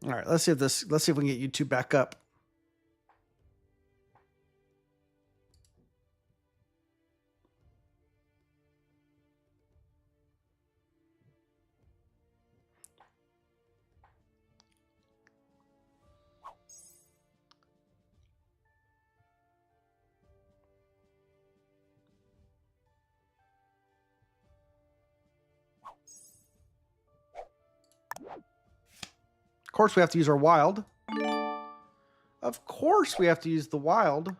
All right, let's see if we can get YouTube back up. Of course, we have to use our wild. Of course, we have to use the wild.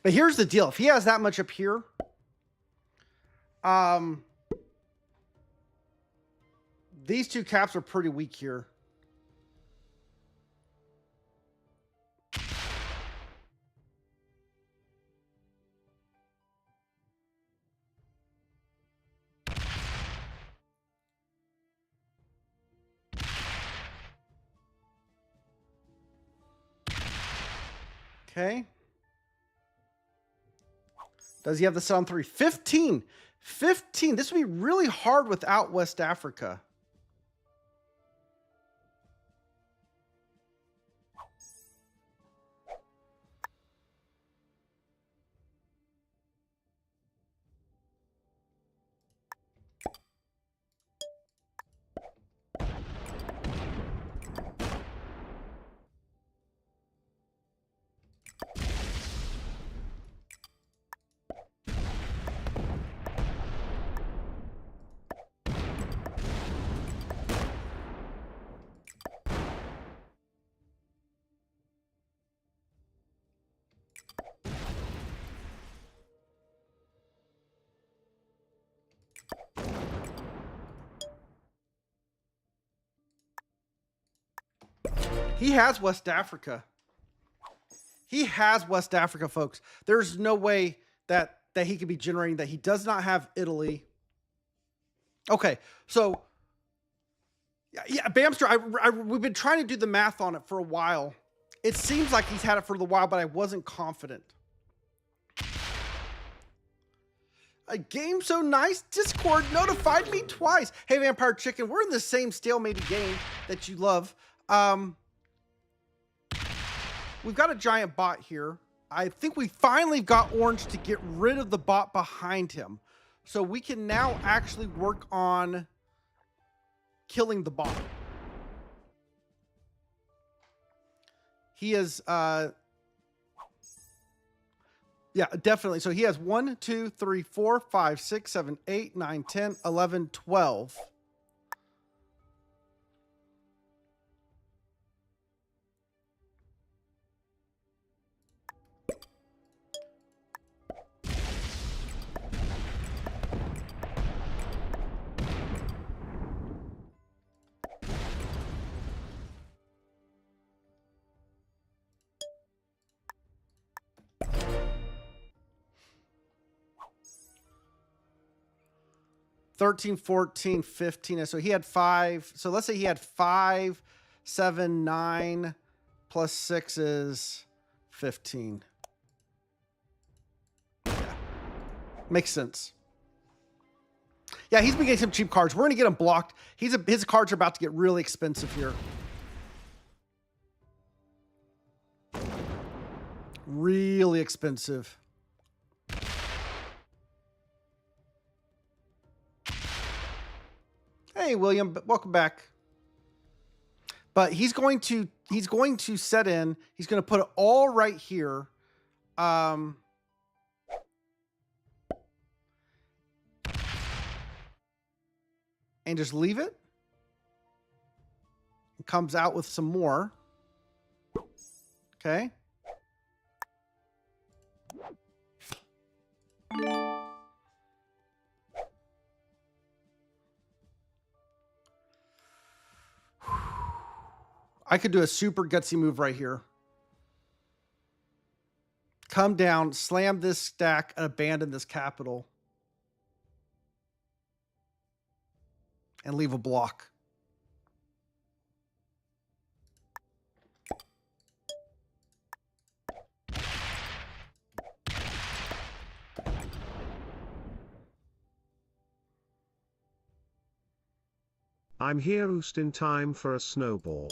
But here's the deal. If he has that much up here, these two caps are pretty weak here. Okay. Does he have the set on 3? 15. 15. This would be really hard without West Africa. He has West Africa. He has West Africa, folks. There's no way that he could be generating that. He does not have Italy. Okay, so yeah, Bamster, we've been trying to do the math on it for a while. It seems like he's had it for a while, but I wasn't confident. A game so nice. Discord notified me twice. Hey, Vampire Chicken, we're in the same stalemated game that you love. We've got a giant bot here. I think we finally got Orange to get rid of the bot behind him. So we can now actually work on killing the bot. He is, yeah, definitely. So he has 1, 2, 3, 4, 5, 6, 7, 8, 9, 10, 11, 12. $13, $14, $15. So he had 5. So let's say he had 5, 7, 9 plus 6 is 15. Yeah. Makes sense. Yeah, he's been getting some cheap cards. We're going to get him blocked. His cards are about to get really expensive here. Really expensive. Hey, William, welcome back. But he's going to set in. He's going to put it all right here. And just leave it. It comes out with some more. Okay. I could do a super gutsy move right here. Come down, slam this stack, and abandon this capital. And leave a block. I'm here just in time for a snowball.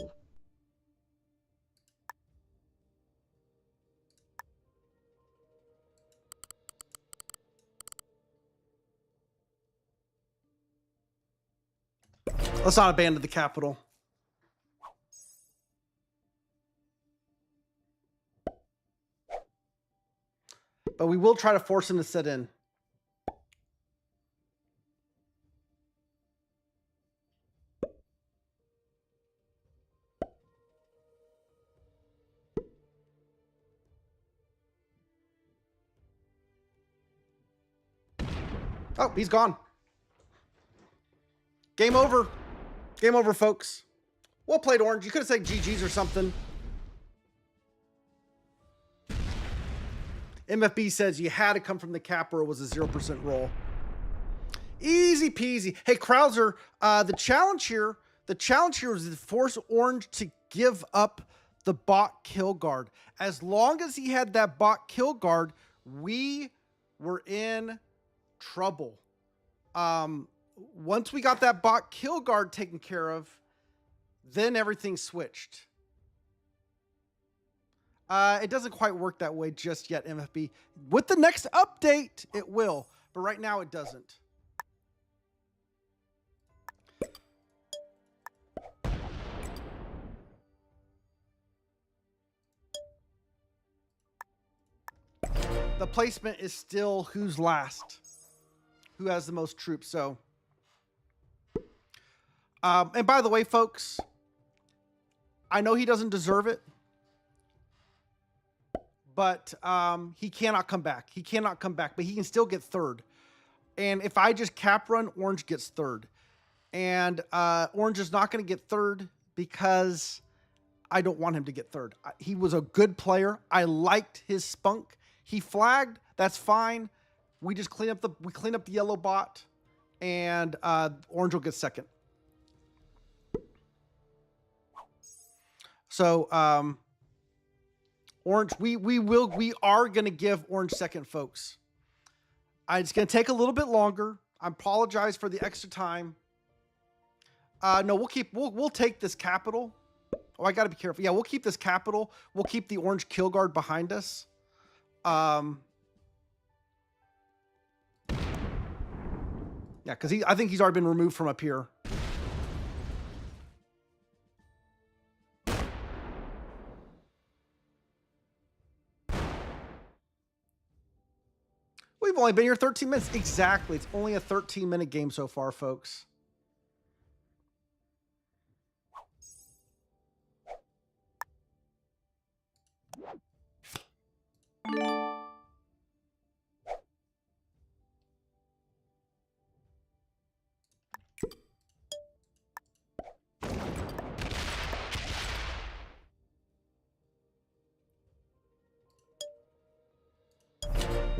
Let's not abandon the capital. But we will try to force him to sit in. Oh, he's gone. Game over. Game over, folks. Well played, Orange. You could have said GG's or something. MFB says you had to come from the cap or it was a 0% roll. Easy peasy. Hey, Krauser, the challenge here was to force Orange to give up the bot kill guard. As long as he had that bot kill guard, we were in trouble. Once we got that bot kill guard taken care of, then everything switched. It doesn't quite work that way just yet, MFB. With the next update, it will. But right now, it doesn't. The placement is still who's last. Who has the most troops, so... and by the way, folks, I know he doesn't deserve it, but he cannot come back. He cannot come back, but he can still get third. And if I just cap run, Orange gets third. And Orange is not going to get third because I don't want him to get third. He was a good player. I liked his spunk. He flagged. That's fine. We just clean up the yellow bot, and Orange will get second. So Orange, we are gonna give Orange second, folks. It's gonna take a little bit longer. I apologize for the extra time. No, we'll take this capital. Oh, I gotta be careful. Yeah, we'll keep this capital. We'll keep the Orange kill guard behind us. Yeah, because I think he's already been removed from up here. We've only been here 13 minutes. Exactly. It's only a 13-minute game so far, folks.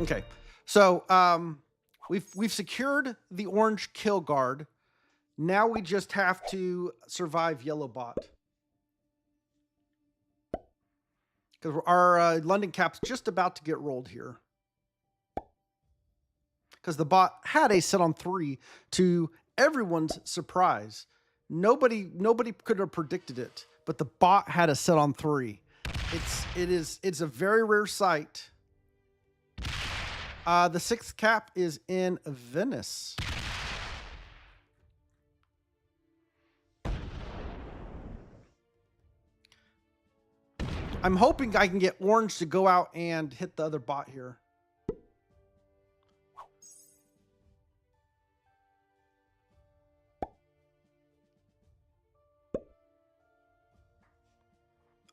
Okay. So we've secured the Orange kill guard. Now we just have to survive yellow bot. Because our London cap's just about to get rolled here. Because the bot had a set on 3 to everyone's surprise. Nobody could have predicted it, but the bot had a set on 3. It's a very rare sight. The 6th cap is in Venice. I'm hoping I can get orange to go out and hit the other bot here.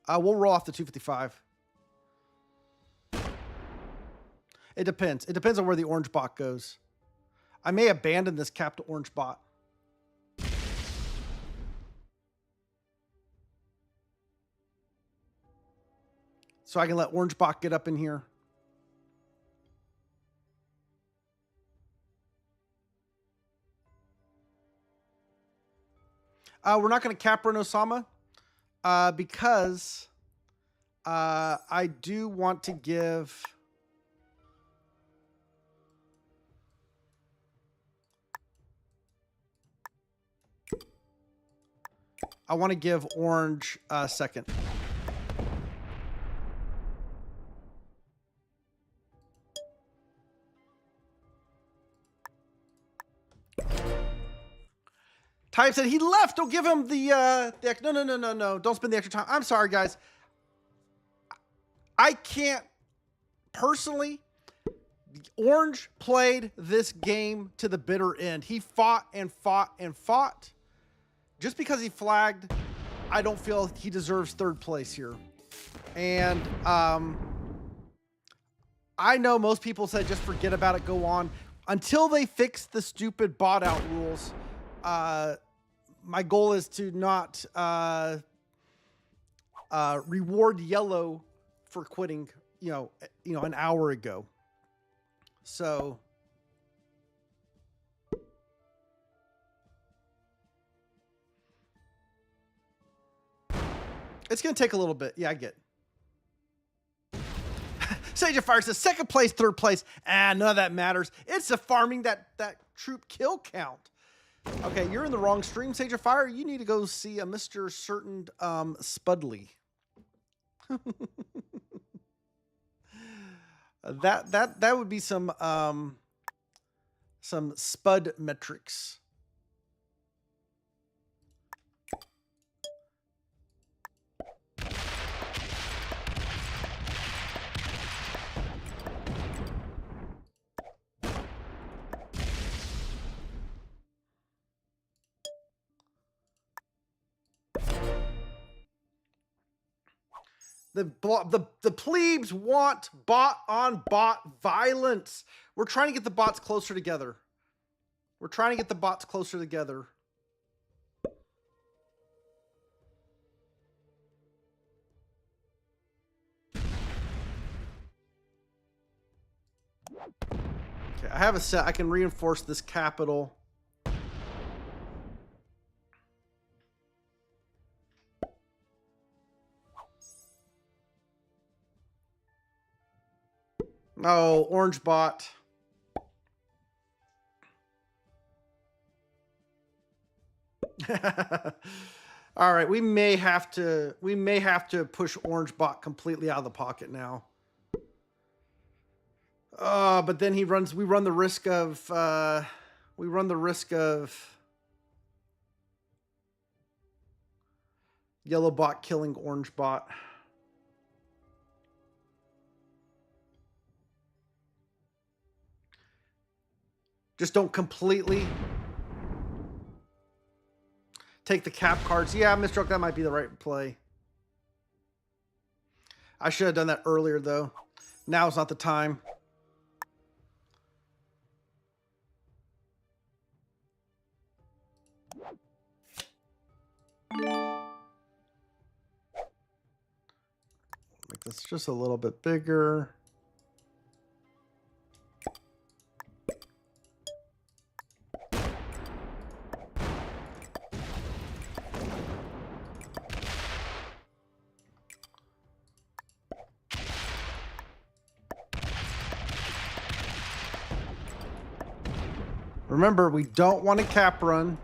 We'll roll off the 255. It depends. It depends on where the orange bot goes. I may abandon this cap to orange bot. So I can let orange bot get up in here. We're not going to cap run Osama because I do want to give... I want to give orange a second. Type said he left. Don't give him the no. Don't spend the extra time. I'm sorry, guys. I can't personally. Orange played this game to the bitter end. He fought and fought and fought. Just because he flagged, I don't feel he deserves third place here. And I know most people said just forget about it, go on. Until they fix the stupid bot out rules, my goal is to not reward yellow for quitting, an hour ago. So it's going to take a little bit. Yeah, I get it. Sage of Fire says second place, third place. None of that matters. It's the farming that troop kill count. Okay, you're in the wrong stream, Sage of Fire. You need to go see a Mr. Certain Spudley. that would be some Spud metrics. The plebes want bot on bot violence. We're trying to get the bots closer together. We're trying to get the bots closer together. Okay, I have a set. I can reinforce this capital. Oh, orange bot. All right, we may have to push orange bot completely out of the pocket now. But then we run the risk of yellow bot killing orange bot. Just don't completely take the cap cards. Yeah, Mr. Oak, that might be the right play. I should have done that earlier, though. Now's not the time. Make this just a little bit bigger. Remember, we don't want to cap run.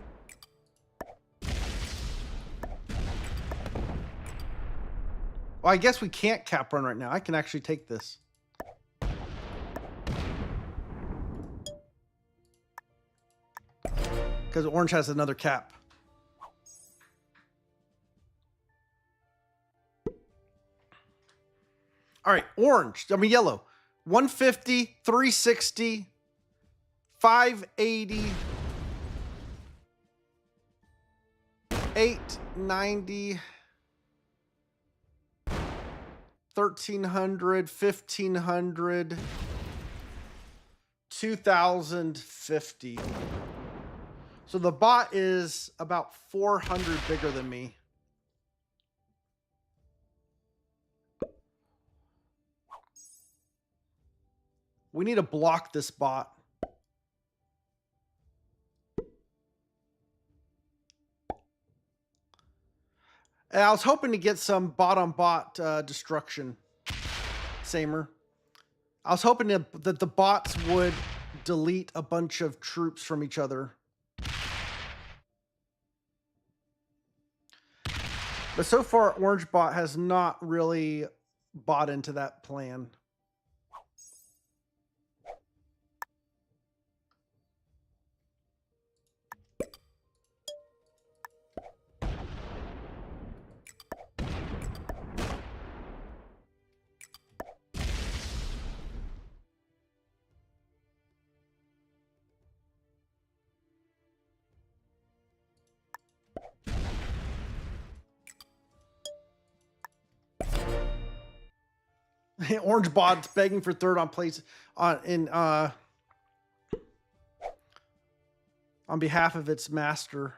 Well, I guess we can't cap run right now. I can actually take this. Because orange has another cap. All right, orange. I mean, yellow. 150, 360, 580, 890, 1300, 1500, 2050. So the bot is about 400 bigger than me. We need to block this bot. And I was hoping to get some bot on bot destruction, Samer. I was hoping that the bots would delete a bunch of troops from each other. But so far, Orange Bot has not really bought into that plan. Orange Bot's begging for third on place on behalf of its master.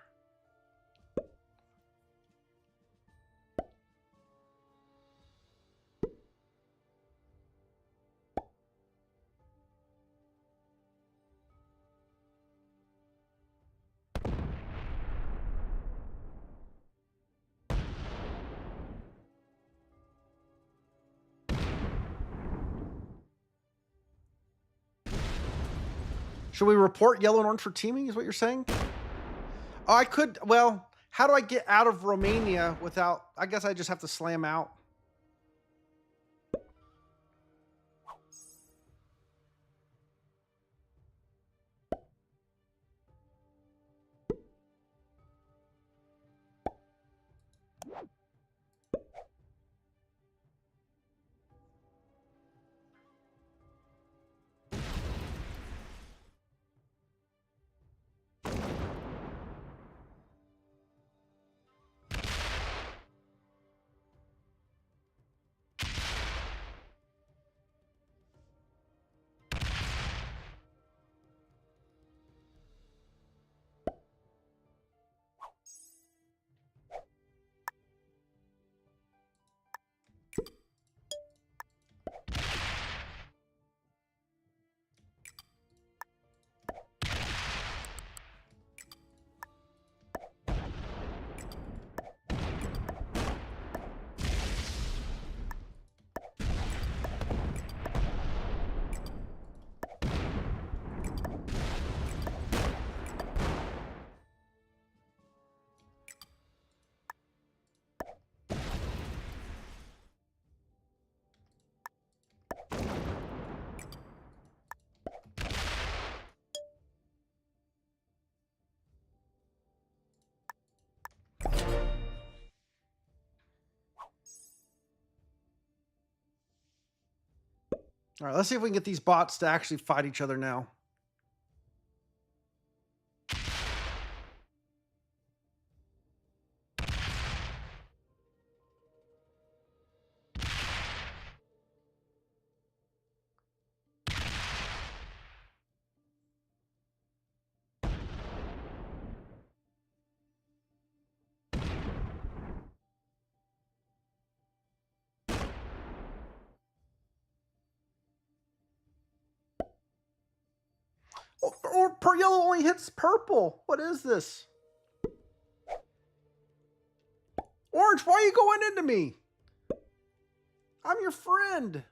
Should we report yellow and orange for teaming, is what you're saying? Oh, I could, well, how do I get out of Romania without, I guess I just have to slam out. All right, let's see if we can get these bots to actually fight each other now. Or per yellow only hits purple. What is this? Orange, why are you going into me? I'm your friend.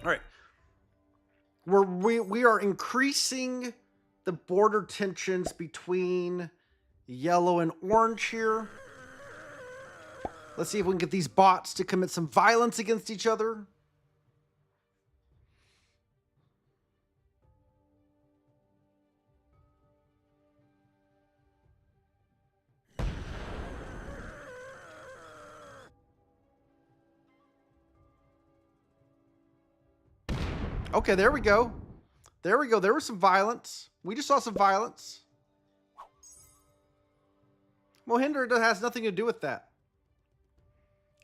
All right. We are increasing the border tensions between yellow and orange here. Let's see if we can get these bots to commit some violence against each other. Okay, there we go. There we go. There was some violence. We just saw some violence. Mohinder has nothing to do with that.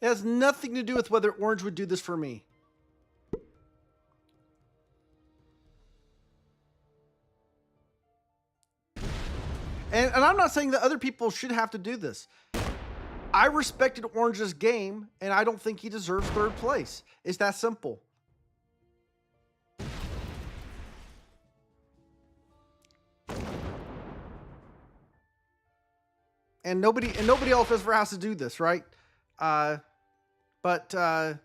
It has nothing to do with whether orange would do this for me. And I'm not saying that other people should have to do this. I respected Orange's game, and I don't think he deserves third place. It's that simple. And nobody else ever has to do this, right? But I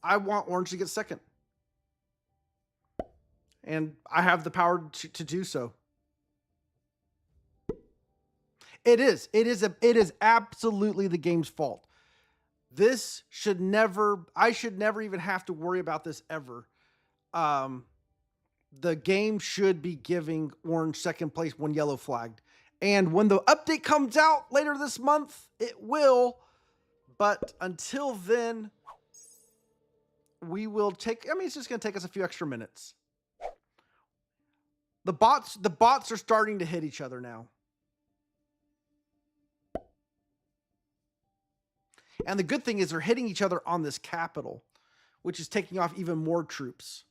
I want Orange to get second, and I have the power to do so. It is absolutely the game's fault. This should never, I should never even have to worry about this ever. The game should be giving orange second place when yellow flagged. And when the update comes out later this month, it will. But until then, we will take, I mean, it's just going to take us a few extra minutes. The bots are starting to hit each other now. And the good thing is they're hitting each other on this capital, which is taking off even more troops.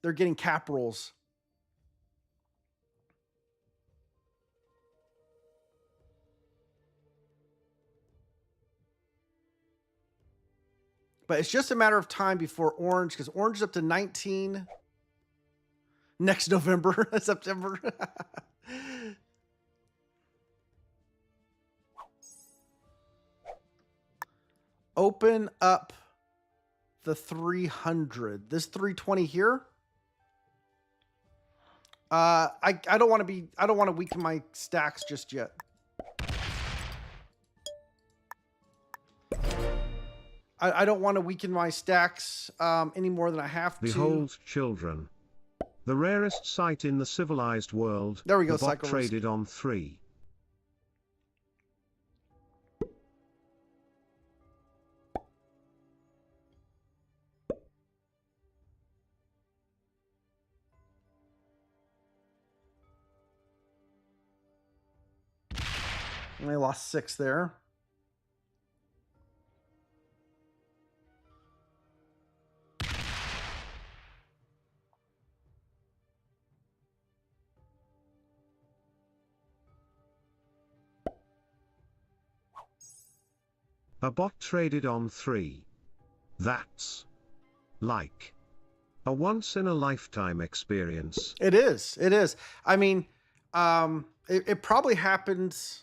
They're getting cap rolls. But it's just a matter of time before Orange, because Orange is up to 19 next November, September. Open up the 300. This 320 here. I don't want to weaken my stacks just yet. I don't want to weaken my stacks any more than I have to. Behold, children. The rarest sight in the civilized world. There we go, the bot Psycho traded on 3. And I lost 6 there. A bot traded on 3. That's like a once-in-a-lifetime experience. It is. It is. I mean, it probably happens,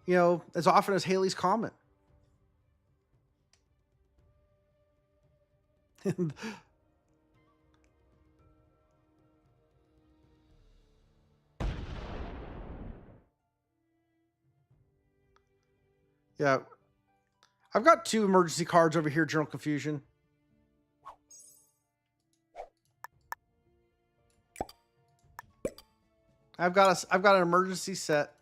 you know, as often as Haley's Comet. Yeah. I've got 2 emergency cards over here, General Confusion. I've got an emergency set.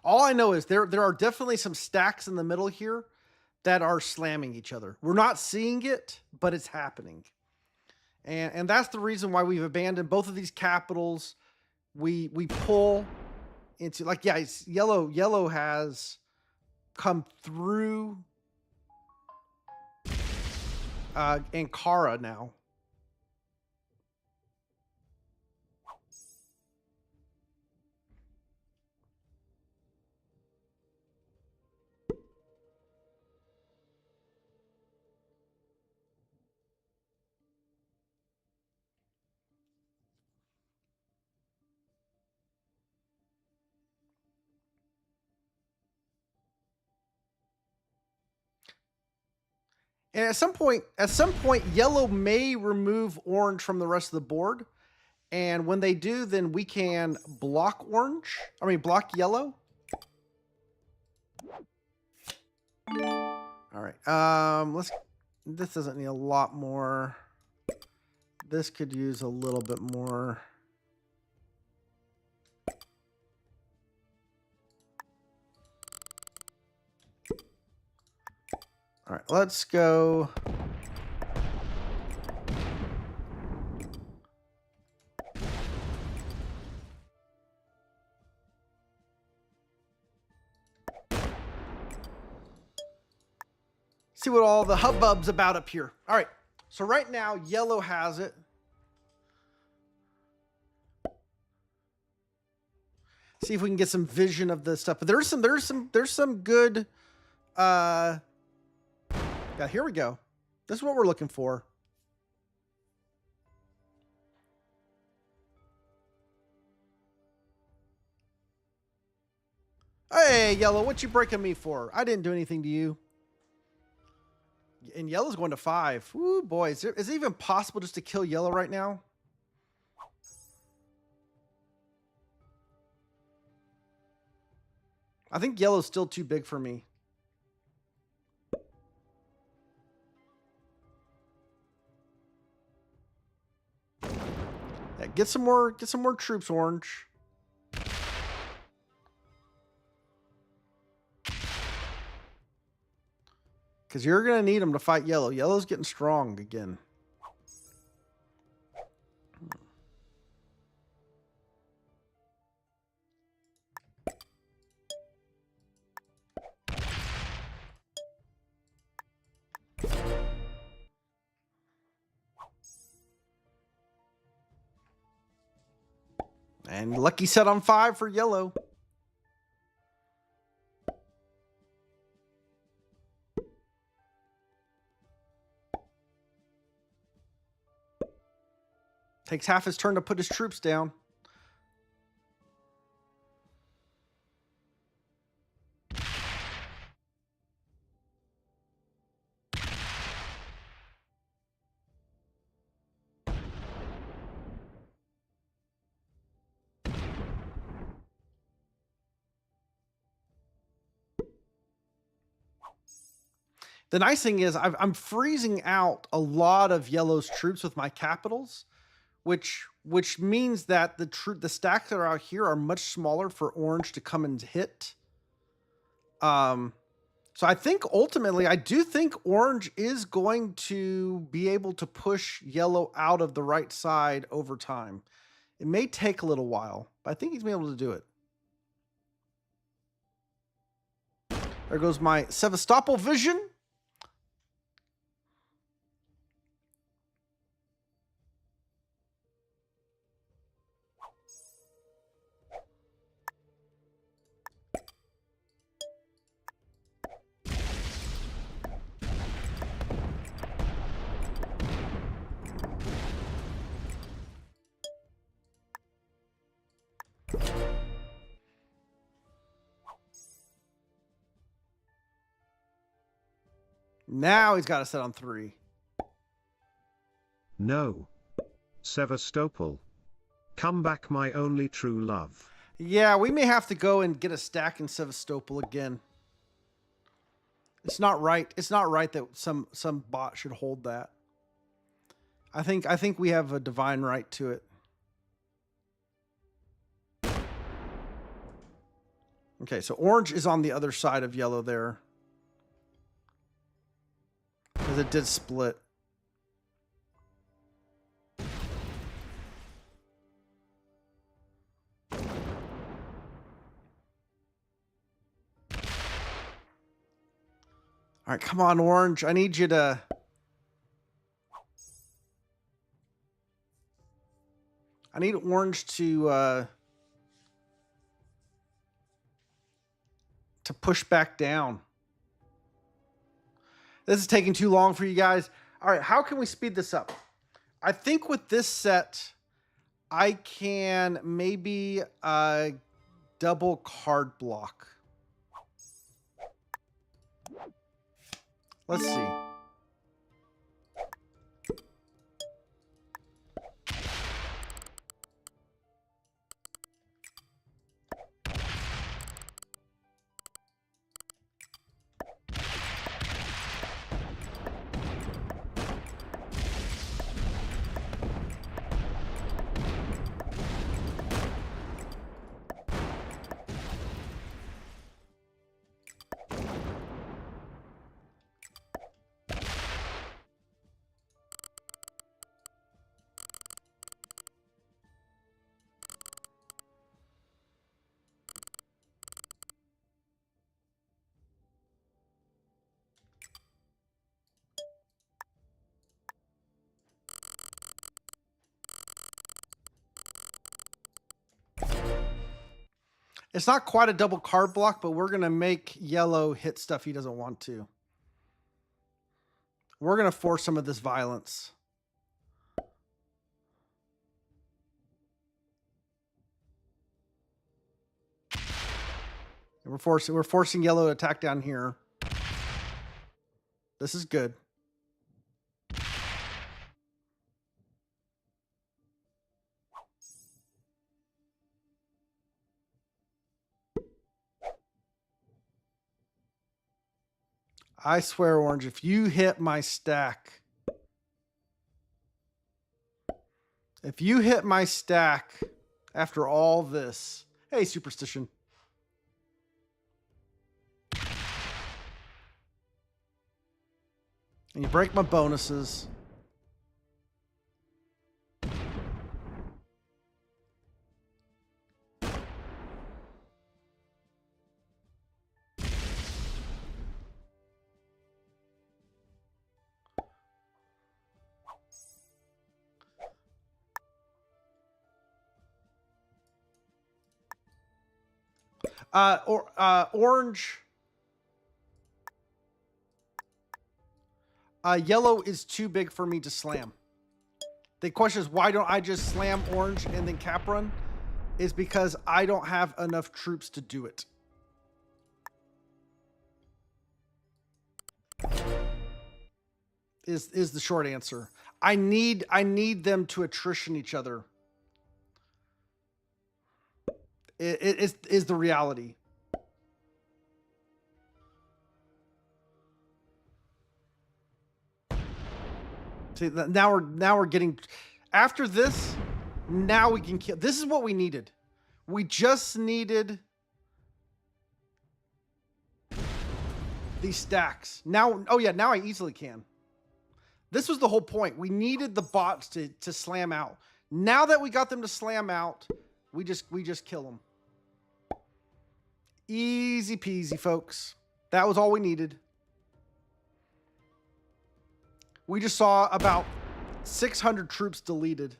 All I know is there are definitely some stacks in the middle here that are slamming each other. We're not seeing it, but it's happening. And that's the reason why we've abandoned both of these capitals. We pull into, like, yeah, it's yellow has come through Ankara now. And at some point, yellow may remove orange from the rest of the board. And when they do, then we can block block yellow. All right. This doesn't need a lot more. This could use a little bit more. All right, let's go. See what all the hubbub's about up here. All right, so right now yellow has it. See if we can get some vision of this stuff. But there's some good. Yeah, here we go. This is what we're looking for. Hey, yellow, what you breaking me for? I didn't do anything to you. And yellow's going to 5. Ooh, boy, is it even possible just to kill yellow right now? I think yellow's still too big for me. Yeah, get some more troops, orange. Because you're going to need them to fight yellow. Yellow's getting strong again. And lucky set on 5 for yellow. Takes half his turn to put his troops down. The nice thing is I'm freezing out a lot of yellow's troops with my capitals, which means that the stacks that are out here are much smaller for orange to come and hit. So I think ultimately, I do think orange is going to be able to push yellow out of the right side over time. It may take a little while, but I think he's been able to do it. There goes my Sevastopol vision. Now he's got a set on 3. No. Sevastopol. Come back, my only true love. Yeah, we may have to go and get a stack in Sevastopol again. It's not right. It's not right that some bot should hold that. I think we have a divine right to it. Okay, so orange is on the other side of yellow there. Because it did split. All right, come on, orange. I need you to... I need orange to push back down. This is taking too long for you guys. All right, how can we speed this up? I think with this set, I can maybe double card block. Let's see. It's not quite a double card block, but we're going to make yellow hit stuff he doesn't want to. We're going to force some of this violence. We're forcing yellow to attack down here. This is good. I swear, Orange, if you hit my stack, after all this, hey, Superstition. And you break my bonuses. Orange. Yellow is too big for me to slam. The question is, why don't I just slam orange and then cap run? Is because I don't have enough troops to do it. Is the short answer. I need them to attrition each other. It is the reality. See, now we're getting, after this, now we can kill. This is what we needed. We just needed these stacks. Now, oh yeah, now I easily can. This was the whole point. We needed the bots to slam out. Now that we got them to slam out, we just kill them. Easy peasy, folks. That was all we needed. We just saw about 600 troops deleted.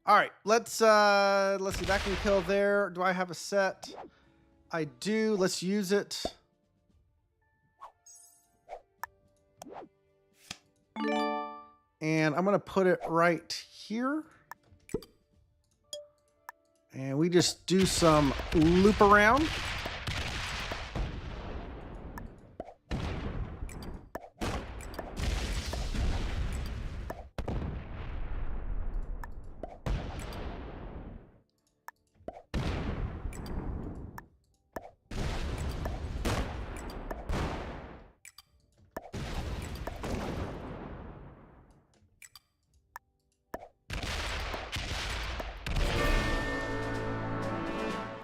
All right, let's see. That can kill there. Do I have a set? I do. Let's use it. And I'm going to put it right here. And we just do some loop around.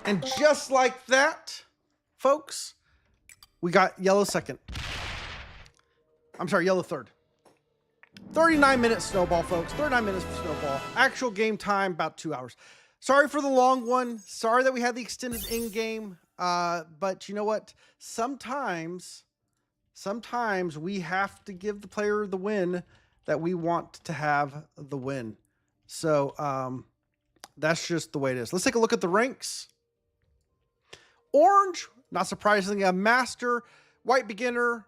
And just like that, folks, we got yellow second. I'm sorry, yellow third. 39-minute snowball, folks. 39 minutes for snowball. Actual game time, about 2 hours. Sorry for the long one. Sorry that we had the extended in-game. But you know what? Sometimes we have to give the player the win that we want to have the win. So that's just the way it is. Let's take a look at the ranks. Orange, not surprisingly, a master, white beginner,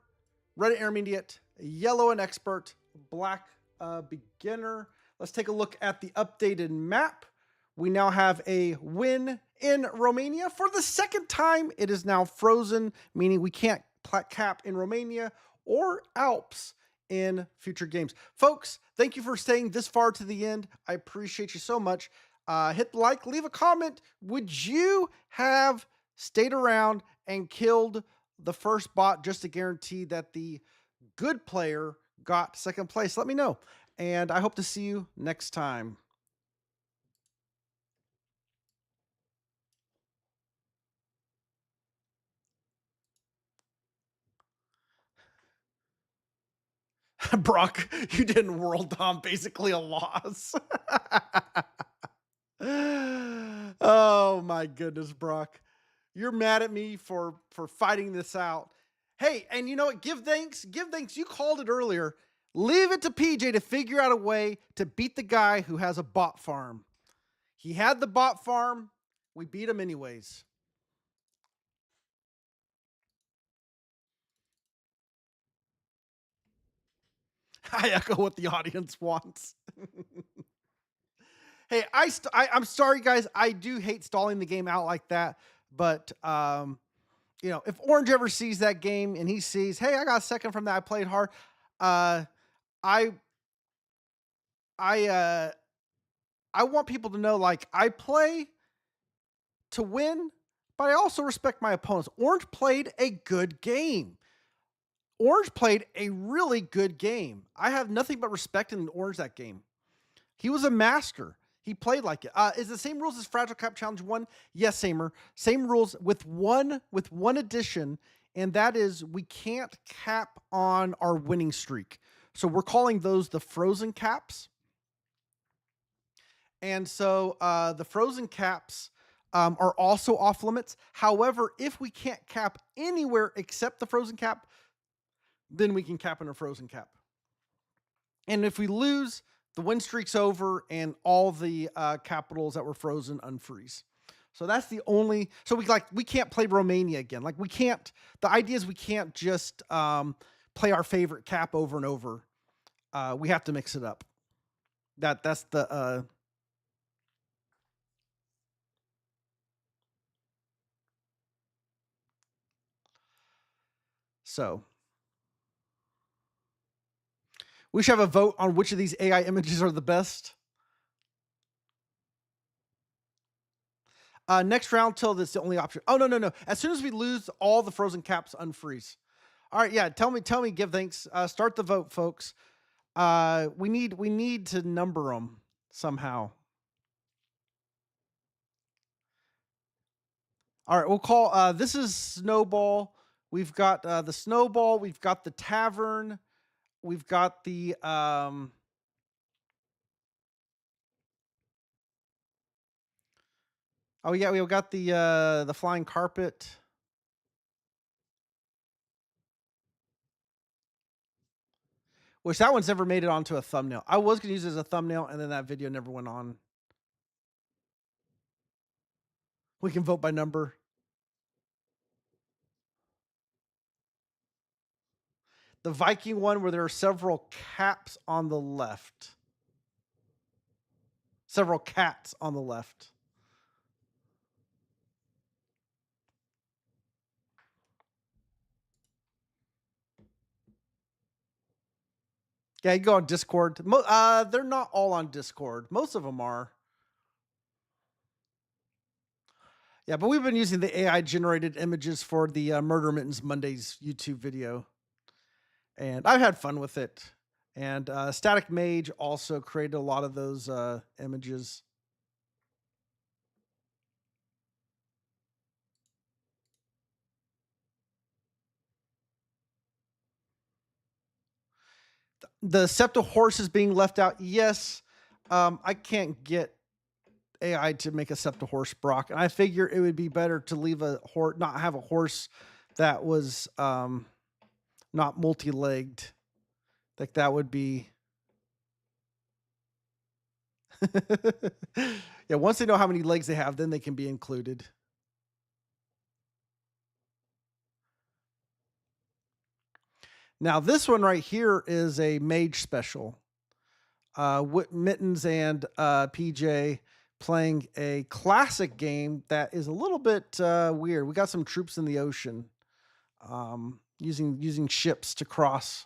red intermediate, yellow an expert, black beginner. Let's take a look at the updated map. We now have a win in Romania. For the second time, it is now frozen, meaning we can't cap in Romania or Alps in future games. Folks, thank you for staying this far to the end. I appreciate you so much. Hit the like, leave a comment. Would you have stayed around and killed the first bot just to guarantee that the good player got second place? Let me know. And I hope to see you next time. Brock, you didn't world dom, basically a loss. Oh my goodness, Brock. You're mad at me for fighting this out. Hey, and you know what? Give thanks. Give thanks. You called it earlier. Leave it to PJ to figure out a way to beat the guy who has a bot farm. He had the bot farm. We beat him anyways. I echo what the audience wants. Hey, I'm sorry, guys. I do hate stalling the game out like that. But you know, if Orange ever sees that game and he sees, hey, I got a second from that, I played hard. Uh, I I uh, I want people to know, like, I play to win, but I also respect my opponents. Orange played a good game. Orange played a really good game. I have nothing but respect in Orange that game. He was a master. He played like it. Is the same rules as Fragile Cap Challenge 1? Yes, Samer. Same rules with one addition, and that is we can't cap on our winning streak. So we're calling those the frozen caps. And so the frozen caps are also off limits. However, if we can't cap anywhere except the frozen cap, then we can cap in a frozen cap. And if we lose, the win streak's over and all the capitals that were frozen unfreeze. So that's the only. So we can't play Romania again. Like we can't. The idea is we can't just play our favorite cap over and over. We have to mix it up. That's the. So we should have a vote on which of these AI images are the best. Next round till that's the only option. Oh no. As soon as we lose, all the frozen caps unfreeze. All right, yeah. Tell me. Give thanks. Start the vote, folks. We need to number them somehow. All right, we'll call. This is Snowball. We've got the Snowball. We've got the Tavern. We've got the. Oh yeah, we've got the Flying Carpet. Which that one's never made it onto a thumbnail. I was gonna use it as a thumbnail, and then that video never went on. We can vote by number. The Viking one where there are several caps on the left. Several cats on the left. Yeah, you go on Discord. They're not all on Discord. Most of them are. Yeah, but we've been using the AI generated images for the Murder Mittens Mondays YouTube video. And I've had fun with it. And Static Mage also created a lot of those images. The Septa horse is being left out. Yes, I can't get AI to make a Septa horse Brock, and I figure it would be better to leave a horse, not have a horse that was not multi-legged. Like that would be. Yeah, once they know how many legs they have, then they can be included. Now, this one right here is a mage special. Mittens and PJ playing a classic game that is a little bit weird. We got some troops in the ocean using ships to cross.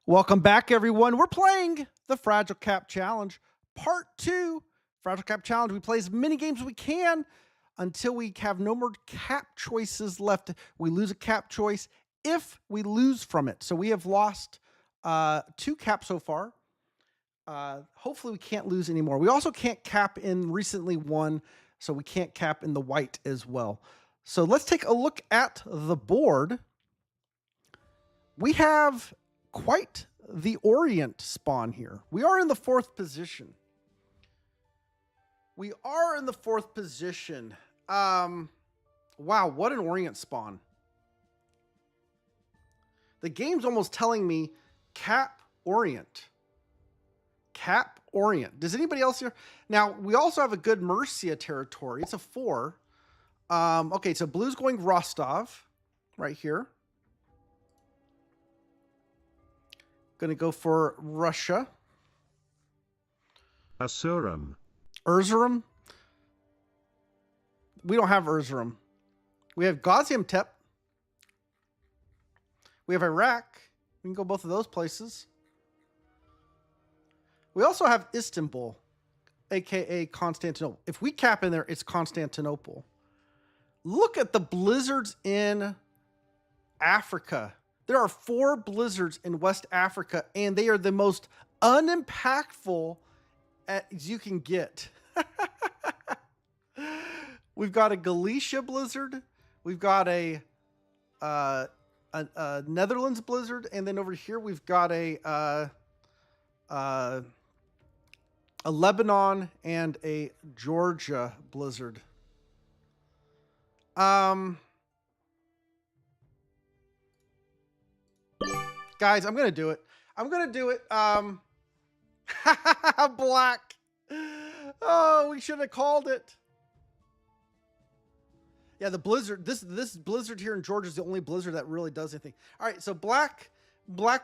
Welcome back, everyone. We're playing the Fragile Cap Challenge, Part 2. Fragile Cap Challenge. We play as many games as we can until we have no more cap choices left. We lose a cap choice if we lose from it. So we have lost 2 caps so far. Hopefully we can't lose anymore. We also can't cap in recently won, so we can't cap in the white as well. So let's take a look at the board. We have quite the Orient spawn here. We are in the 4th position. Wow, what an Orient spawn. The game's almost telling me Cap Orient. Cap Orient. Does anybody else here? Now, we also have a good Mercia territory. It's a 4. Okay, so blue's going Rostov right here. Gonna go for Russia. Asurum. Erzurum. We don't have Erzurum. We have Gaziantep. We have Iraq. We can go both of those places. We also have Istanbul, aka Constantinople. If we cap in there, it's Constantinople. Look at the blizzards in Africa. There are 4 blizzards in West Africa, and they are the most unimpactful as you can get. We've got a Galicia blizzard. We've got a Netherlands blizzard, and then over here we've got a Lebanon and a Georgia blizzard. Guys, I'm gonna do it. Black. Oh, we should have called it. Yeah, the blizzard. This blizzard here in Georgia is the only blizzard that really does anything. All right, so black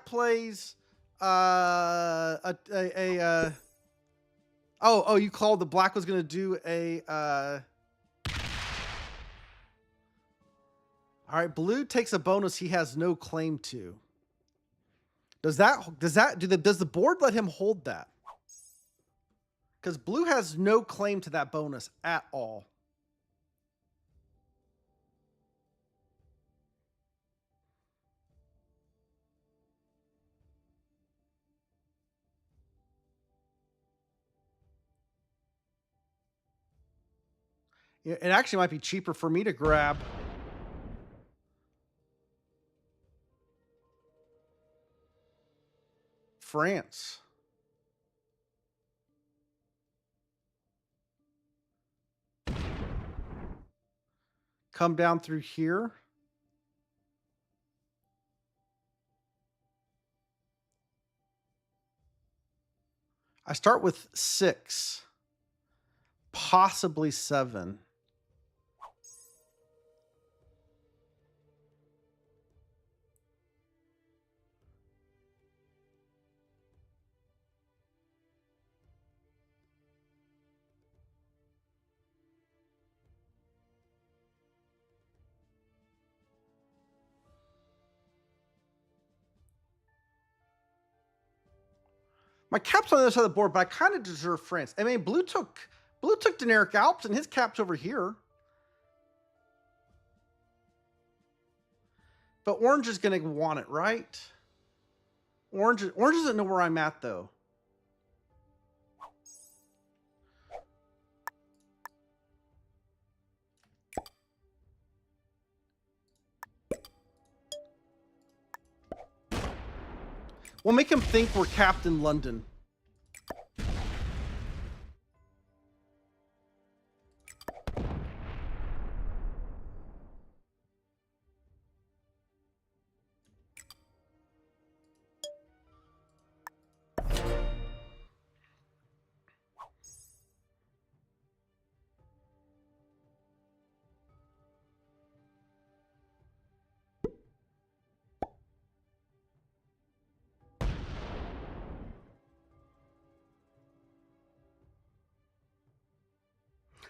plays oh, you called the black was gonna do a all right, blue takes a bonus he has no claim to. Does the board let him hold that? Because blue has no claim to that bonus at all. It actually might be cheaper for me to grab. France. Come down through here. I start with 6, possibly 7. My cap's on the other side of the board, but I kind of deserve France. I mean, blue took Dinaric Alps, and his cap's over here. But orange is going to want it, right? Orange doesn't know where I'm at, though. We'll make him think we're capped in London.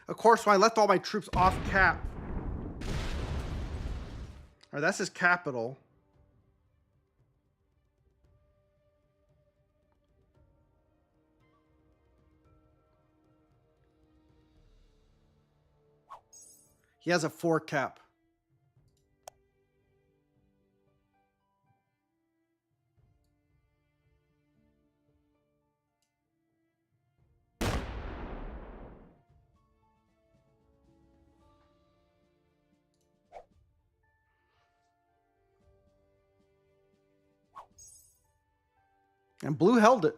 Of course, when I left all my troops off cap. All right, that's his capital. He has a 4 cap. And blue held it.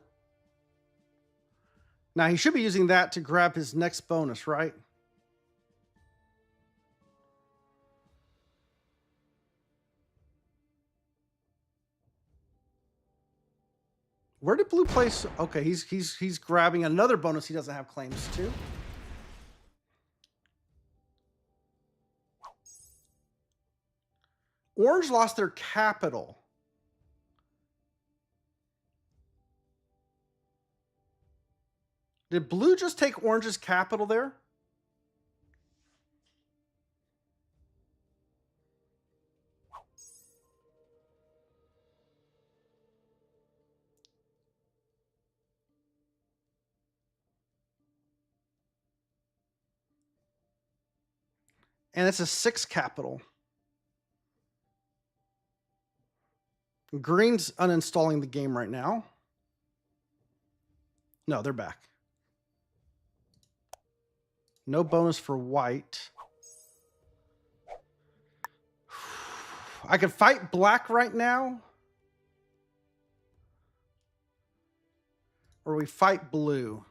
Now he should be using that to grab his next bonus, right? Where did blue place? Okay, he's grabbing another bonus he doesn't have claims to. Orange lost their capital. Did blue just take orange's capital there? And it's a 6 capital. Green's uninstalling the game right now. No, they're back. No bonus for white. I could fight black right now. Or we fight blue.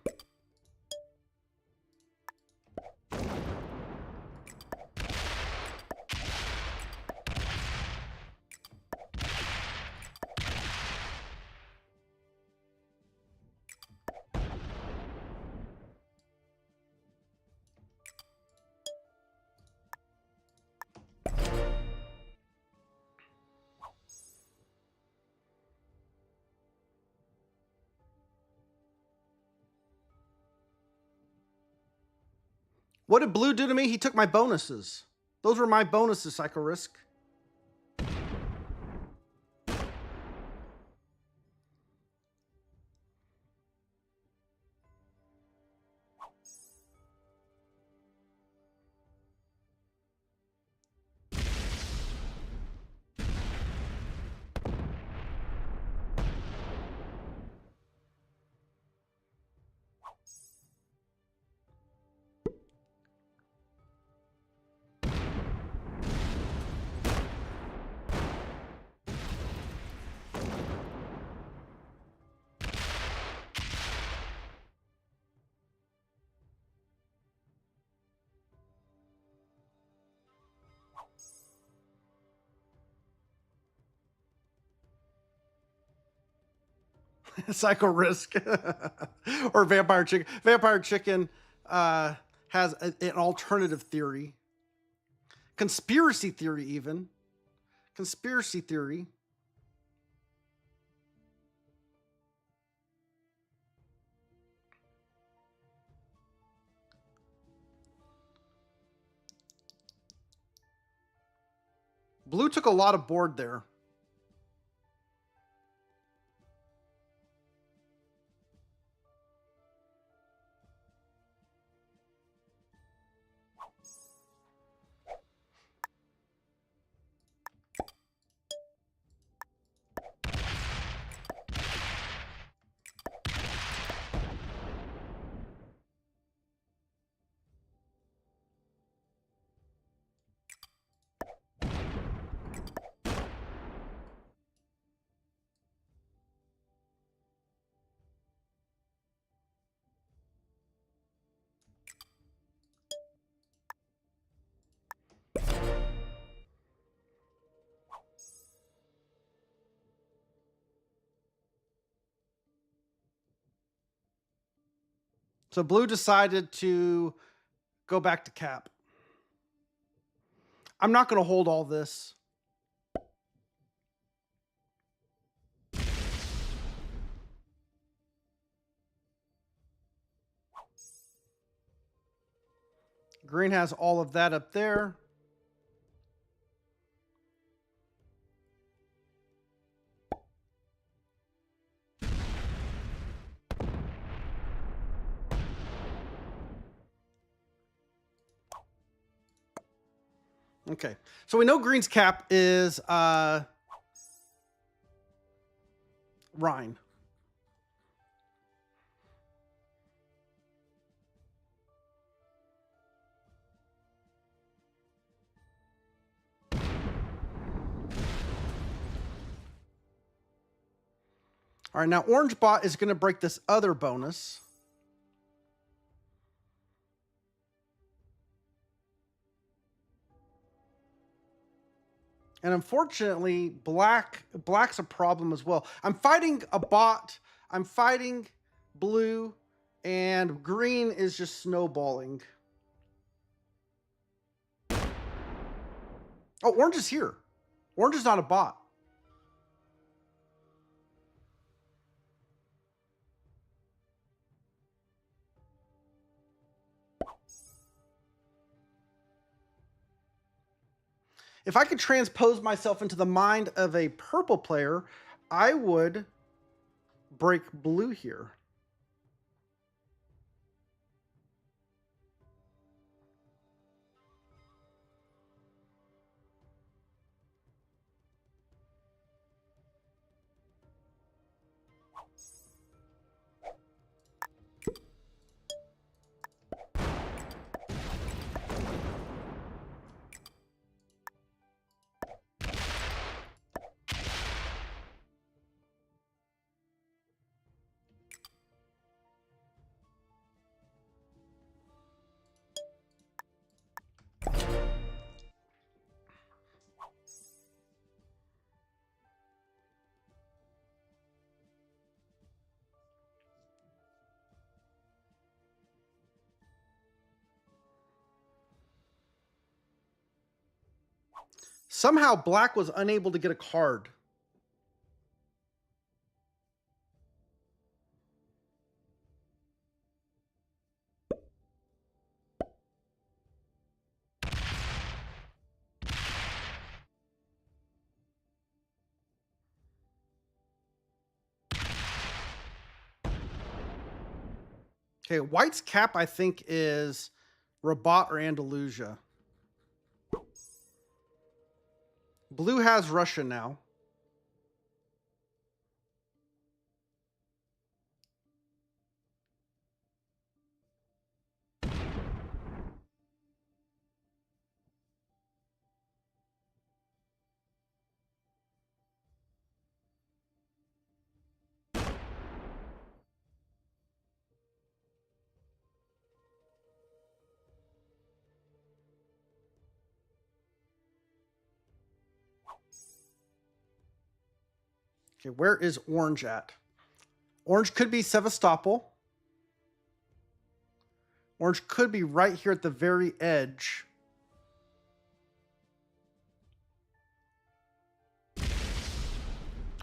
What did blue do to me? He took my bonuses. Those were my bonuses, Psycho Risk. Psycho Risk or Vampire Chicken. Vampire Chicken has an alternative theory. Conspiracy theory, even. Conspiracy theory. Blue took a lot of board there. So blue decided to go back to cap. I'm not going to hold all this. Green has all of that up there. Okay, so we know Green's cap is Rhine. All right, now orange bot is going to break this other bonus. And unfortunately, black's a problem as well. I'm fighting a bot. I'm fighting blue, and green is just snowballing. Oh, orange is here. Orange is not a bot. If I could transpose myself into the mind of a purple player, I would break blue here. Somehow black was unable to get a card. Okay, white's cap, I think, is Rabat or Andalusia. Blue has Russia now. Okay, where is orange at? Orange could be Sevastopol. Orange could be right here at the very edge.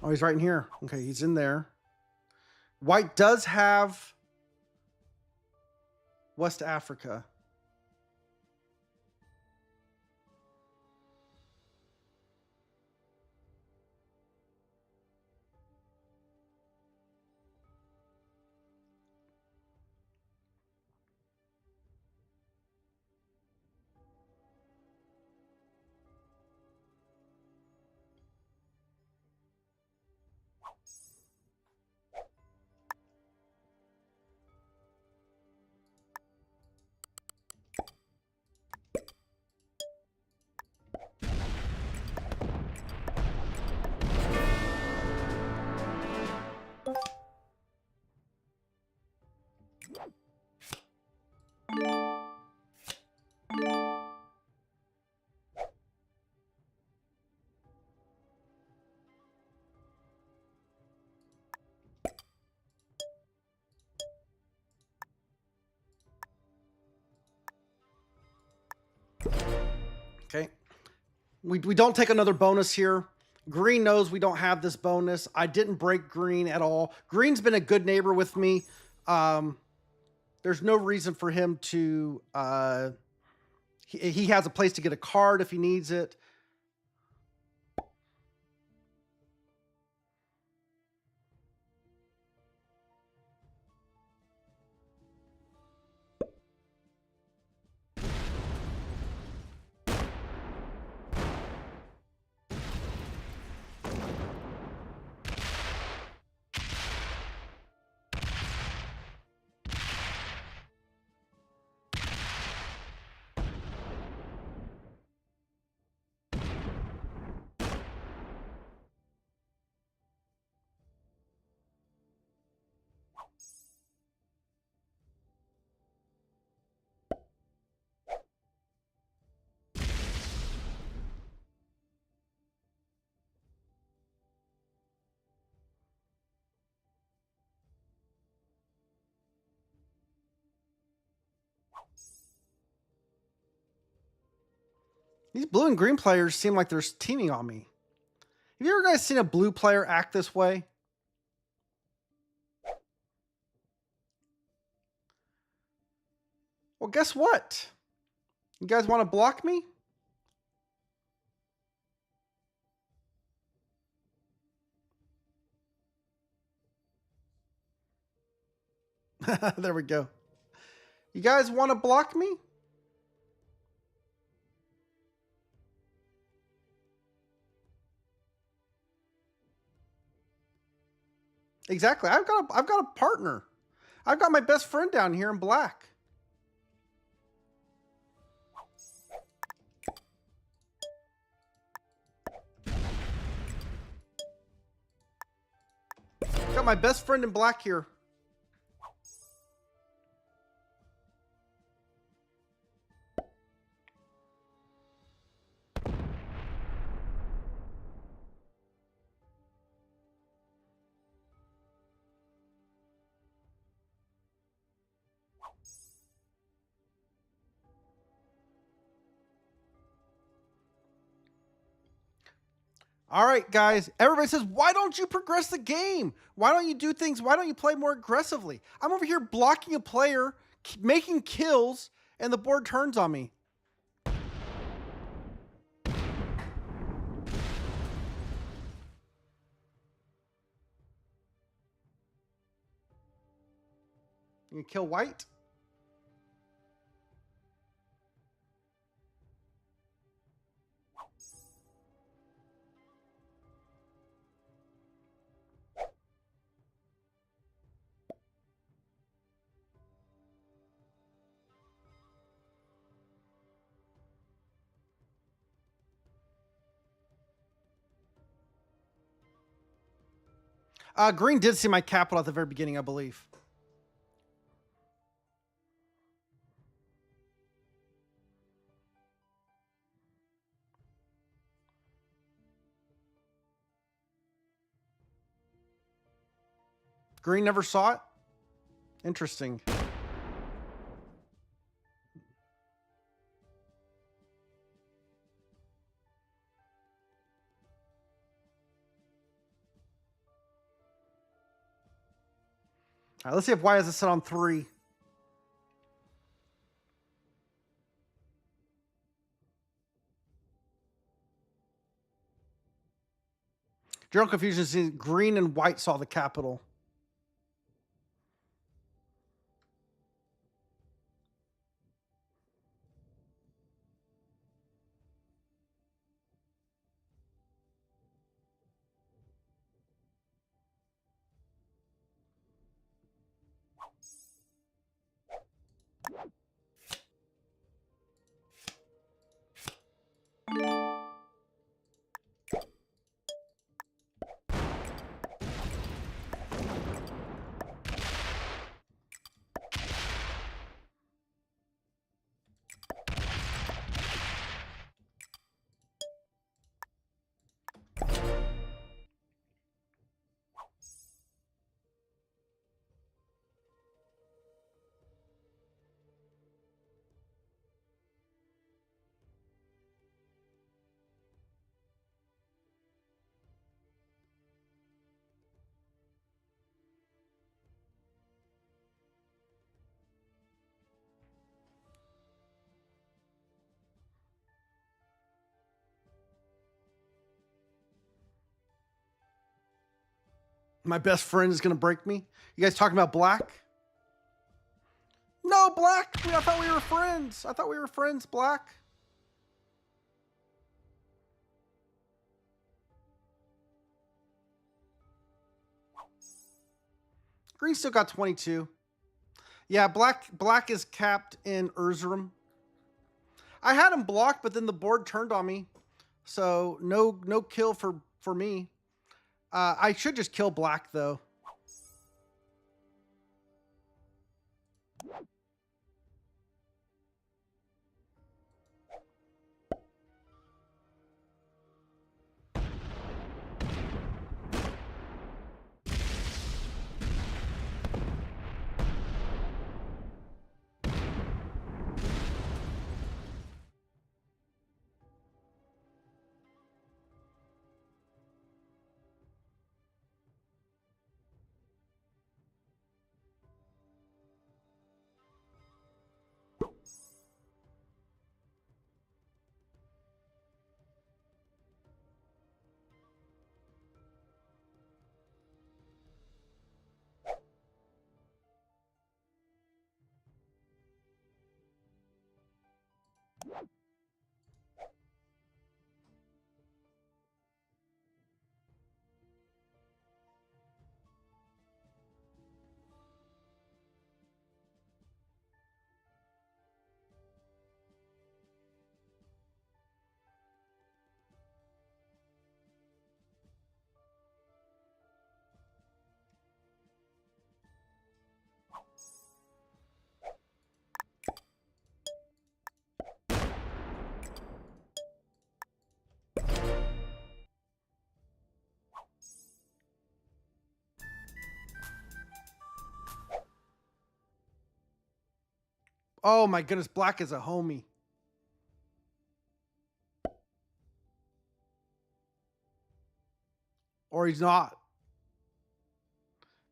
Oh, he's right in here. Okay, he's in there. White does have West Africa. Okay. We don't take another bonus here. Green knows we don't have this bonus. I didn't break green at all. Green's been a good neighbor with me. There's no reason for him to... he has a place to get a card if he needs it. These blue and green players seem like they're teaming on me. Have you ever guys seen a blue player act this way? Well, guess what? You guys want to block me? There we go. You guys want to block me? Exactly. I've got a partner. I've got my best friend down here in black. Got my best friend in black here. All right, guys. Everybody says, why don't you progress the game? Why don't you do things? Why don't you play more aggressively? I'm over here blocking a player, making kills, and the board turns on me. You kill white? Green did see my capital at the very beginning, I believe. Green never saw it? Interesting. All right, let's see if white has a set on 3. General confusion is green and white saw the capital. My best friend is going to break me. You guys talking about black? No, black. I thought we were friends. I thought we were friends, black. Green still got 22. Yeah, black is capped in Erzurum. I had him blocked, but then the board turned on me. So no kill for me. I should just kill black, though. Oh my goodness, black is a homie. Or he's not.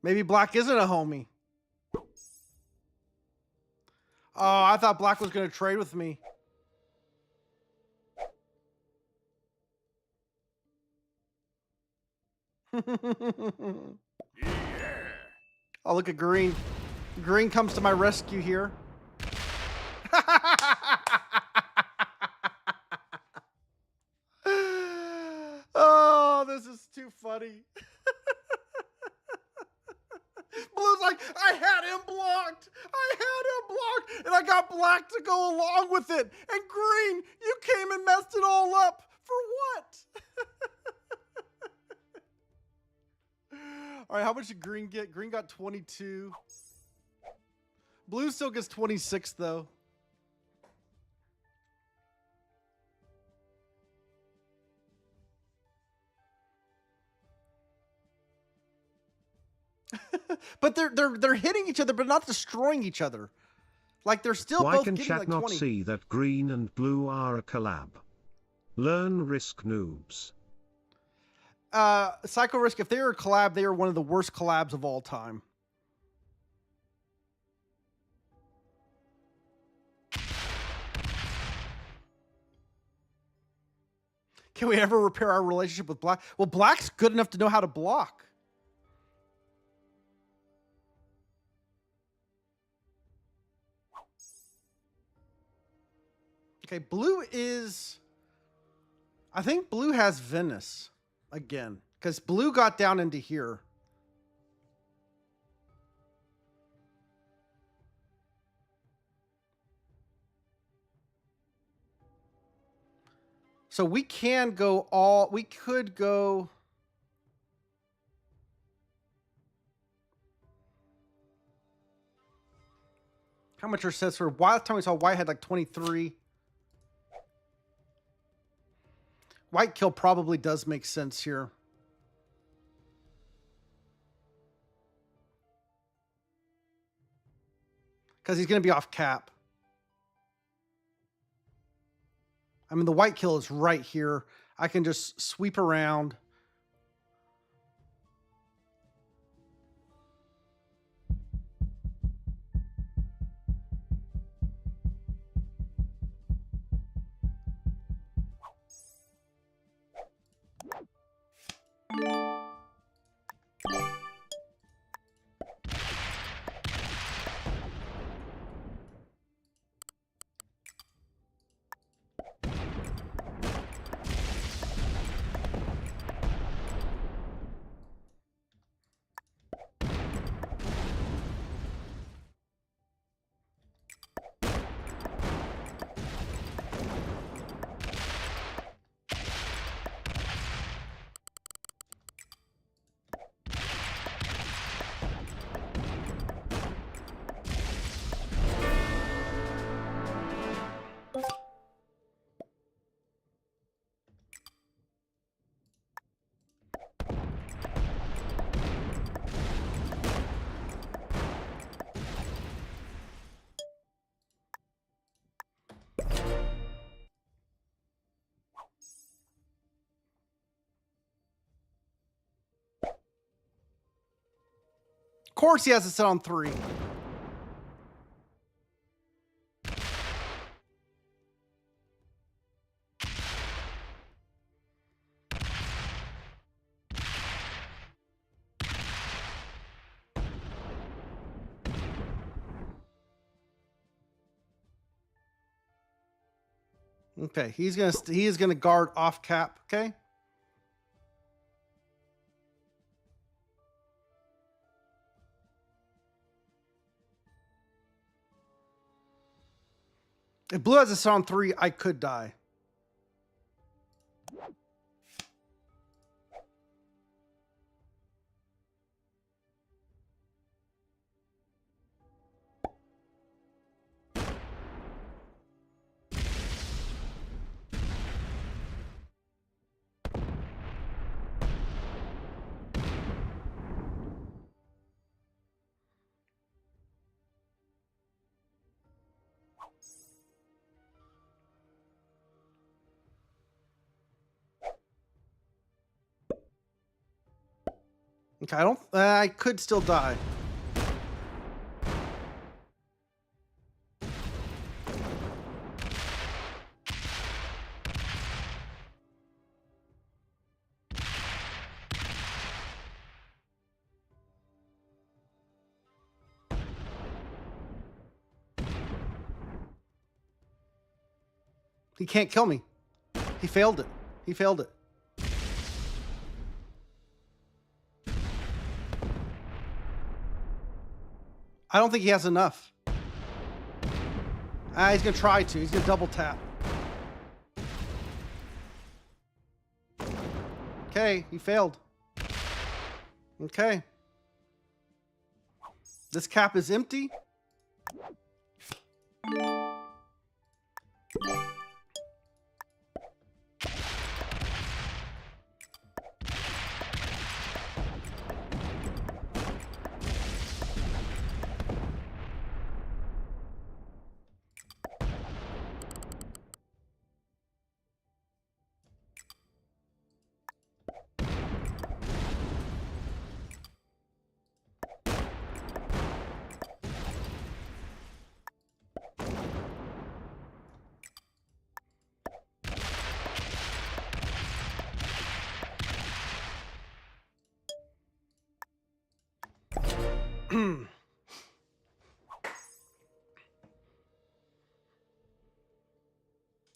Maybe black isn't a homie. Oh, I thought black was going to trade with me. Oh, look at green. Green comes to my rescue here. Oh, this is too funny. Blue's like, I had him blocked. And I got black to go along with it. And green, you came and messed it all up. For what? All right, how much did green get? Green got 22. Blue still gets 26, though. But they're hitting each other, but not destroying each other. Like they're still Why both can getting chat like not 20. see that green and blue are a collab? Learn Risk noobs. Psycho Risk, if they are a collab, they are one of the worst collabs of all time. Can we ever repair our relationship with black? Well, black's good enough to know how to block. Okay, blue is... I think blue has Venice again. Because blue got down into here. So we can go all... We could go... How much are sets for... Last time we saw white had like 23. White kill probably does make sense here. Because he's going to be off cap. I mean, the white kill is right here. I can just sweep around. Of course he has to sit on 3. Okay, he is gonna guard off cap. Okay. If blue has a set on 3, I could die. Okay, I could still die. He can't kill me. He failed it. He failed it. I don't think he has enough. He's gonna try to. He's gonna double tap. Okay, he failed. Okay. This cap is empty.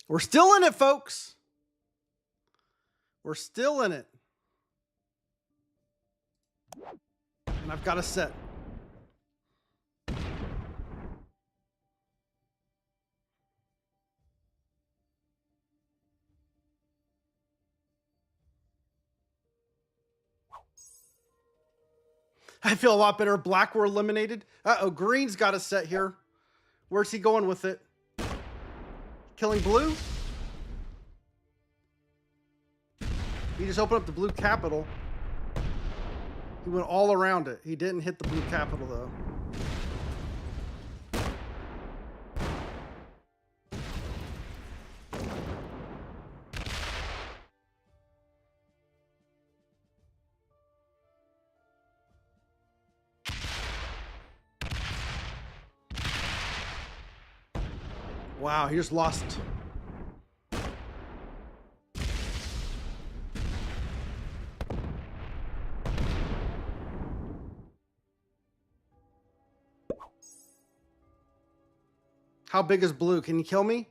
We're still in it, folks. We're still in it. And I've got a set. I feel a lot better. Black were eliminated. Uh-oh, green's got a set here. Where's he going with it? Killing blue? He just opened up the blue capital. He went all around it. He didn't hit the blue capital, though. Wow, he just lost. How big is blue? Can you kill me?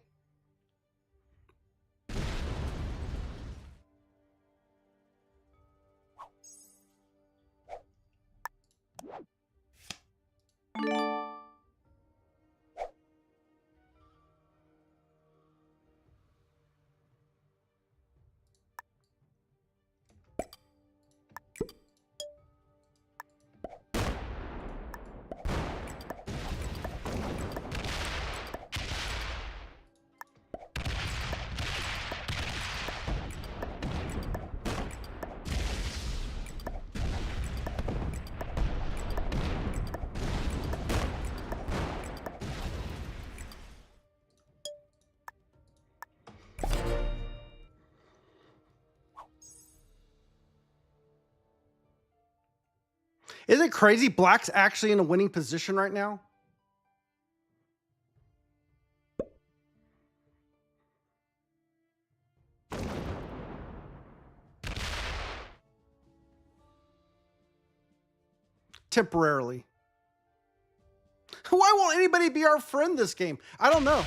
Isn't it crazy? Black's actually in a winning position right now. Temporarily. Why won't anybody be our friend this game? I don't know.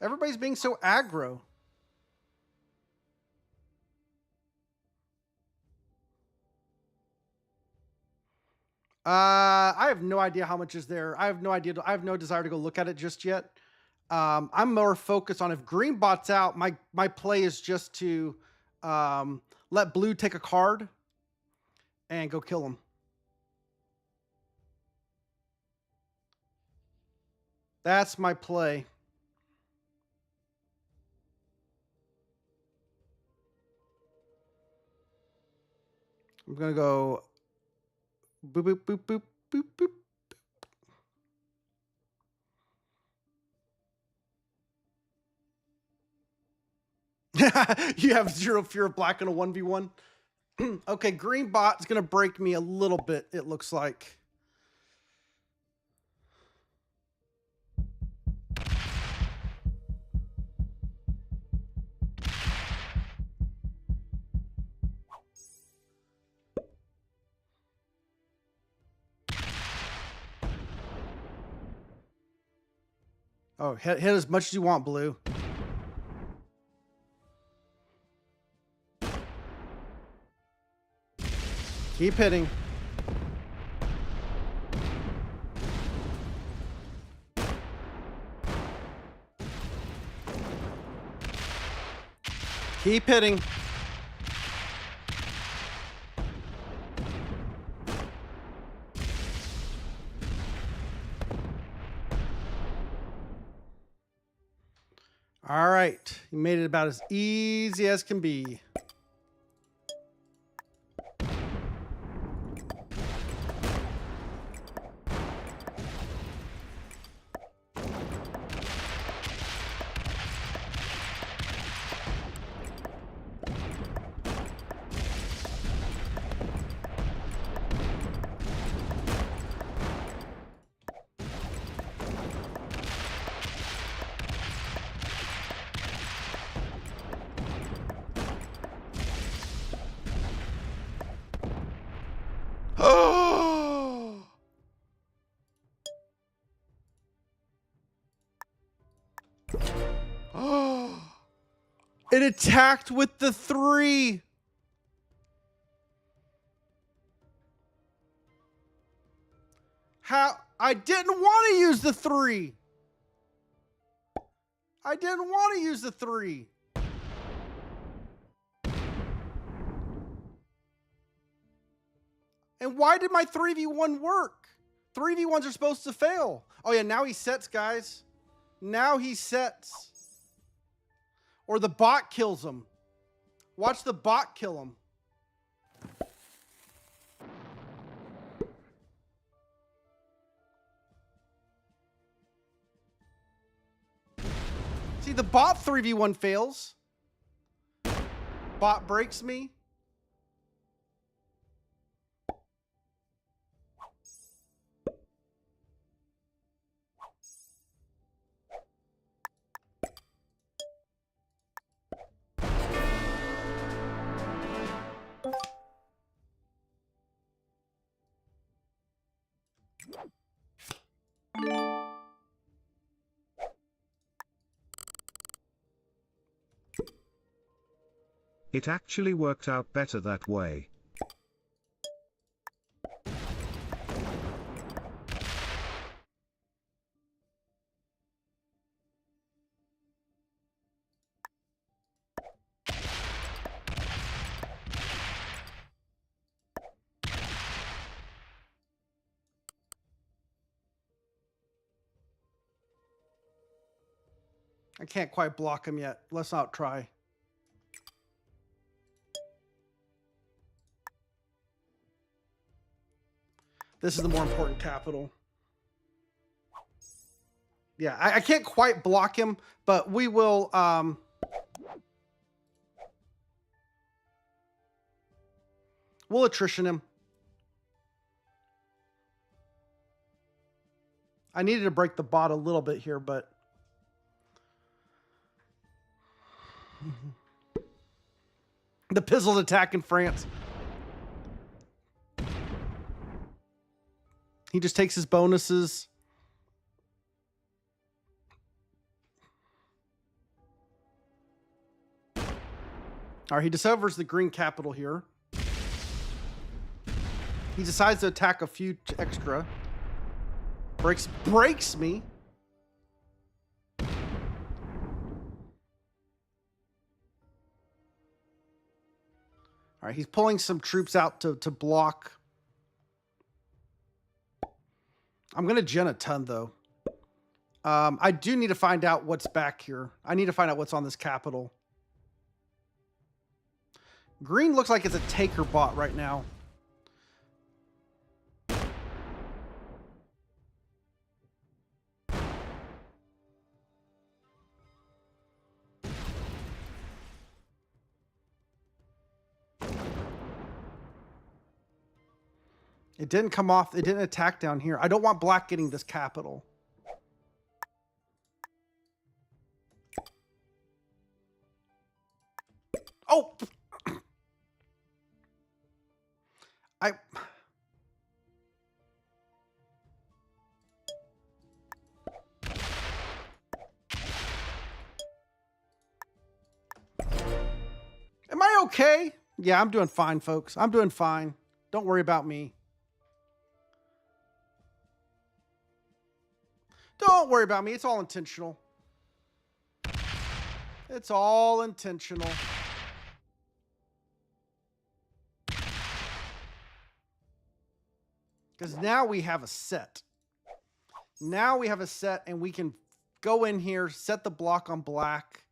Everybody's being so aggro. I have no idea how much is there. I have no idea. I have no desire to go look at it just yet. I'm more focused on if green bot's out, my play is just to let blue take a card and go kill him. That's my play. I'm gonna go boop boop boop boop boop boop. You have 0 fear of black in a 1v1. Okay, green bot's gonna break me a little bit, it looks like. Oh, hit as much as you want, blue. Keep hitting. Keep hitting. All right. You made it about as easy as can be. Oh! Oh! It attacked with the 3. How? I didn't want to use the 3. I didn't want to use the 3. And why did my 3v1 work? 3v1s are supposed to fail. Oh yeah, now he sets, guys. Now he sets. Or the bot kills him. Watch the bot kill him. See, the bot 3v1 fails. Bot breaks me. It actually worked out better that way. I can't quite block him yet. Let's not try. This is the more important capital. Yeah, I can't quite block him, but we will... we'll attrition him. I needed to break the bot a little bit here, but... The Pizzle's attack in France. He just takes his bonuses. All right, he discovers the green capital here. He decides to attack a few extra. Breaks me. All right, he's pulling some troops out to block. I'm going to gen a ton, though. I do need to find out what's back here. I need to find out what's on this capital. Green looks like it's a taker bot right now. It didn't come off. It didn't attack down here. I don't want black getting this capital. Oh! Am I okay? Yeah, I'm doing fine, folks. I'm doing fine. Don't worry about me. Don't worry about me. It's all intentional. It's all intentional. Because now we have a set. Now we have a set and we can go in here, set the block on black.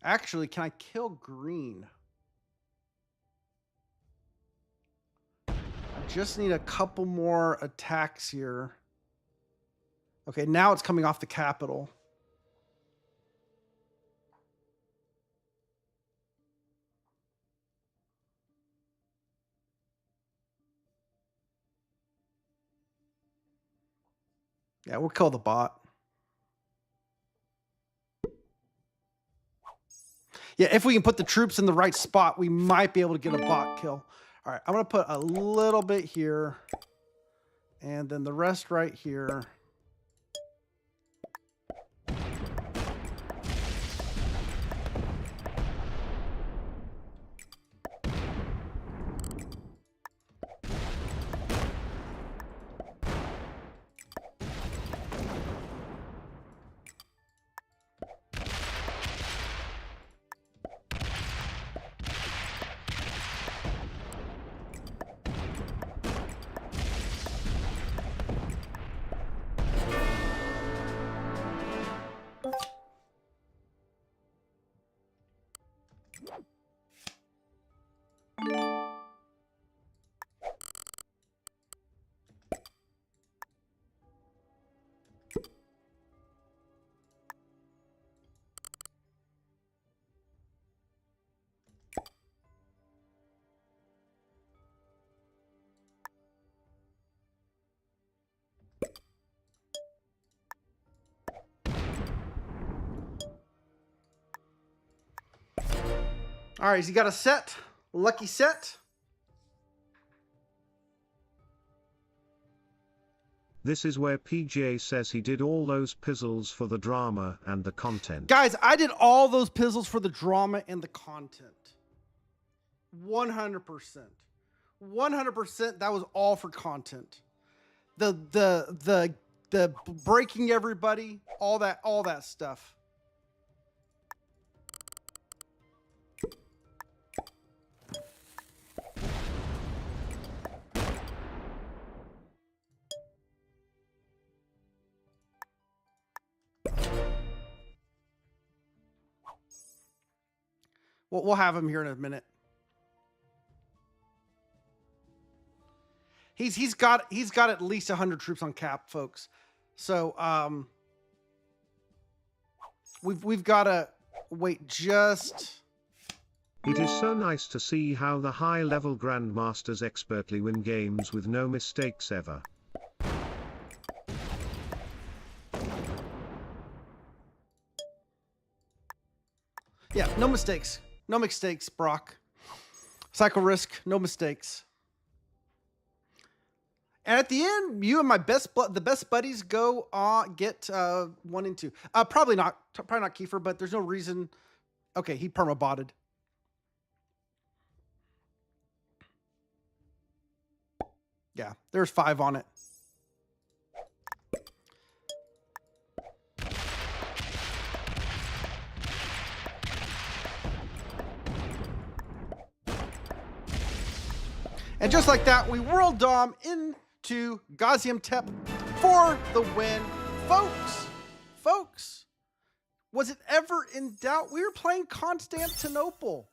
Actually, can I kill green? I just need a couple more attacks here. Okay, now it's coming off the capital. Yeah, we'll kill the bot. Yeah, if we can put the troops in the right spot, we might be able to get a bot kill. All right, I'm going to put a little bit here. And then the rest right here. All right, he got a set. Lucky set. This is where PJ says he did all those puzzles for the drama and the content. Guys, I did all those puzzles for the drama and the content. 100%. 100%, that was all for content. The breaking everybody, all that stuff. We'll have him here in a minute. He's got at least 100 troops on cap, folks. So we've got to wait just. It is so nice to see how the high-level grandmasters expertly win games with no mistakes ever. Yeah, no mistakes. No mistakes, Brock. Cycle risk, no mistakes. And at the end, you and my the best buddies go get 1 and 2. Probably not Kiefer, but there's no reason. Okay, he perma-botted. Yeah, there's 5 on it. And just like that, we world dom into Gaziantep for the win. Folks, was it ever in doubt? We were playing Constantinople.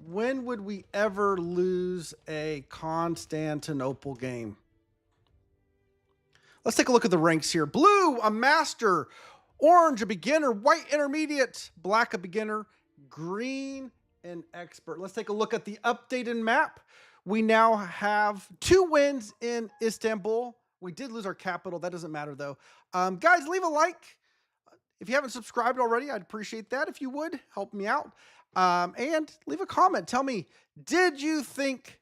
When would we ever lose a Constantinople game? Let's take a look at the ranks here. Blue, a master. Orange, a beginner. White, intermediate. Black, a beginner. Green, an expert. Let's take a look at the updated map. We now have 2 wins in Istanbul. We did lose our capital. That doesn't matter, though. Guys, leave a like. If you haven't subscribed already, I'd appreciate that. If you would, help me out. And leave a comment. Tell me, did you think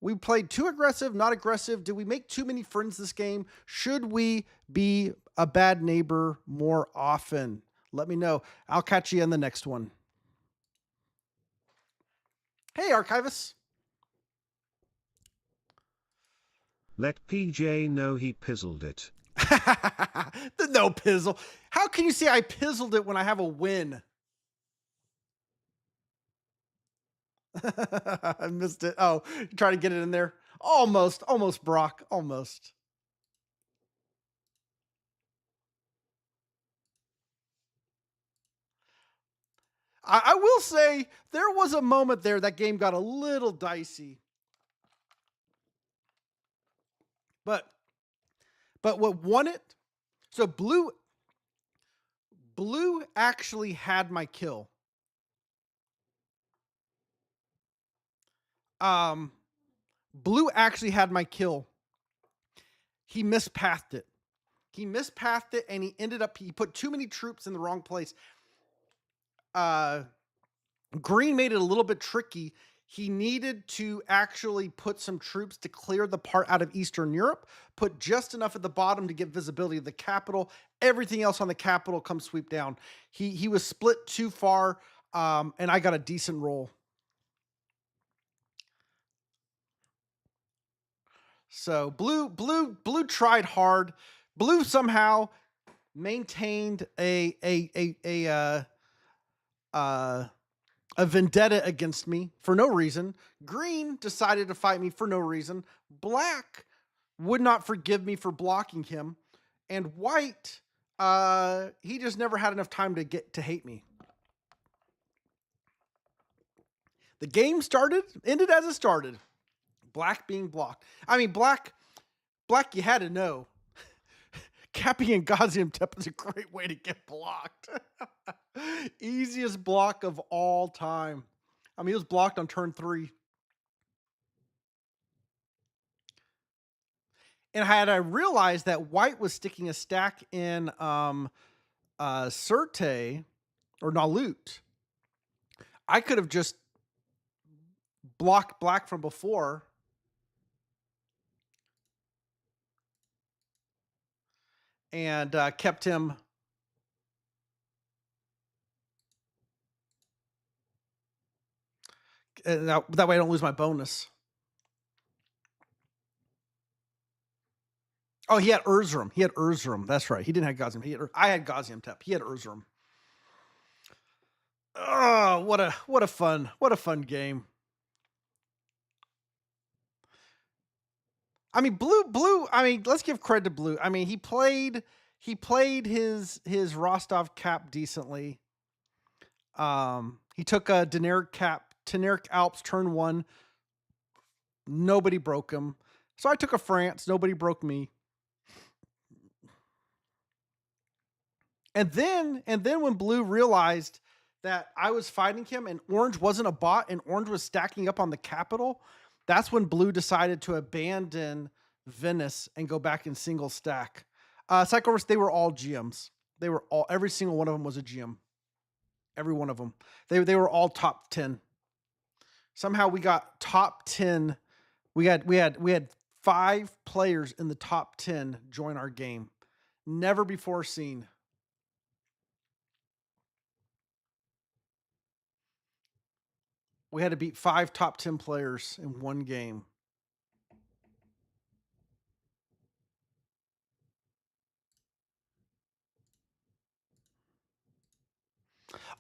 we played too aggressive, not aggressive? Did we make too many friends this game? Should we be a bad neighbor more often? Let me know. I'll catch you in the next one. Hey, Archivist. Let PJ know he pizzled it. No pizzle. How can you say I pizzled it when I have a win? I missed it. Oh, try to get it in there. Almost, Brock. Almost. I will say there was a moment there that game got a little dicey. But what won it? So blue actually had my kill. Blue actually had my kill. He mispathed it. And he put too many troops in the wrong place. Green made it a little bit tricky. He needed to actually put some troops to clear the part out of Eastern Europe, put just enough at the bottom to get visibility of the capital. Everything else on the capital comes sweep down. He was split too far, and I got a decent roll. So blue tried hard. Blue somehow maintained a vendetta against me for no reason. Green decided to fight me for no reason. Black would not forgive me for blocking him. And white, he just never had enough time to hate me. The game ended as it started. Black being blocked. I mean, black, you had to know. Capping and Gaziantep is a great way to get blocked. Easiest block of all time. I mean, he was blocked on turn 3. And had I realized that white was sticking a stack in Sirte or Nalut, I could have just blocked black from before. And kept him. That way I don't lose my bonus. Oh, he had Erzurum. That's right. He didn't have Gaziantep. I had Gaziantep. He had Erzurum. Oh, what a fun game. I mean, blue. I mean, let's give credit to blue. I mean, he played his Rostov cap decently. He took a Teneric Alps turn 1. Nobody broke him. So I took a France. Nobody broke me. And then when blue realized that I was fighting him and orange wasn't a bot and orange was stacking up on the capital, that's when blue decided to abandon Venice and go back in single stack. Psychoverse, they were all GMs. Every single one of them was a GM. Every one of them. They were all top 10. Somehow we got top 10. We had 5 players in the top 10 join our game. Never before seen. We had to beat 5 top 10 players in one game.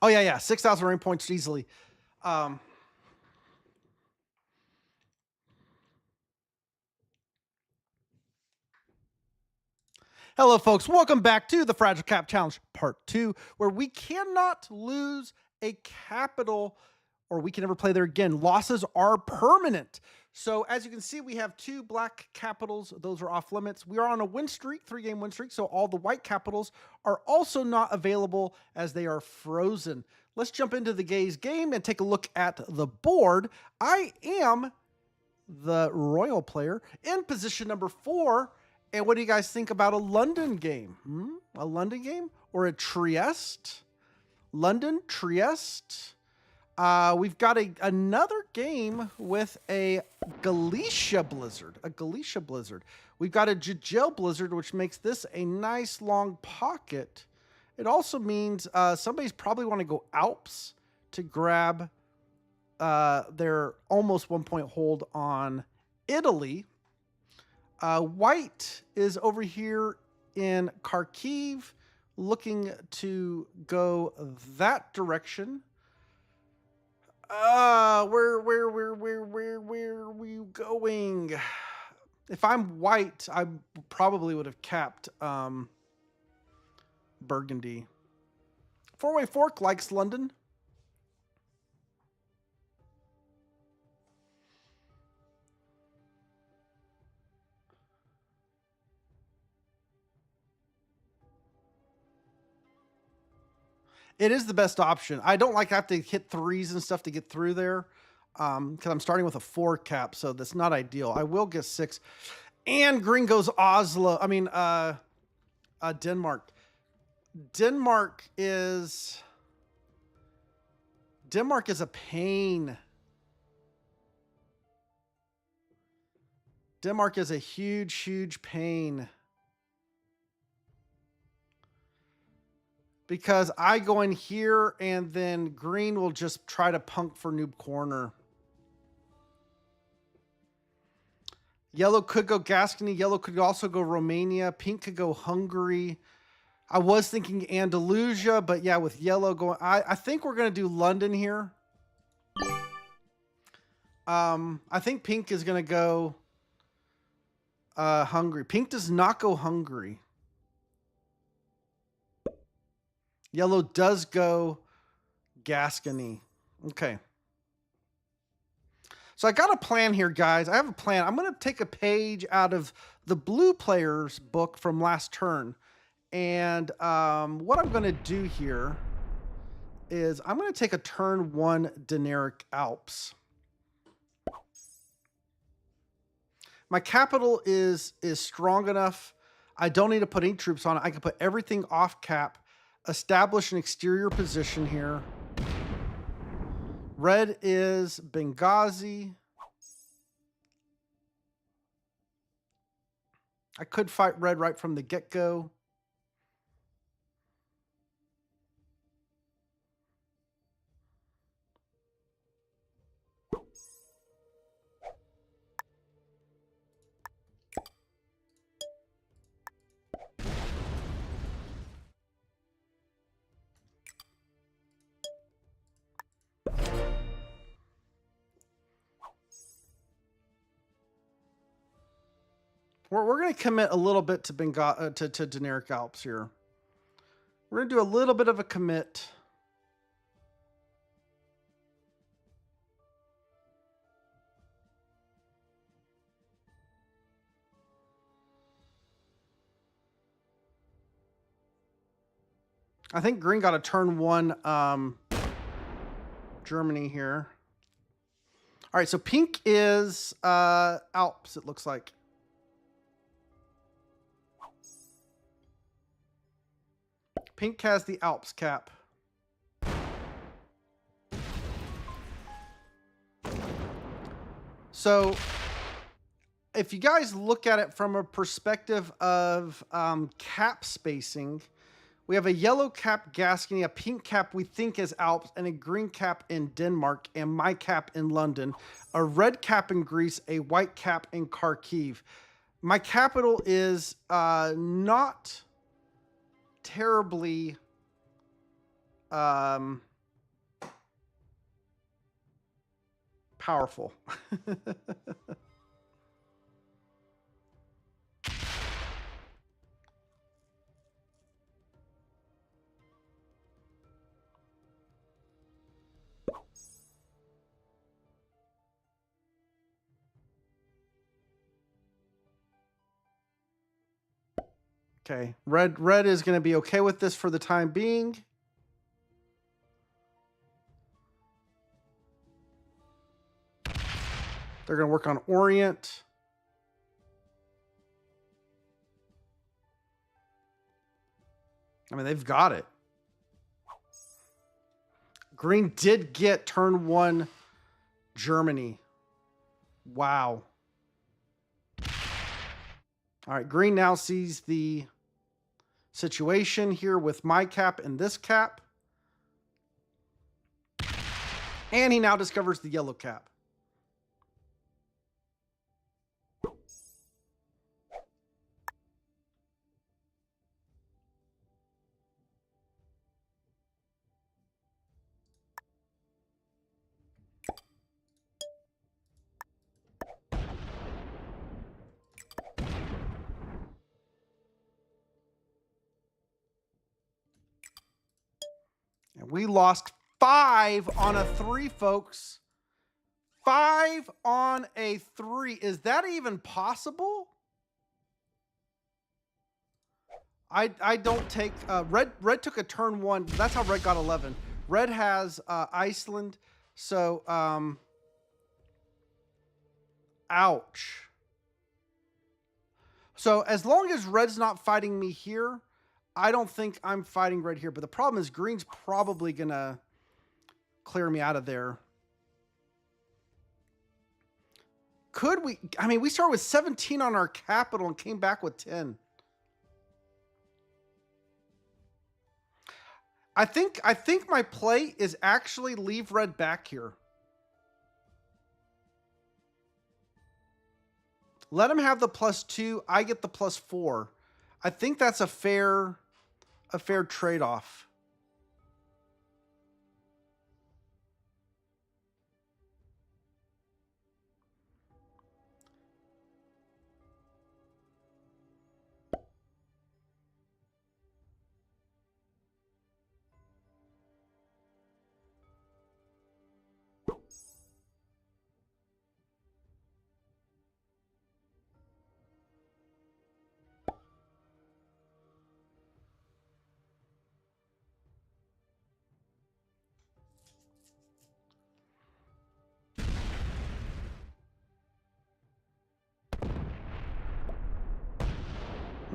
Oh yeah. 6,000 rank points easily. Hello, folks. Welcome back to the Fragile Cap Challenge Part 2, where we cannot lose a capital or we can never play there again. Losses are permanent. So as you can see, we have 2 black capitals. Those are off limits. We are on a win streak, 3-game win streak. So all the white capitals are also not available as they are frozen. Let's jump into the gaze game and take a look at the board. I am the royal player in position number 4. And what do you guys think about a London game? A London game or a Trieste? London, Trieste. We've got another game with a Galicia Blizzard. A Galicia Blizzard. We've got a Jejel Blizzard, which makes this a nice long pocket. It also means somebody's probably want to go Alps to grab their almost 1 point hold on Italy. White is over here in Kharkiv, looking to go that direction. Where are we going? If I'm white, I probably would have capped Burgundy. Four-way fork likes London. It is the best option. I don't like to have to hit 3s and stuff to get through there because I'm starting with a 4 cap, so that's not ideal. I will get 6. And green goes Oslo. I mean, Denmark. Denmark is a pain. Denmark is a huge, huge pain. Because I go in here and then green will just try to punk for noob corner. Yellow could go Gascony. Yellow could also go Romania. Pink could go Hungary. I was thinking Andalusia, but yeah, with yellow going, I think we're going to do London here. I think pink is going to go Hungary. Pink does not go Hungary. Yellow does go Gascony. Okay. So I got a plan here, guys. I have a plan. I'm going to take a page out of the blue player's book from last turn. And what I'm going to do here is I'm going to take a turn 1 Dinaric Alps. My capital is strong enough. I don't need to put any troops on it. I can put everything off cap. Establish an exterior position here. Red is Benghazi. I could fight red right from the get-go. We're going to commit a little bit to Dinaric Alps here. We're going to do a little bit of a commit. I think green got a turn 1 Germany here. All right, so pink is Alps, it looks like. Pink has the Alps cap. So if you guys look at it from a perspective of cap spacing, we have a yellow cap Gascony, a pink cap we think is Alps, and a green cap in Denmark, and my cap in London, a red cap in Greece, a white cap in Kharkiv. My capital is not terribly powerful. Okay, red is going to be okay with this for the time being. They're going to work on Orient. I mean, they've got it. Green did get turn 1 Germany. Wow. All right, green now sees the situation here with my cap and this cap. And he now discovers the yellow cap. And we lost 5 on a 3, folks. 5 on a 3. Is that even possible? I don't take red took a turn 1. That's how red got 11. Red has Iceland. So ouch. So as long as red's not fighting me here, I don't think I'm fighting red here. But the problem is green's probably going to clear me out of there. Could we? I mean, we started with 17 on our capital and came back with 10. I think my play is actually leave red back here. Let him have the +2. I get the +4. I think that's a fair trade-off.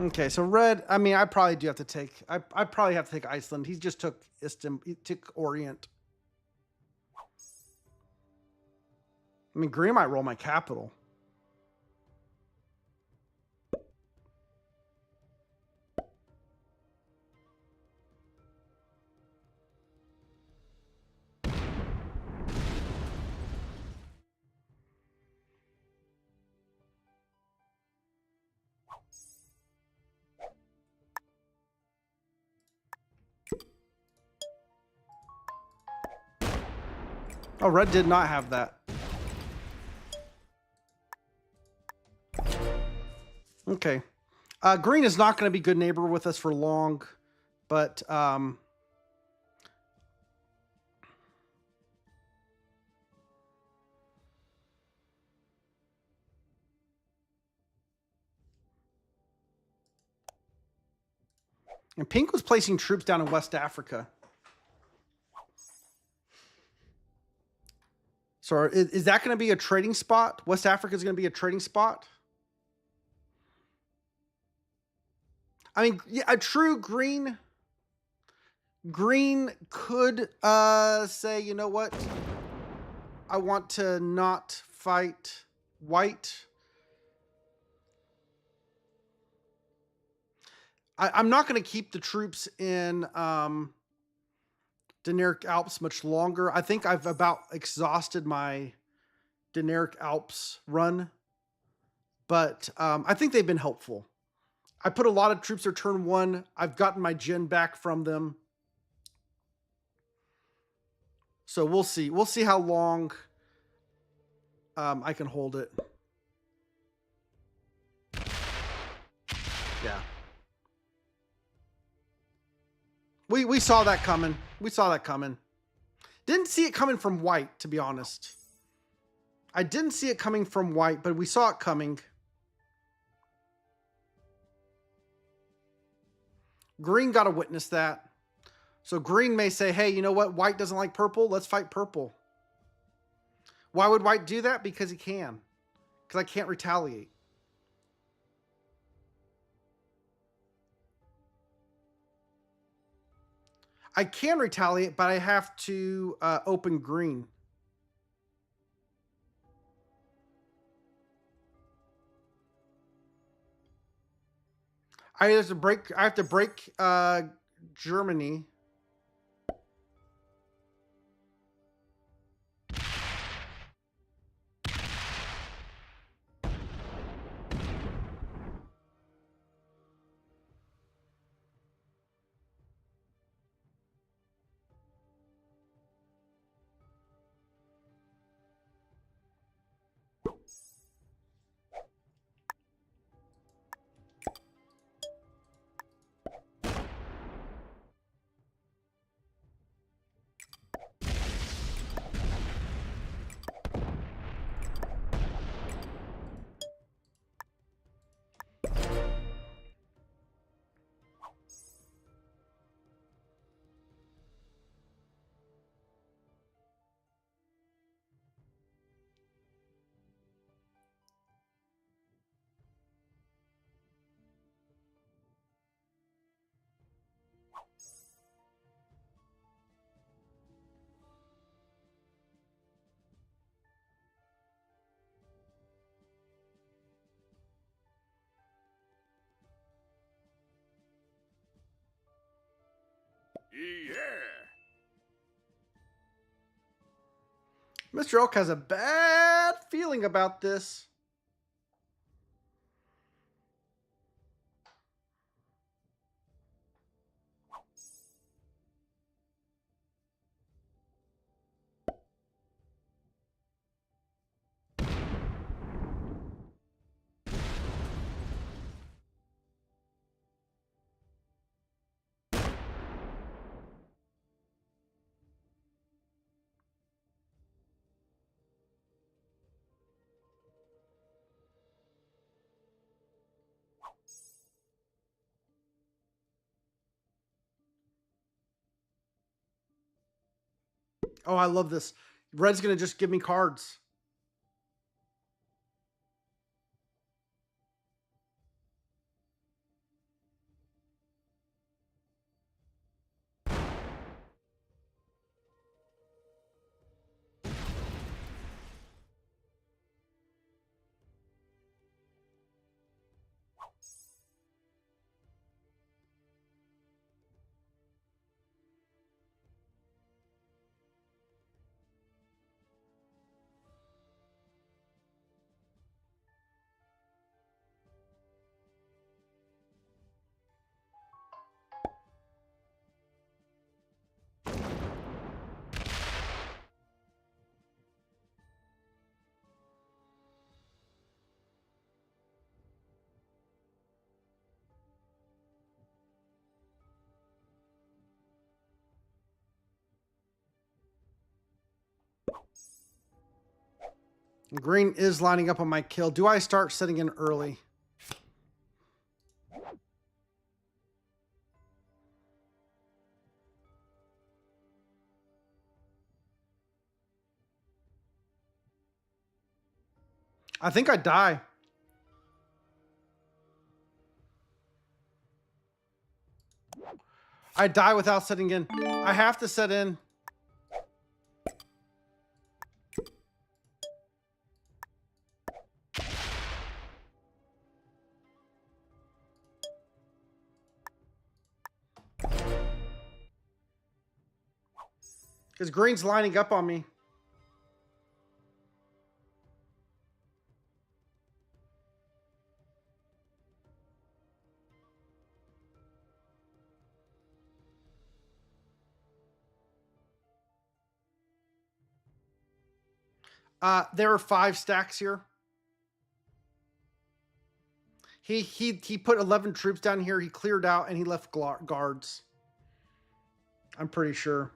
Okay, so red, I mean, I probably do have to take, I probably have to take Iceland. He just took he took Orient. I mean, green might roll my capital. Oh, red did not have that. Okay. Green is not going to be good neighbor with us for long, but and pink was placing troops down in West Africa. So is that going to be a trading spot? West Africa is going to be a trading spot? I mean, yeah, a true green could say, you know what? I want to not fight white. I'm not going to keep the troops in Dinaric Alps much longer. I think I've about exhausted my Dinaric Alps run, but I think they've been helpful. I put a lot of troops there turn 1. I've gotten my gen back from them. So we'll see. We'll see how long I can hold it. Yeah. We saw that coming. We saw that coming. Didn't see it coming from white, to be honest. I didn't see it coming from white, but we saw it coming. Green got to witness that. So green may say, hey, you know what? White doesn't like purple. Let's fight purple. Why would white do that? Because he can. Because I can't retaliate. I can retaliate, but I have to open green. I have to break Germany. Yeah. Mr. Elk has a bad feeling about this. Oh, I love this. Red's going to just give me cards. Green is lining up on my kill. Do I start setting in early? I think I die. I die without setting in. I have to set in. Because green's lining up on me. There are 5 stacks here. He put 11 troops down here. He cleared out and he left guards. I'm pretty sure.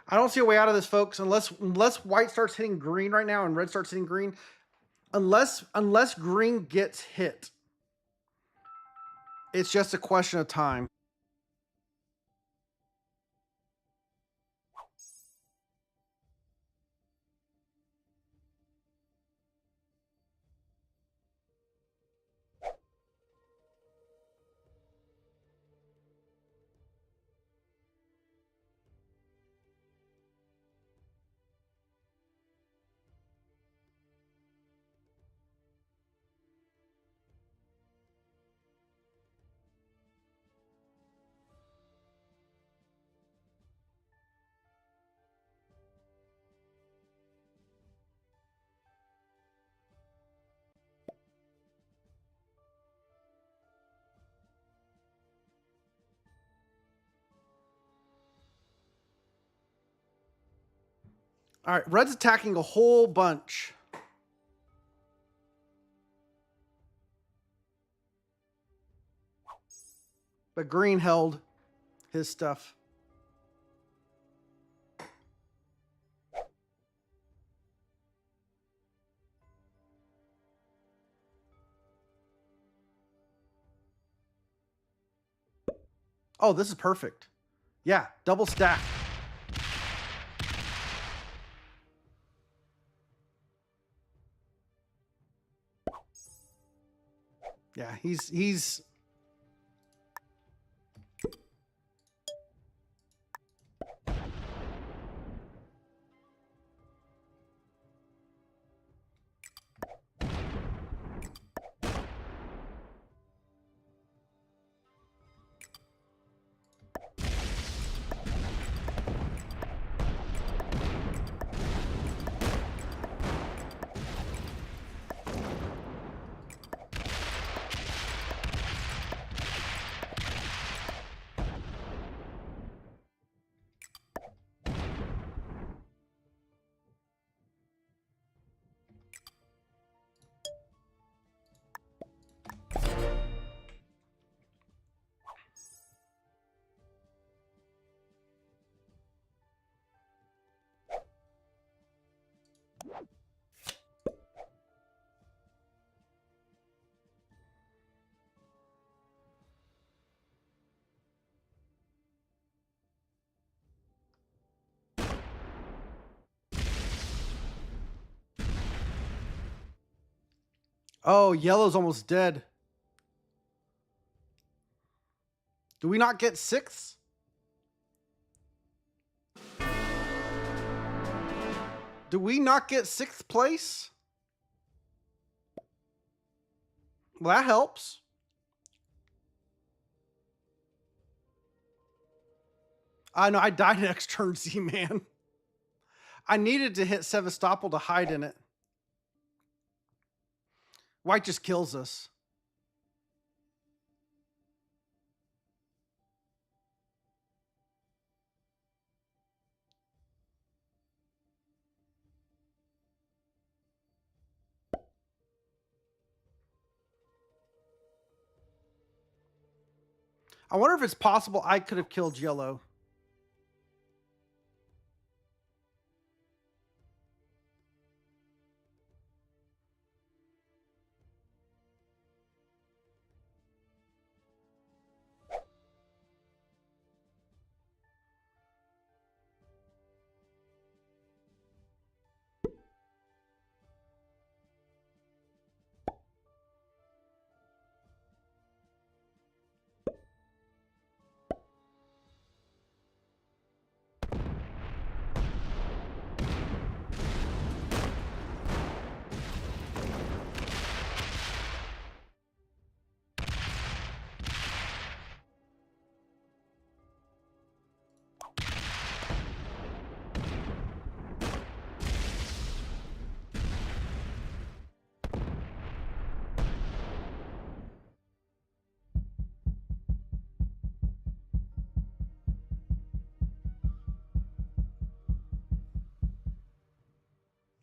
I don't see a way out of this, folks, unless white starts hitting green right now and red starts hitting green. Unless green gets hit. It's just a question of time. All right, red's attacking a whole bunch. But green held his stuff. Oh, this is perfect. Yeah, double stack. Yeah, he's Oh, yellow's almost dead. Do we not get 6th? Do we not get 6th place? Well, that helps. I know I died next turn, Z-Man. I needed to hit Sevastopol to hide in it. White just kills us. I wonder if it's possible I could have killed yellow.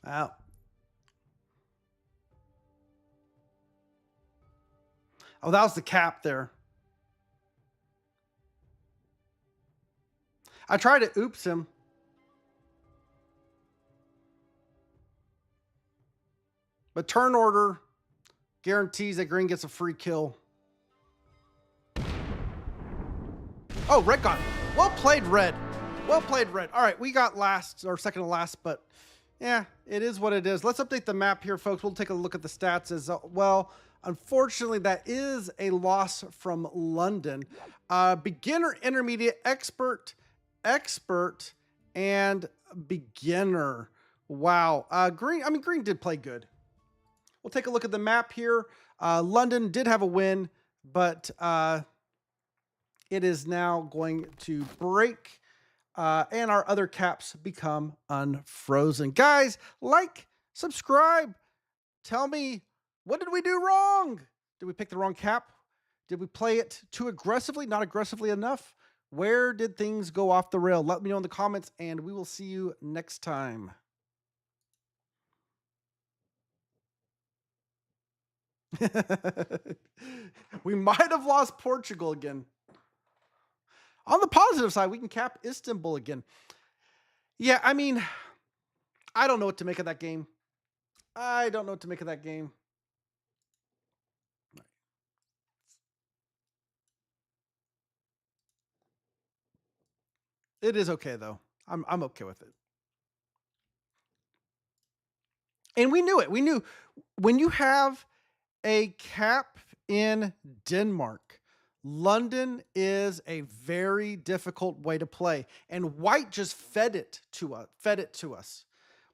Wow. Oh, that was the cap there. I tried to oops him. But turn order guarantees that green gets a free kill. Oh, red got it. Well played, red. Well played, red. All right, we got last or second to last, but yeah, it is what it is. Let's update the map here, folks. We'll take a look at the stats as well. Unfortunately, that is a loss from London. Beginner, intermediate, expert, expert, and beginner. Wow. Green did play good. We'll take a look at the map here. London did have a win, but it is now going to break, and our other caps become unfrozen. Guys, like, subscribe. Tell me, what did we do wrong? Did we pick the wrong cap? Did we play it too aggressively, not aggressively enough? Where did things go off the rail? Let me know in the comments, and we will see you next time. We might have lost Portugal again. On the positive side, we can cap Istanbul again. Yeah, I mean, I don't know what to make of that game. I don't know what to make of that game. It is okay though. I'm okay with it. And we knew it. We knew when you have a cap in Denmark, London is a very difficult way to play. And white just fed it to us.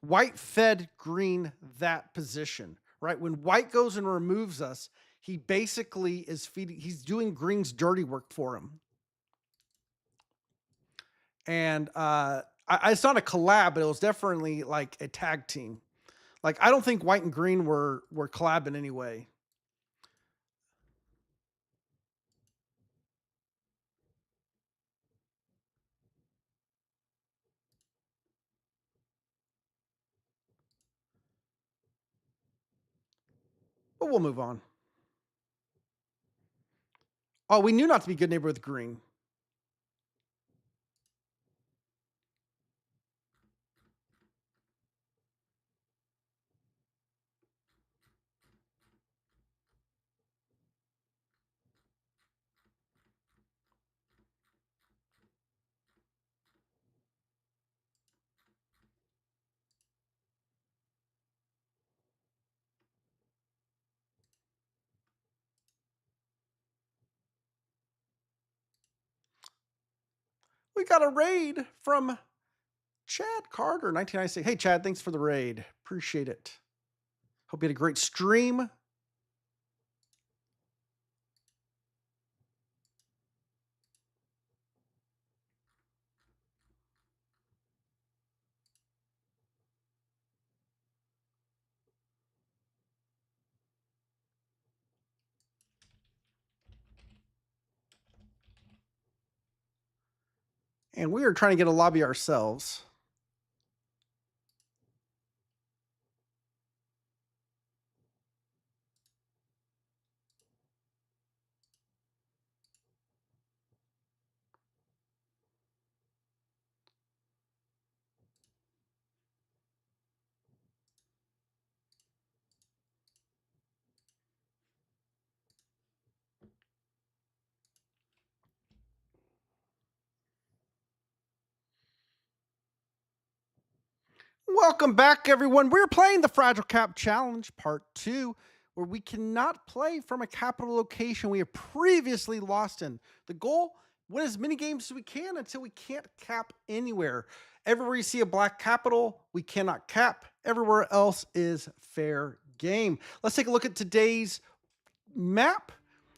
White fed green that position, right? When white goes and removes us, he basically is feeding, he's doing green's dirty work for him. And it's not a collab, but it was definitely like a tag team. Like, I don't think white and green were collabing anyway. But we'll move on. Oh, we knew not to be good neighbor with green. We got a raid from Chad Carter, 1996. Hey, Chad, thanks for the raid. Appreciate it. Hope you had a great stream. And we are trying to get a lobby ourselves. Welcome back, everyone. We're playing the Fragile Cap Challenge Part 2, where we cannot play from a capital location we have previously lost in. The goal, win as many games as we can until we can't cap anywhere. Everywhere you see a black capital, we cannot cap. Everywhere else is fair game. Let's take a look at today's map.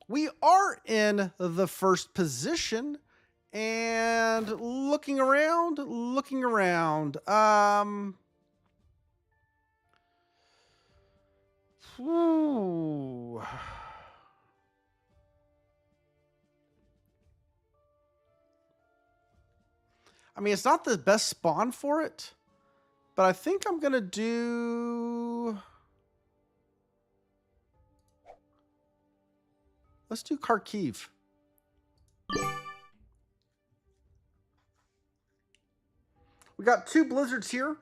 We are in the first position. And looking around. Ooh. I mean, it's not the best spawn for it, but I think I'm going to do... Let's do Kharkiv. We got 2 blizzards here.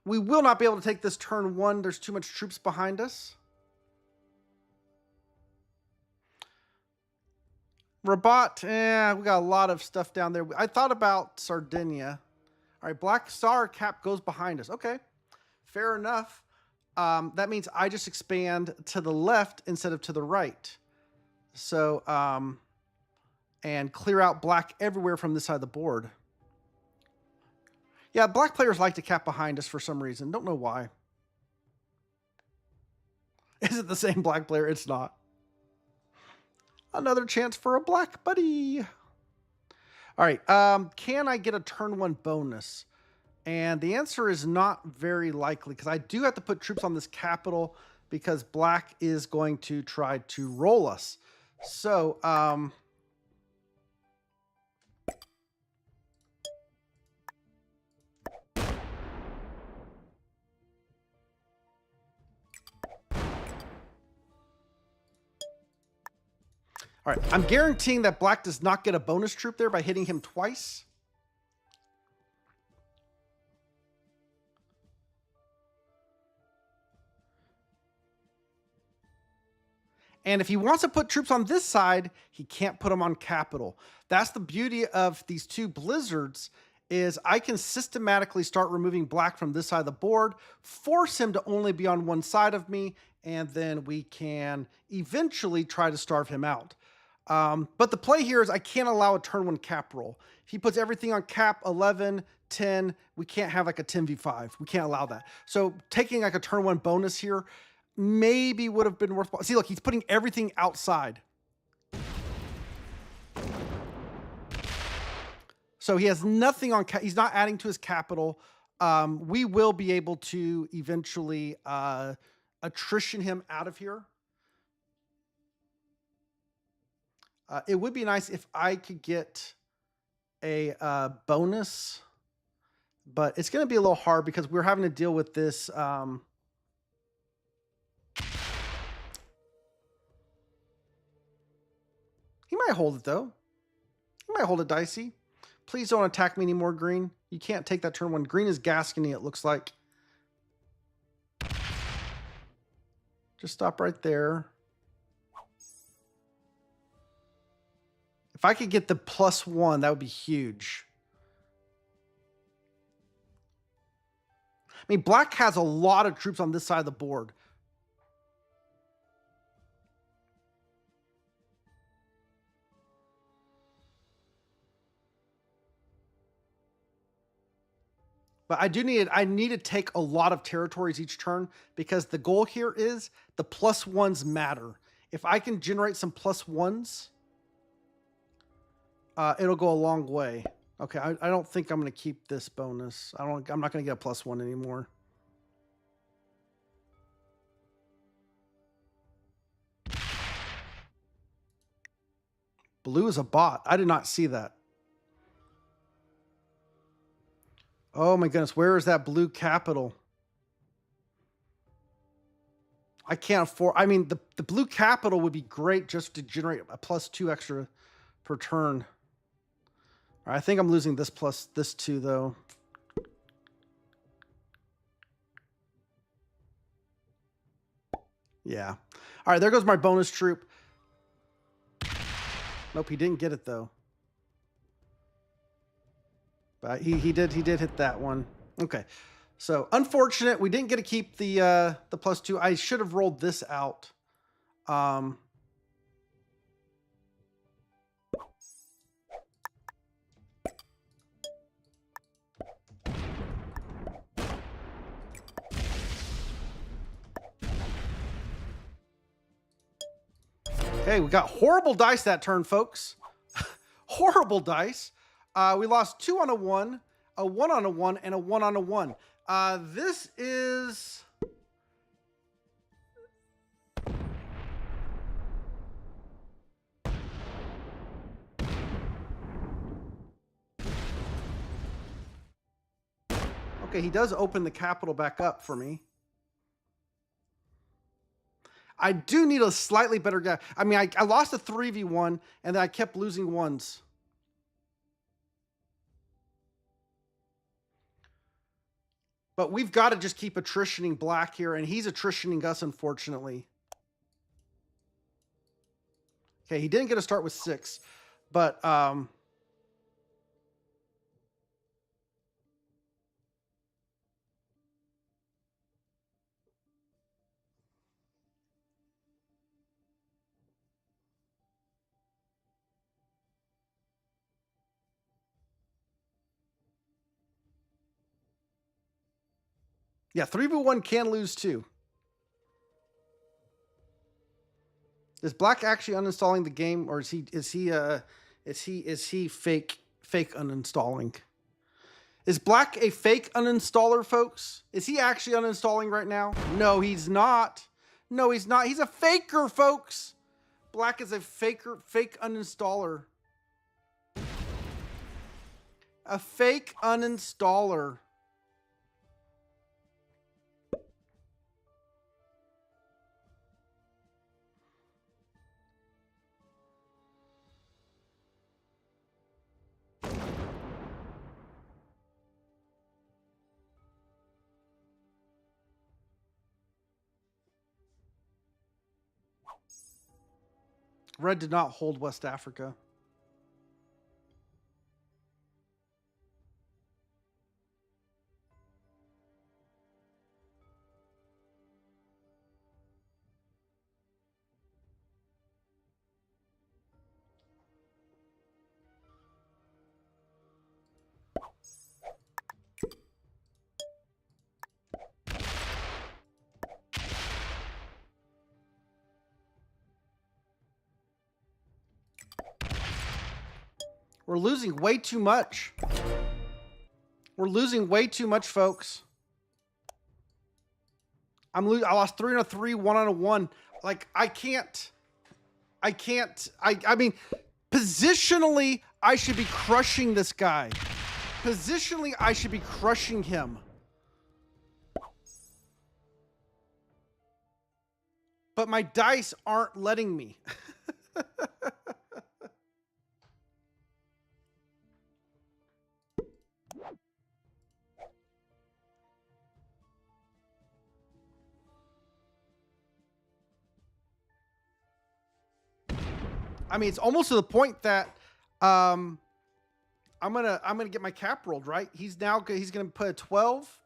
We will not be able to take this turn 1. There's too much troops behind us. Rabat, we got a lot of stuff down there. I thought about Sardinia. All right, Black Star cap goes behind us. Okay, fair enough. That means I just expand to the left instead of to the right. So, and clear out black everywhere from this side of the board. Yeah, black players like to cap behind us for some reason. Don't know why. Is it the same black player? It's not. Another chance for a black buddy. All right. Can I get a turn 1 bonus? And the answer is not very likely because I do have to put troops on this capital because black is going to try to roll us. So, all right, I'm guaranteeing that black does not get a bonus troop there by hitting him twice. And if he wants to put troops on this side, he can't put them on capital. That's the beauty of these 2 blizzards is I can systematically start removing black from this side of the board, force him to only be on one side of me, and then we can eventually try to starve him out. But the play here is I can't allow a turn 1 cap roll. If he puts everything on cap 11, 10, we can't have like a 10v5. We can't allow that. So taking like a turn 1 bonus here maybe would have been worthwhile. See, look, he's putting everything outside. So he has nothing on he's not adding to his capital. We will be able to eventually attrition him out of here. It would be nice if I could get a bonus, but it's going to be a little hard because we're having to deal with this. He might hold it, though. He might hold it dicey. Please don't attack me anymore, green. You can't take that turn 1. Green is Gascony, it looks like. Just stop right there. If I could get the +1, that would be huge. I mean, black has a lot of troops on this side of the board. But I need to take a lot of territories each turn because the goal here is the +1s matter. If I can generate some +1s, it'll go a long way. Okay, I don't think I'm going to keep this bonus. I'm not going to get a +1 anymore. Blue is a bot. I did not see that. Oh my goodness, where is that blue capital? I can't afford... I mean, the blue capital would be great just to generate a +2 extra per turn. All right, I think I'm losing this plus this 2, though. Yeah. All right, there goes my bonus troop. Nope, he didn't get it, though. But he did hit that one. Okay. So unfortunate, we didn't get to keep the +2. I should have rolled this out. Okay, we got horrible dice that turn, folks. Horrible dice. We lost 2 on a 1, a 1 on a 1, and a 1 on a 1. This is... Okay, he does open the capital back up for me. I do need a slightly better guy. I mean, I lost a 3v1, and then I kept losing ones. But we've got to just keep attritioning black here, and he's attritioning us, unfortunately. Okay, he didn't get a start with 6, but... yeah, 3v1 can lose too. Is Black actually uninstalling the game, or is he fake uninstalling? Is Black a fake uninstaller, folks? Is he actually uninstalling right now? No, he's not. No, he's not. He's a faker, folks. Black is a fake uninstaller. A fake uninstaller. Red did not hold West Africa. We're losing way too much. We're losing way too much, folks. I lost 3 on a 3, 1 on a 1. Like, I mean, positionally, I should be crushing this guy. Positionally, I should be crushing him. But my dice aren't letting me. I mean, it's almost to the point that I'm gonna get my cap rolled, right? He's gonna put a 12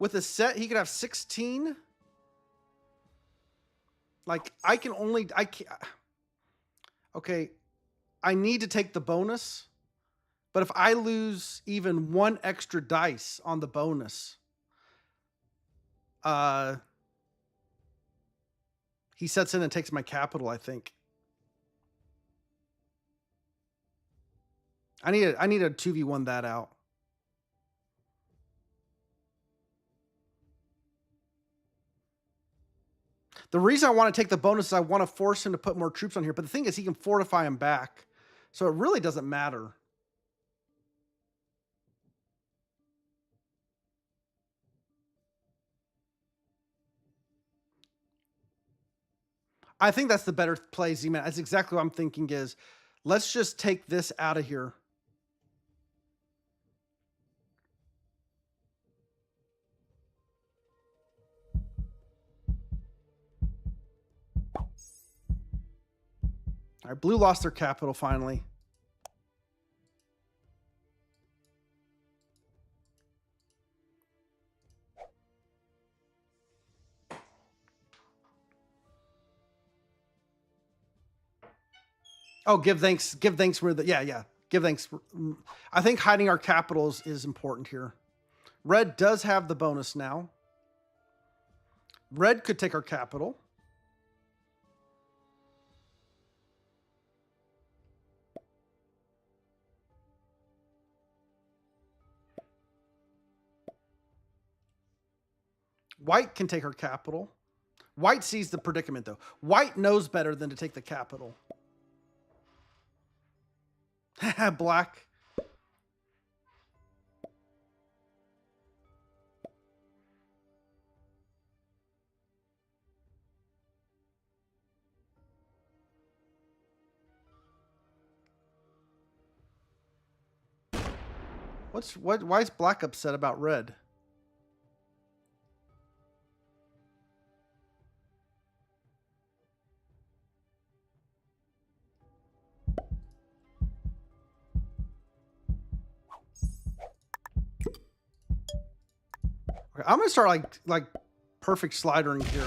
with a set. He could have 16. Like, I can't. Okay, I need to take the bonus, but if I lose even 1 extra dice on the bonus, he sets in and takes my capital, I think. I need a 2v1 that out. The reason I want to take the bonus is I want to force him to put more troops on here. But the thing is, he can fortify him back. So it really doesn't matter. I think that's the better play, Z-Man. That's exactly what I'm thinking is, let's just take this out of here. All right, blue lost their capital finally. Oh, give thanks. Give thanks. Where the yeah. Give thanks. I think hiding our capitals is important here. Red does have the bonus now. Red could take our capital. White can take our capital. White sees the predicament, though. White knows better than to take the capital. Black. Why is black upset about red? Okay, I'm gonna start like perfect slidering here.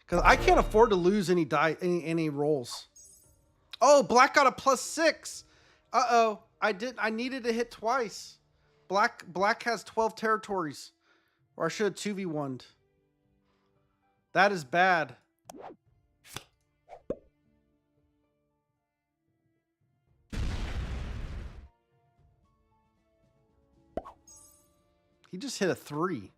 Because I can't afford to lose any any rolls. Oh, black got a +6. Uh-oh. I needed to hit twice. Black has 12 territories. Or I should have 2v1'd. That is bad. He just hit a 3.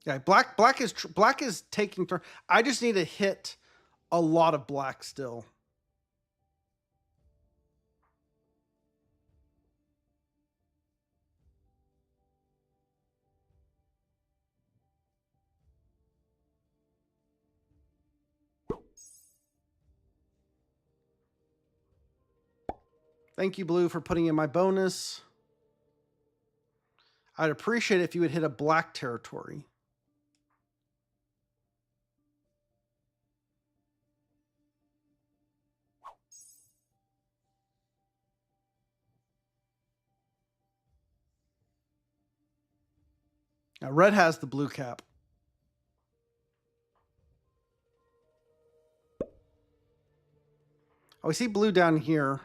Yeah, black is taking turn. I just need to hit a lot of black still. Thank you, blue, for putting in my bonus. I'd appreciate it if you would hit a black territory. Now, red has the blue cap. Oh, we see blue down here.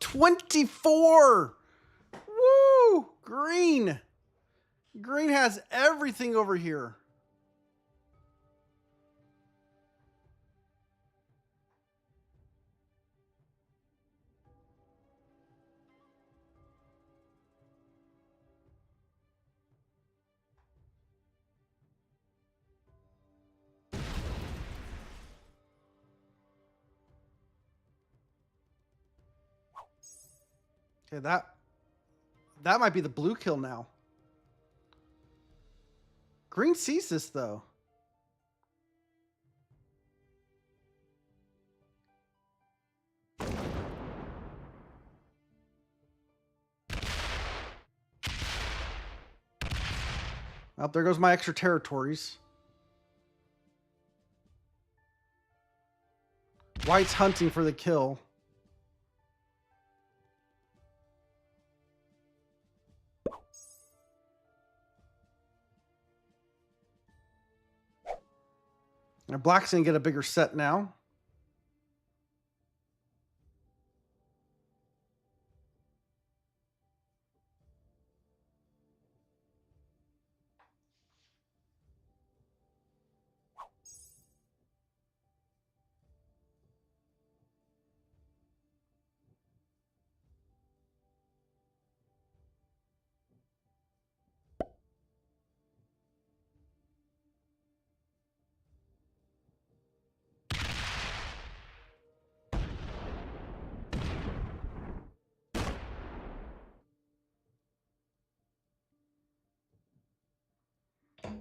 $24. Woo! Green. Green has everything over here. Okay, that might be the blue kill now. Green sees this though. Well, there goes my extra territories. White's hunting for the kill. Now black's going to get a bigger set now.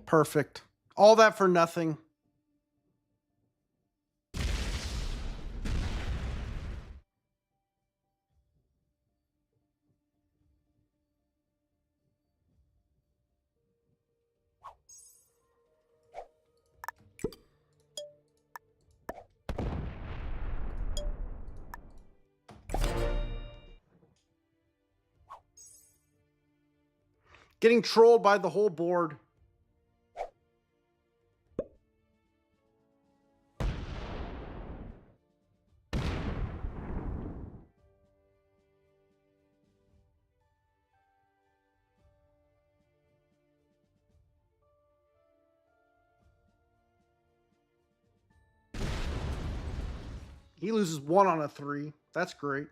Perfect. All that for nothing. Getting trolled by the whole board. He loses 1 on a 3. That's great.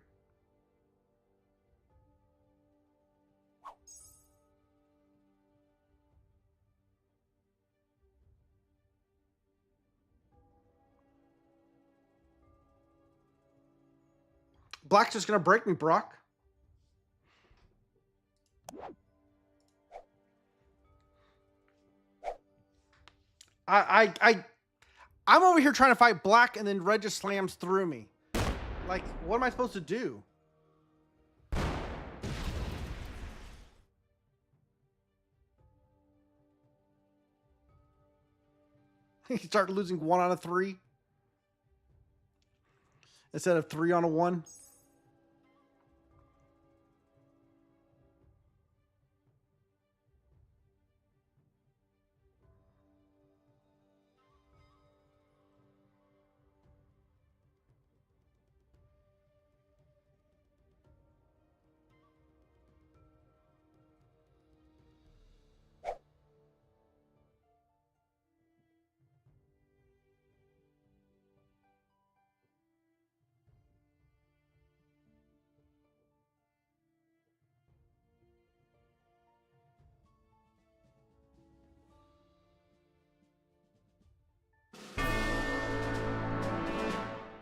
Black's just going to break me, Brock. I'm over here trying to fight black, and then red just slams through me. Like, what am I supposed to do? You start losing 1 on a 3 instead of 3 on a 1.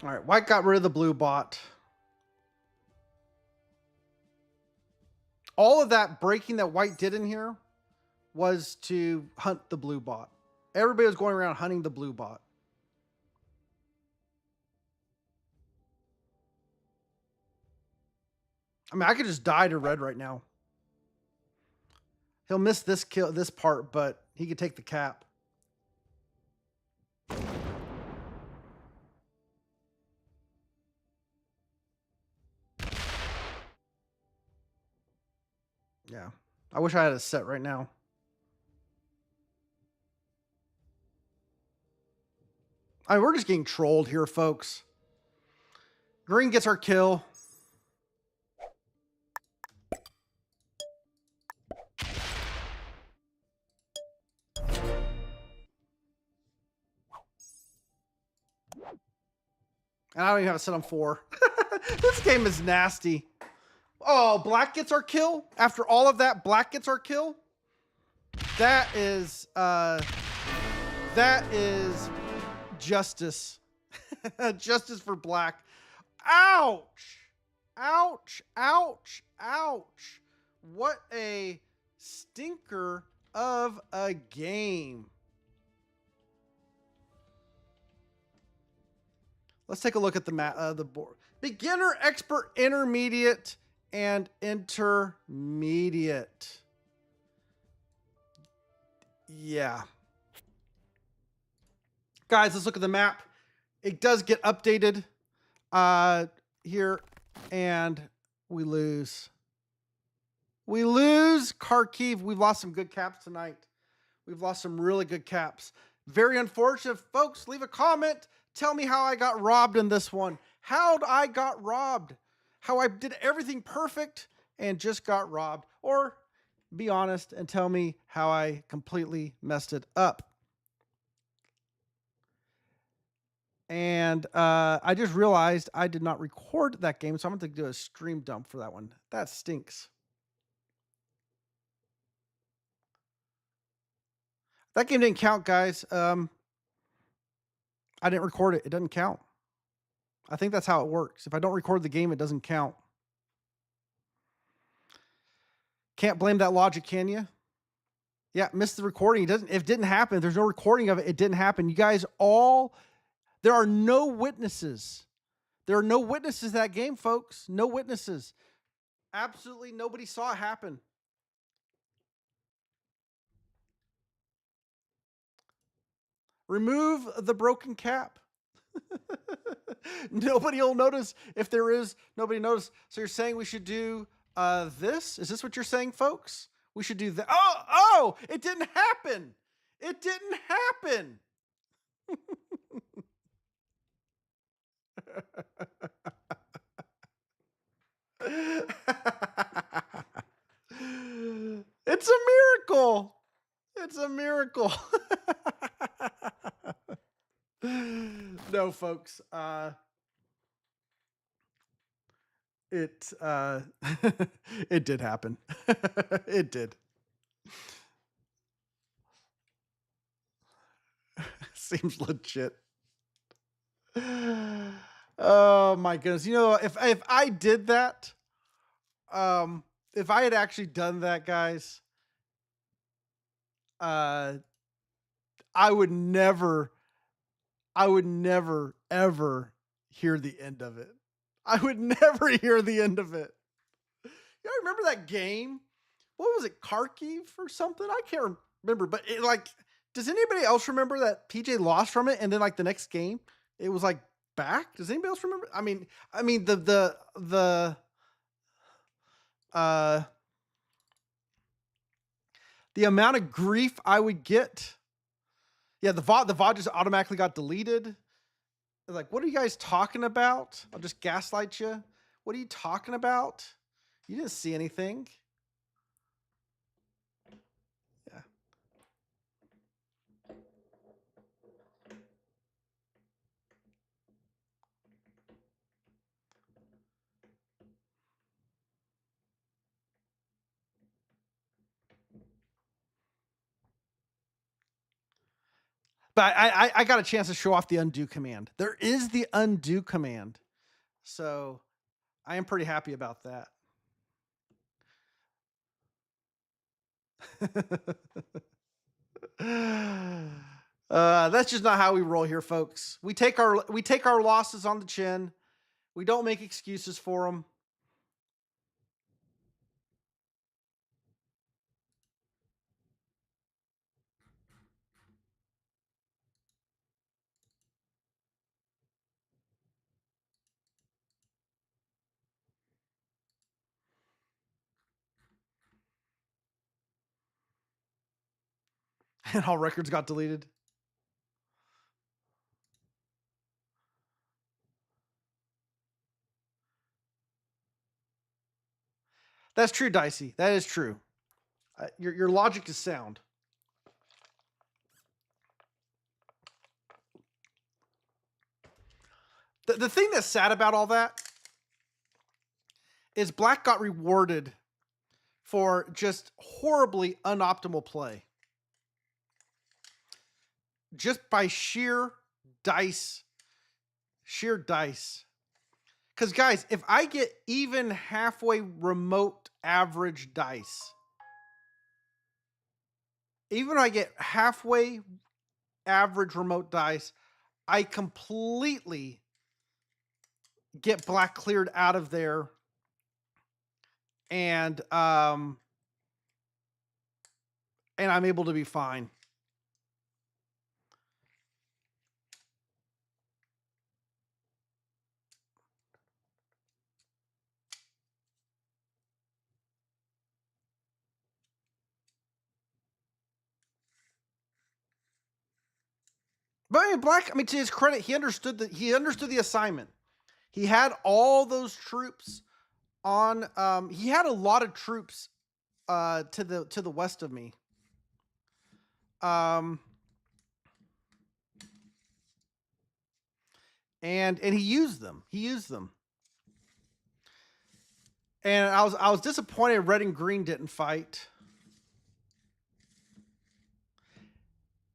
All right, white got rid of the blue bot. All of that breaking that white did in here was to hunt the blue bot. Everybody was going around hunting the blue bot. I mean, I could just die to red right now. He'll miss this kill, this part, but he could take the cap. Yeah. I wish I had a set right now. I mean, we're just getting trolled here, folks. Green gets our kill. And I don't even have a set on 4. This game is nasty. Oh, black gets our kill. After all of that, black gets our kill. That is justice. Justice for black. Ouch. Ouch. Ouch. Ouch. What a stinker of a game. Let's take a look at the board. Beginner, expert, intermediate, and intermediate. Yeah. Guys, let's look at the map. It does get updated here, and we lose. We lose Kharkiv. We've lost some good caps tonight. We've lost some really good caps. Very unfortunate, folks. Leave a comment. Tell me how I got robbed in this one. How I got robbed. How I did everything perfect and just got robbed. Or be honest and tell me how I completely messed it up. And I just realized I did not record that game, so I'm going to do a stream dump for that one. That stinks. That game didn't count, guys. I didn't record it. It doesn't count. I think that's how it works. If I don't record the game, it doesn't count. Can't blame that logic, can you? Yeah, missed the recording. If it didn't happen, if there's no recording of it, it didn't happen. You guys all, there are no witnesses. There are no witnesses to that game, folks. No witnesses. Absolutely nobody saw it happen. Remove the broken cap. Nobody will notice if there is. Nobody notice. So you're saying we should do this? Is this what you're saying, folks? We should do that. Oh, it didn't happen. It didn't happen. It's a miracle. It's a miracle. No, folks. It it did happen. It did. Seems legit. Oh my goodness. You know, if I did that, if I had actually done that, guys, I would never ever hear the end of it. I would never hear the end of it. You remember that game? What was it, Kharkiv or something? I can't remember, but it, like, does anybody else remember that PJ lost from it and then like the next game it was like back? Does anybody else remember? I mean the amount of grief I would get. Yeah, the VOD just automatically got deleted. Like, what are you guys talking about? I'll just gaslight you. What are you talking about? You didn't see anything. Yeah. But I got a chance to show off the undo command. There is the undo command. So I am pretty happy about that. That's just not how we roll here, folks. We take our losses on the chin. We don't make excuses for them. And all records got deleted. That's true, Dicey. That is true. Your logic is sound. The thing that's sad about all that is Black got rewarded for just horribly unoptimal play. Just by sheer dice. Because, guys, if I get even halfway remote average dice, even if I get halfway average remote dice, I completely get Black cleared out of there. And I'm able to be fine. But I mean, Black, I mean, to his credit, he understood the assignment. He had all those troops on. He had a lot of troops to the west of me. And he used them. He used them. And I was disappointed red and green didn't fight.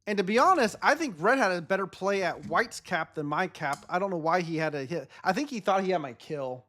And to be honest, I think red had a better play at white's cap than my cap. I don't know why he had a hit. I think he thought he had my kill.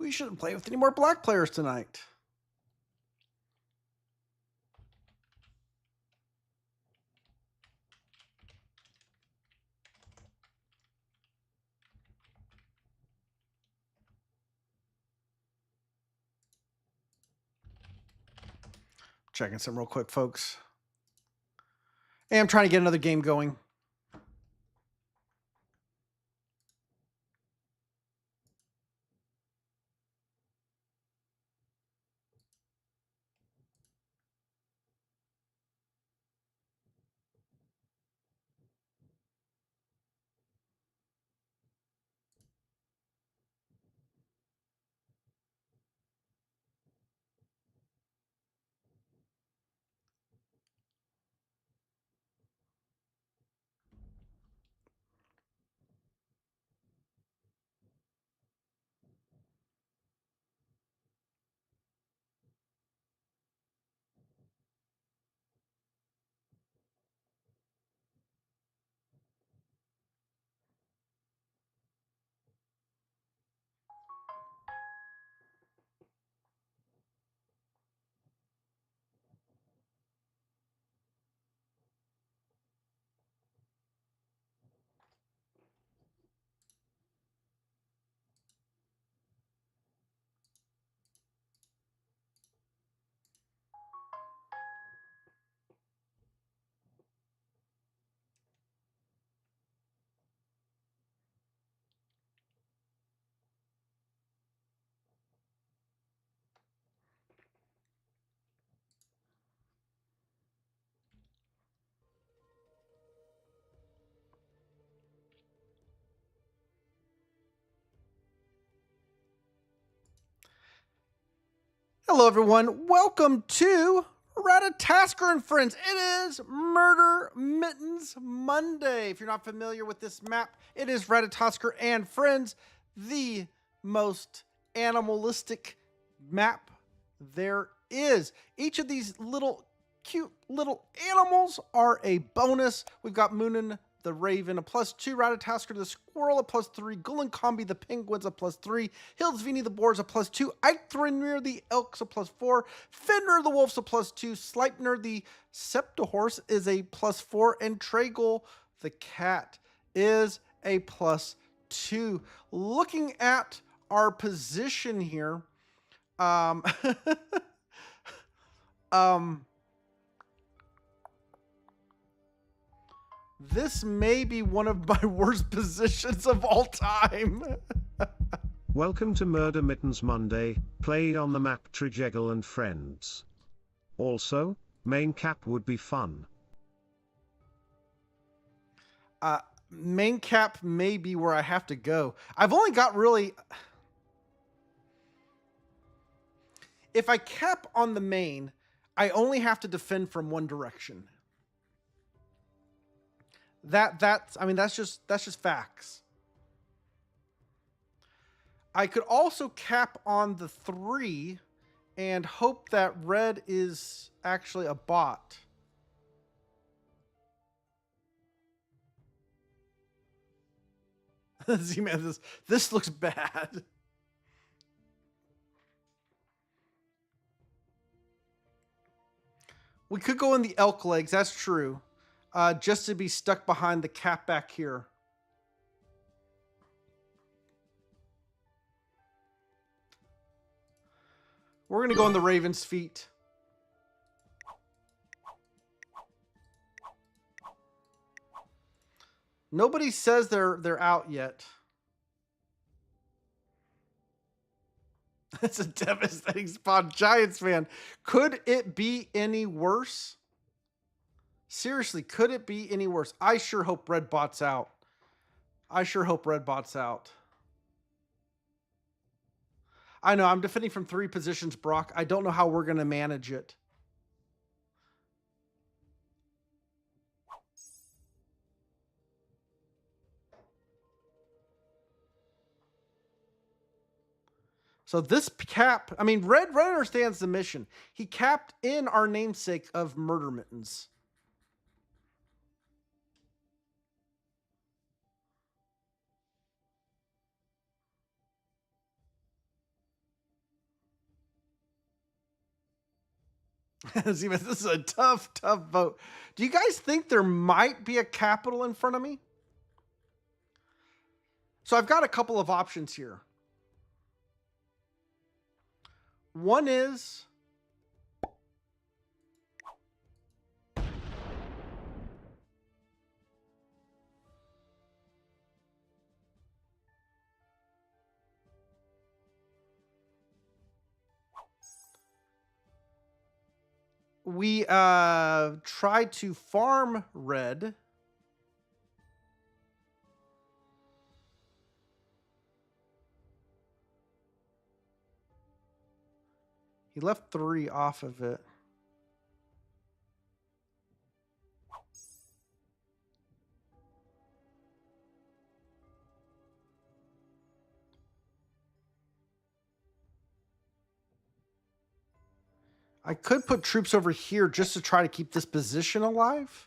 We shouldn't play with any more black players tonight. Checking some real quick, folks. And I'm trying to get another game going. Hello, everyone. Welcome to Ratatasker and Friends. It is Murder Mittens Monday. If you're not familiar with this map, it is Ratatasker and Friends, the most animalistic map there is. Each of these little cute little animals are a bonus. We've got Moonin the Raven, a +2, Ratatasker the Squirrel, a +3, Gullinkambi the Penguins, a +3, Hildsvini the Boars, a +2, Eikthrunir the Elks, a +4, Fenrir the Wolves, a +2, Sleipnir the Septihorse is a +4, and Tragle the Cat is a +2. Looking at our position here, this may be one of my worst positions of all time. Welcome to Murder Mittens Monday, played on the map Trijegel and Friends. Also, main cap would be fun. Main cap may be where I have to go. I've only got really... If I cap on the main, I only have to defend from one direction. That's just facts. I could also cap on the 3 and hope that red is actually a bot. See, man, this looks bad. We could go in the elk legs, that's true. Just to be stuck behind the cap back here. We're going to go in the raven's feet. Nobody says they're out yet. That's a devastating spot. Giants fan. Could it be any worse? Seriously, could it be any worse? I sure hope red bot's out. I sure hope red bot's out. I know, I'm defending from 3 positions, Brock. I don't know how we're going to manage it. So this cap, I mean, red understands the mission. He capped in our namesake of Murder Mittens. See, this is a tough vote. Do you guys think there might be a capital in front of me? So I've got a couple of options here. One is we try to farm red. He left 3 off of it. I could put troops over here just to try to keep this position alive.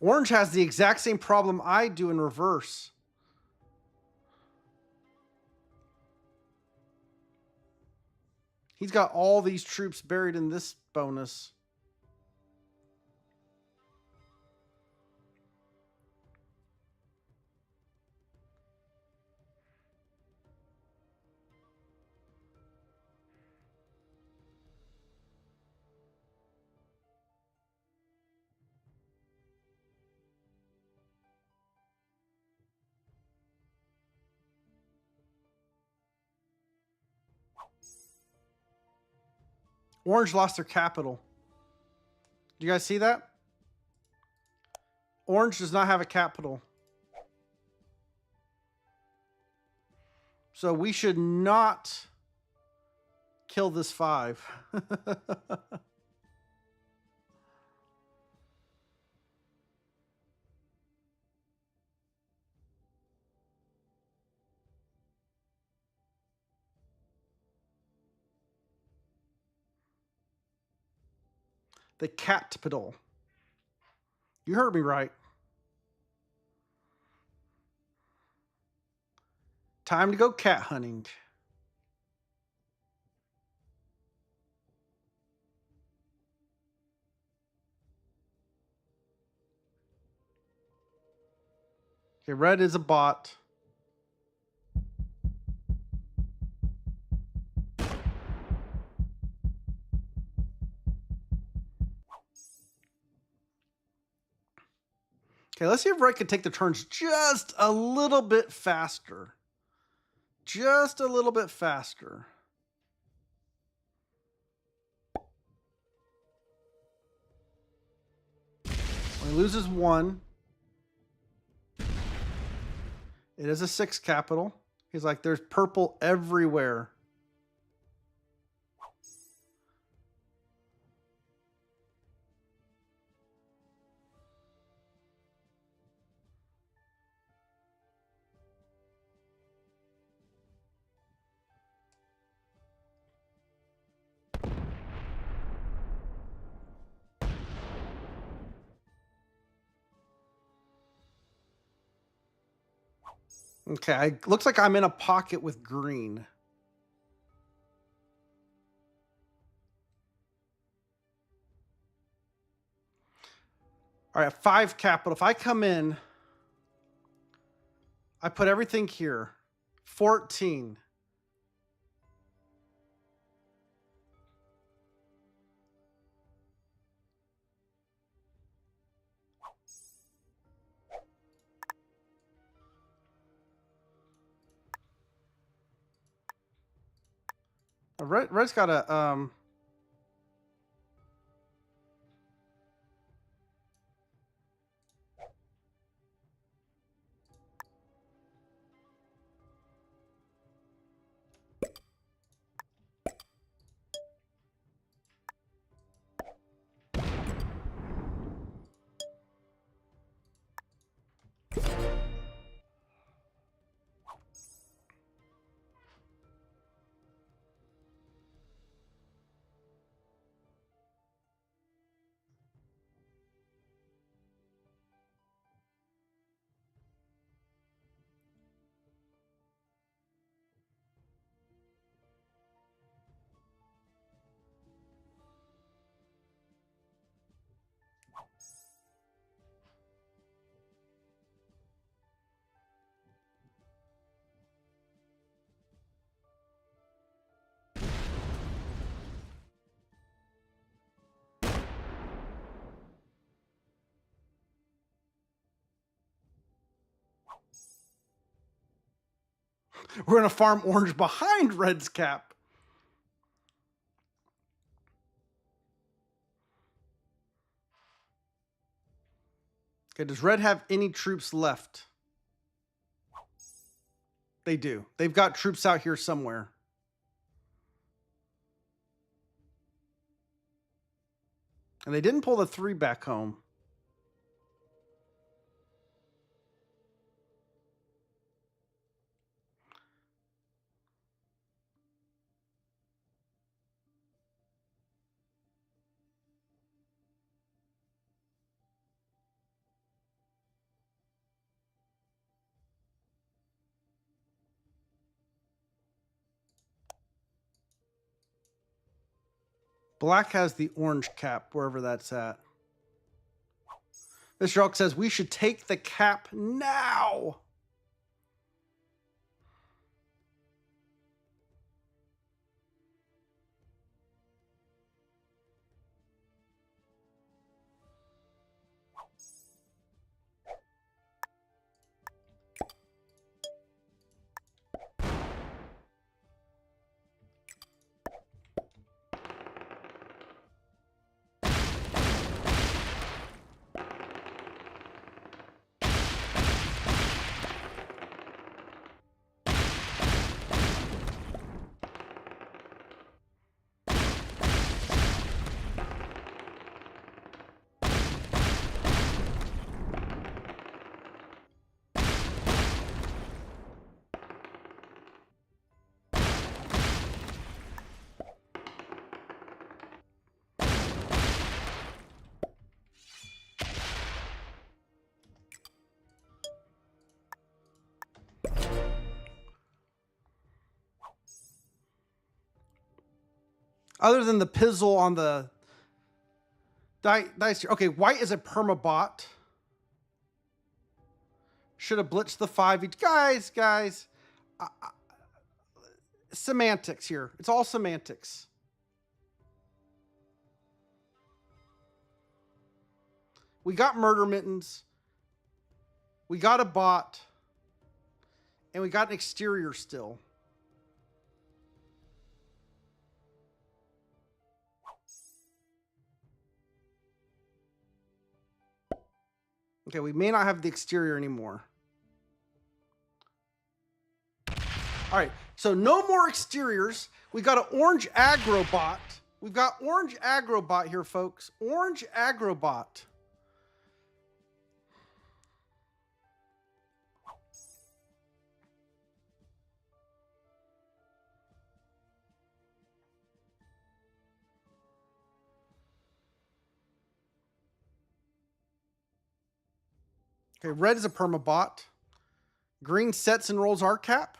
Orange has the exact same problem I do in reverse. He's got all these troops buried in this bonus. Orange lost their capital. Do you guys see that? Orange does not have a capital. So we should not kill this 5. The capital. You heard me right. Time to go cat hunting. Okay, red is a bot. Okay, let's see if red can take the turns just a little bit faster. Just a little bit faster. He loses 1. It is a 6 capital. He's like, there's purple everywhere. Okay, looks like I'm in a pocket with green. All right, 5 capital. If I come in, I put everything here. 14. Red's got a we're gonna farm orange behind Red's cap. Okay, does Red have any troops left? They do. They've got troops out here somewhere. And they didn't pull the 3 back home. Black has the orange cap, wherever that's at. Mr. Elk says we should take the cap now. Other than the pizzle on the dice here. Okay, white is a permabot. Should have blitzed the 5 each. Guys. Semantics here. It's all semantics. We got murder mittens. We got a bot. And we got an exterior still. Okay, we may not have the exterior anymore. All right, so no more exteriors. We got an orange agrobot. We've got orange agrobot here, folks. Orange agrobot. Okay, red is a permabot. Green sets and rolls our cap.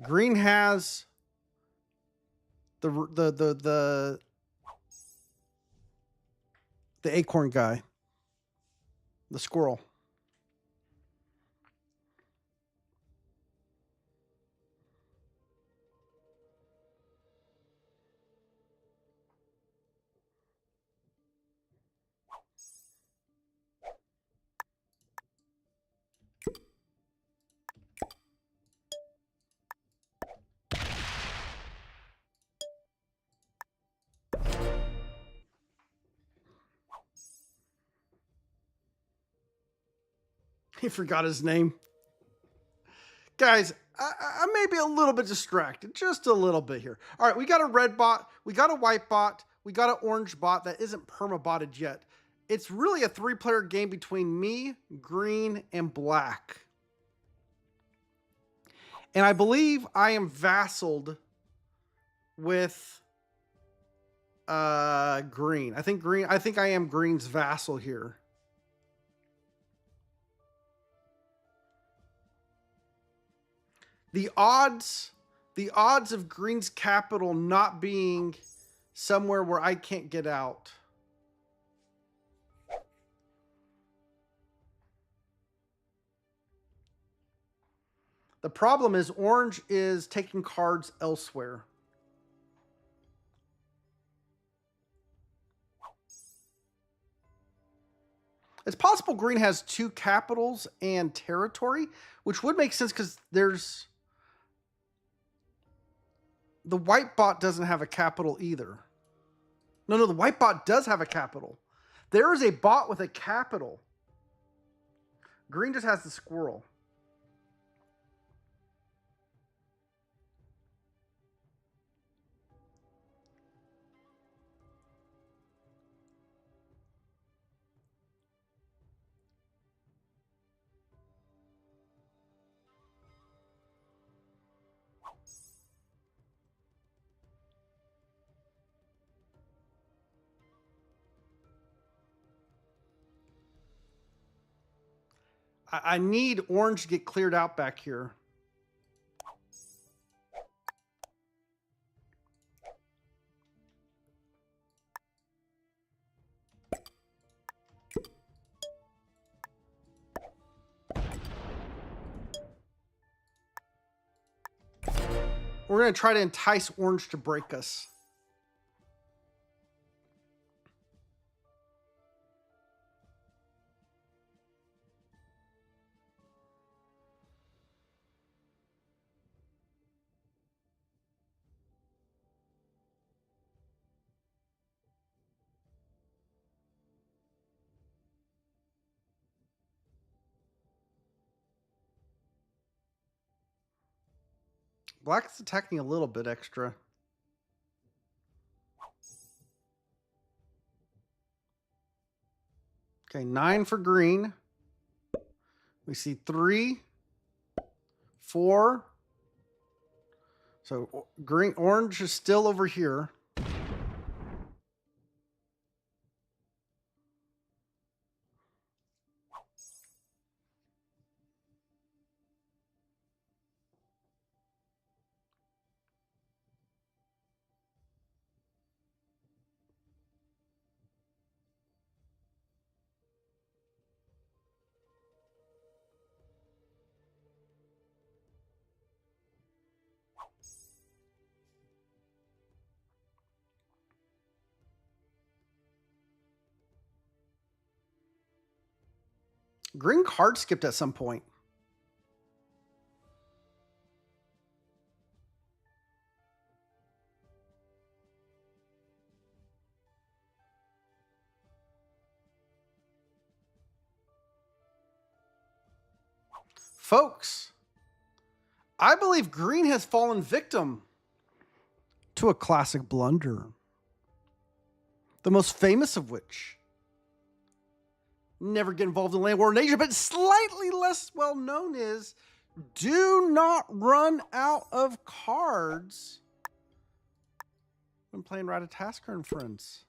Green has the acorn guy, the squirrel. He forgot his name. Guys, I may be a little bit distracted, just a little bit here. All right, we got a red bot, we got a white bot, we got an orange bot that isn't permabotted yet. It's really a 3-player game between me, green, and black. And I believe I am vassaled with green. I think I am green's vassal here. The odds of green's capital not being somewhere where I can't get out. The problem is orange is taking cards elsewhere. It's possible green has 2 capitals and territory, which would make sense because there's... The white bot doesn't have a capital either. No, the white bot does have a capital. There is a bot with a capital. Green just has the squirrel. I need orange to get cleared out back here. We're going to try to entice orange to break us. Black's attacking a little bit extra. Okay, 9 for green. We see 3, 4. So orange is still over here. Green card skipped at some point. Folks, I believe green has fallen victim to a classic blunder. The most famous of which, never get involved in land war in Asia, but slightly less well known is, do not run out of cards when playing Ratatasker and Friends.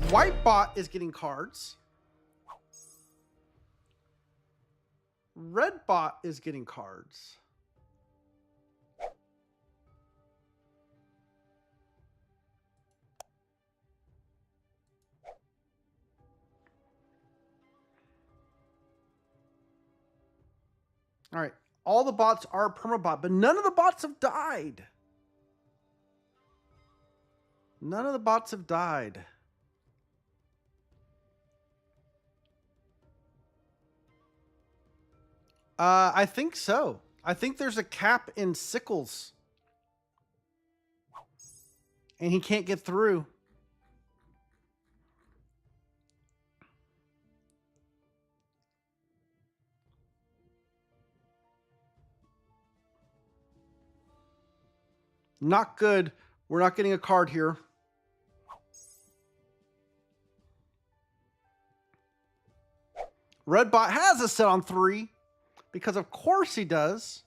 White bot is getting cards. Red bot is getting cards. All right. All the bots are permabot, but none of the bots have died. None of the bots have died. I think so. I think there's a cap in Sickles. And he can't get through. Not good. We're not getting a card here. Red bot has a set on 3. Because of course he does.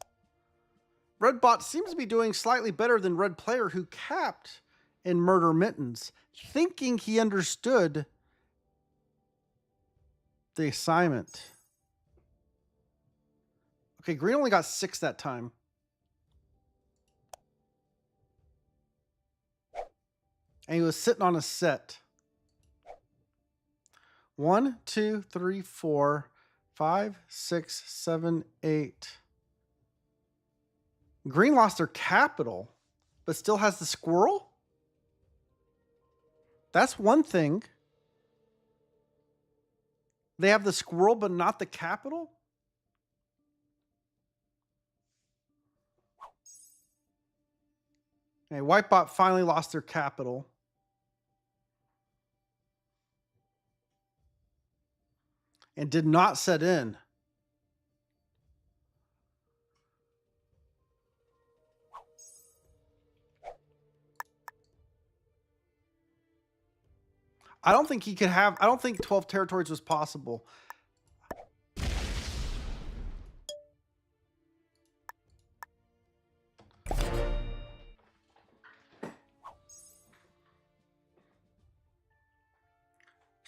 Red bot seems to be doing slightly better than red player who capped in Murder Mittens, thinking he understood the assignment. Okay, green only got 6 that time. And he was sitting on a set. 1, 2, 3, 4, 5, 6, 7, 8. Green lost their capital, but still has the squirrel? That's one thing. They have the squirrel, but not the capital? Okay, Whitebot finally lost their capital. And did not set in. I don't think he could have, I don't think 12 territories was possible.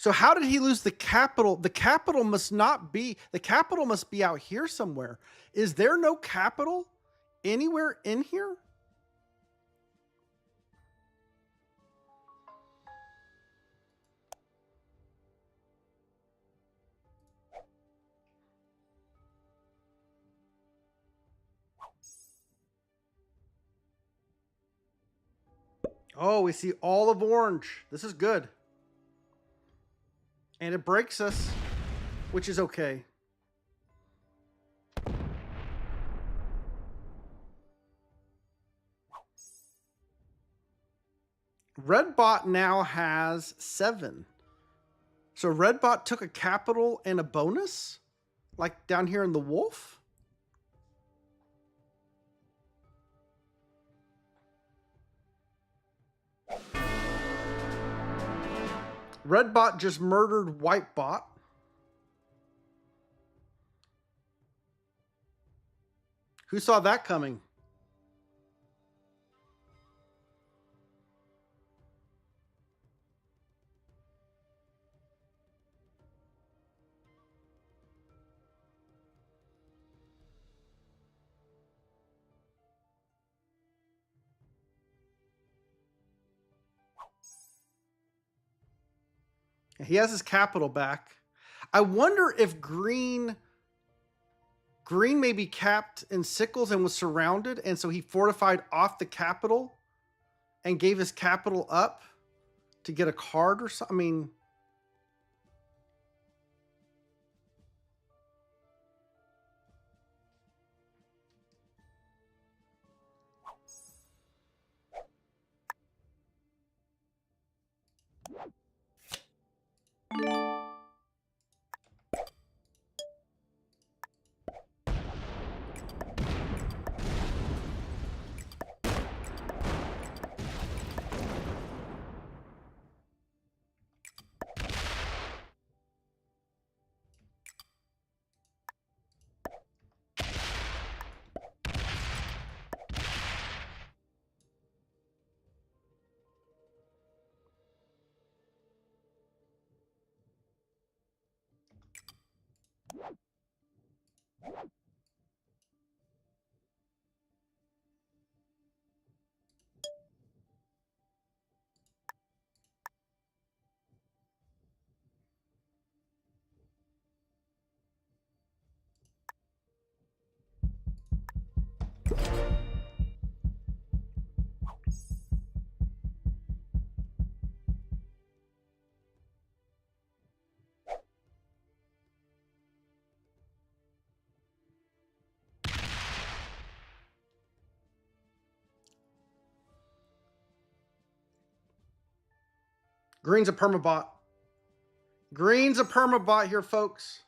So how did he lose the capital? The capital must not be, the capital must be out here somewhere. Is there no capital anywhere in here? Oh, we see all of orange. This is good. And it breaks us, which is okay. Redbot now has 7. So Redbot took a capital and a bonus? Like down here in the wolf? Redbot just murdered Whitebot. Who saw that coming? He has his capital back. I wonder if green maybe capped in Sickles and was surrounded, and so he fortified off the capital and gave his capital up to get a card or something. I mean, Green's a permabot. Green's a permabot here, folks.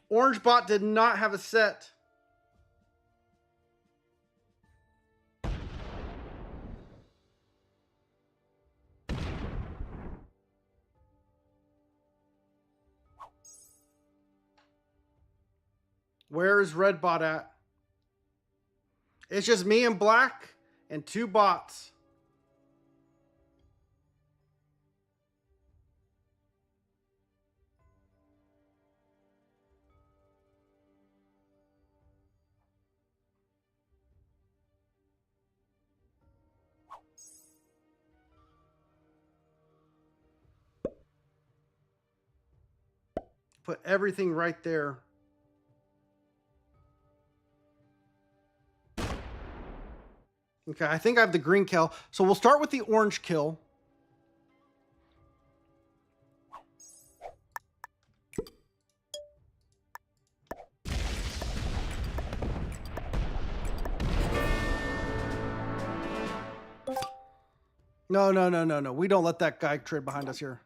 Orange bot did not have a set. Where is red bot at? It's just me and black and two bots. Put everything right there. Okay, I think I have the green kill. So we'll start with the orange kill. No, no, no, no, no. We don't let that guy trade behind us here.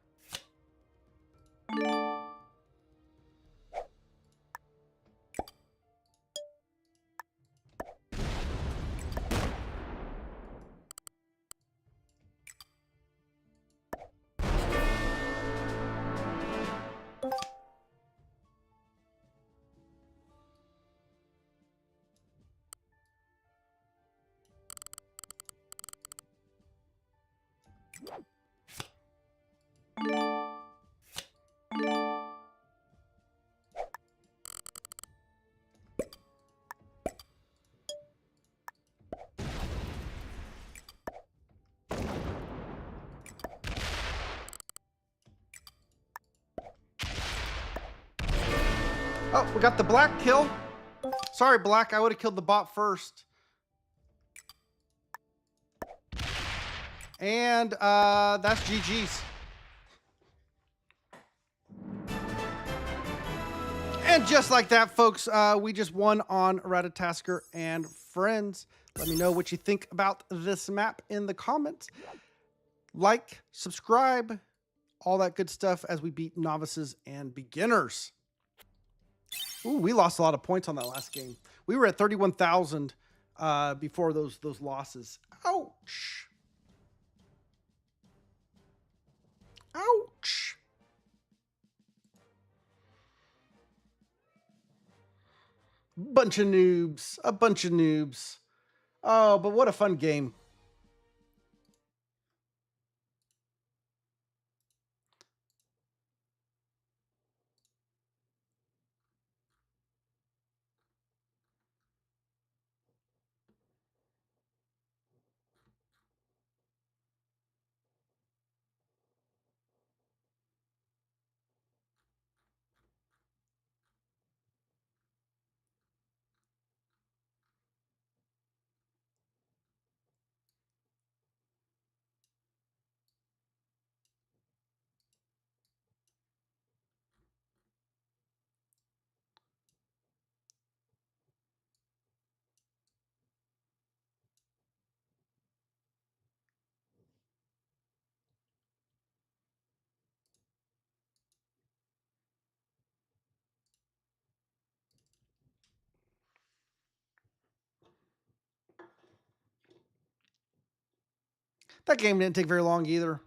Oh, we got the black kill. Sorry, black. I would have killed the bot first. And that's GG's. And just like that, folks, we just won on Ratatasker and Friends. Let me know what you think about this map in the comments. Like, subscribe, all that good stuff as we beat novices and beginners. Ooh, we lost a lot of points on that last game. We were at 31,000 before those losses. Ouch. Ouch. Bunch of noobs. A bunch of noobs. Oh, but what a fun game. That game didn't take very long either.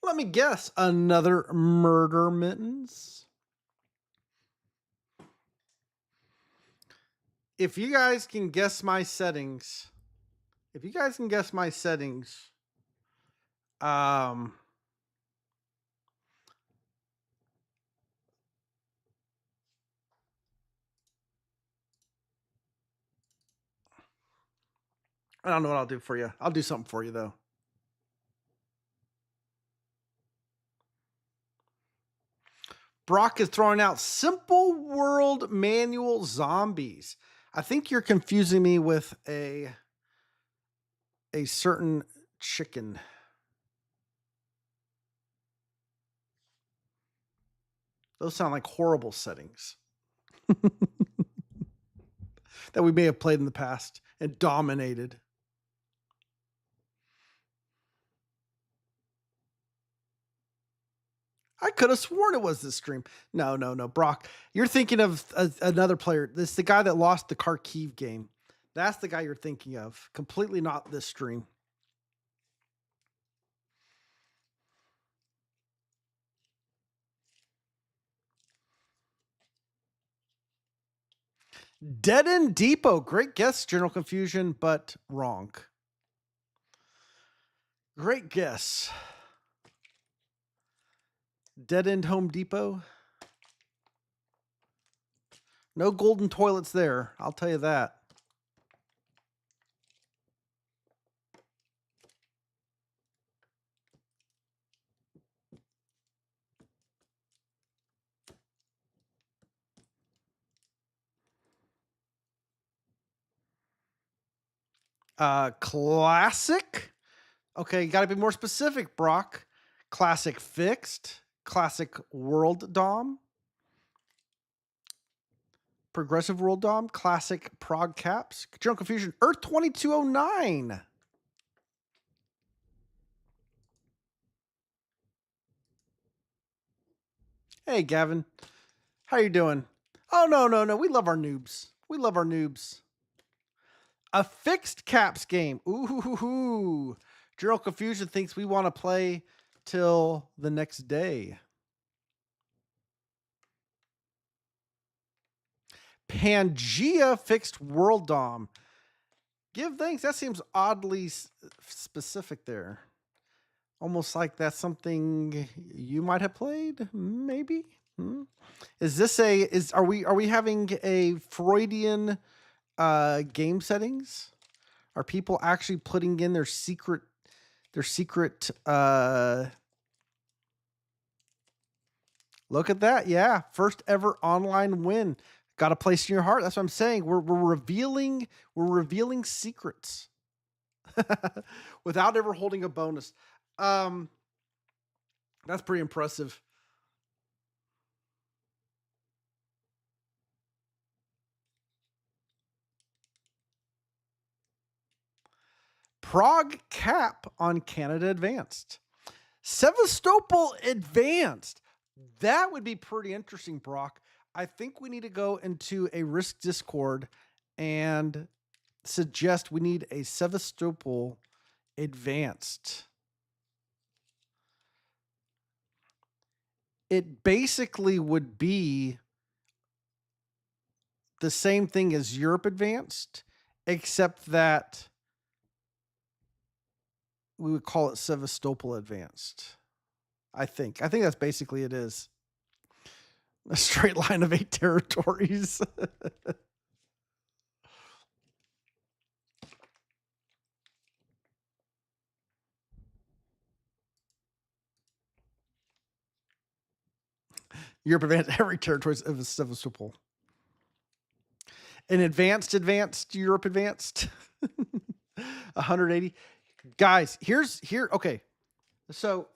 Let me guess, another murder mittens. If you guys can guess my settings, I don't know what I'll do for you. I'll do something for you though. Brock is throwing out Simple World Manual Zombies. I think you're confusing me with a certain chicken. Those sound like horrible settings that we may have played in the past and dominated. I could have sworn it was this stream. No. Brock, you're thinking of another player. This is the guy that lost the Kharkiv game. That's the guy you're thinking of. Completely not this stream. Dead End Depot. Great guess, General Confusion, but wrong. Great guess. Dead End Home Depot. No golden toilets there. I'll tell you that. Classic. Okay, you got to be more specific, Brock. Classic fixed. Classic world dom. Progressive world dom. Classic prog caps. General Confusion. Earth 2209. Hey, Gavin. How you doing? Oh, no. We love our noobs. We love our noobs. A fixed caps game. Ooh. General Confusion thinks we want to play till the next day. Pangea fixed world dom. Give thanks. That seems oddly specific there. Almost like that's something you might have played, maybe. Is this are we having a Freudian game settings? Are people actually putting in their secret look at that. Yeah, first ever online win. Got a place in your heart. That's what I'm saying. We're revealing secrets without ever holding a bonus. That's pretty impressive. Prague cap on Canada Advanced. Sevastopol Advanced. That would be pretty interesting, Brock. I think we need to go into a Risk Discord and suggest we need a Sevastopol Advanced. It basically would be the same thing as Europe Advanced, except that we would call it Sevastopol Advanced. I think that's basically it is. A straight line of 8 territories. Europe Advanced, every territory is Sevastopol. An advanced Europe Advanced. 180. Guys, okay. So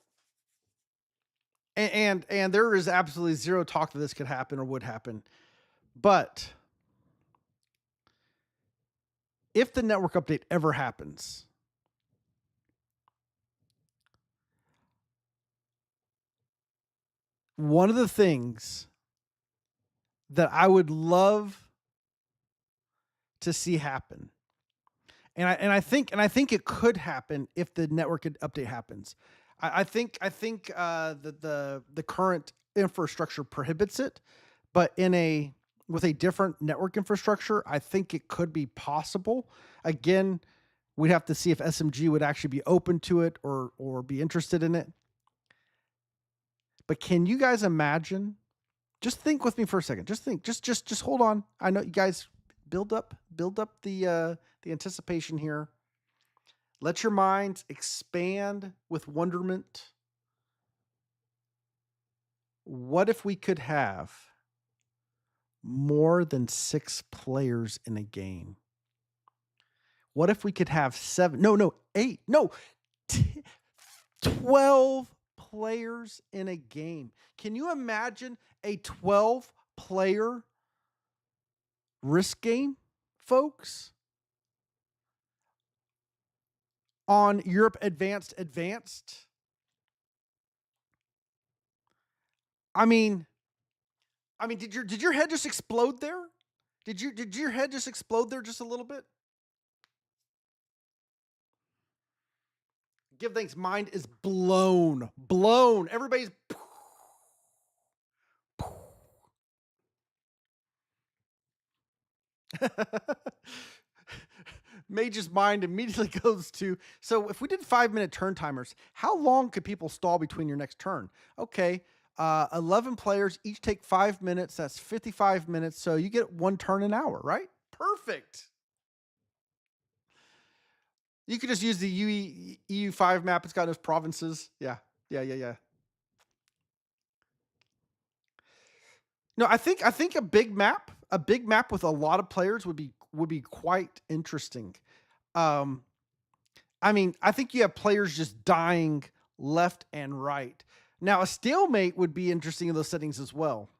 and there is absolutely zero talk that this could happen or would happen. But if the network update ever happens, one of the things that I would love to see happen, and I think it could happen if the network update happens. I think the current infrastructure prohibits it, but with a different network infrastructure, I think it could be possible. Again, we'd have to see if SMG would actually be open to it or be interested in it. But can you guys imagine? Just think with me for a second. Just think. Just hold on. I know you guys build up the anticipation here. Let your minds expand with wonderment. What if we could have more than 6 players in a game? What if we could have 7? No, 8. No, 12 players in a game. Can you imagine a 12 player risk game, folks? On Europe Advanced. I mean, did your head just explode there? Did your head just explode there just a little bit? Give thanks. Mind is blown. Blown. Everybody's Mage's mind immediately goes to, so if we did 5-minute turn timers, how long could people stall between your next turn? Okay, 11 players, each take 5 minutes. That's 55 minutes. So you get 1 turn an hour, right? Perfect. You could just use the EU5 map. It's got those provinces. Yeah. No, I think a big map with a lot of players would be quite interesting. I think you have players just dying left and right. Now, a stalemate would be interesting in those settings as well.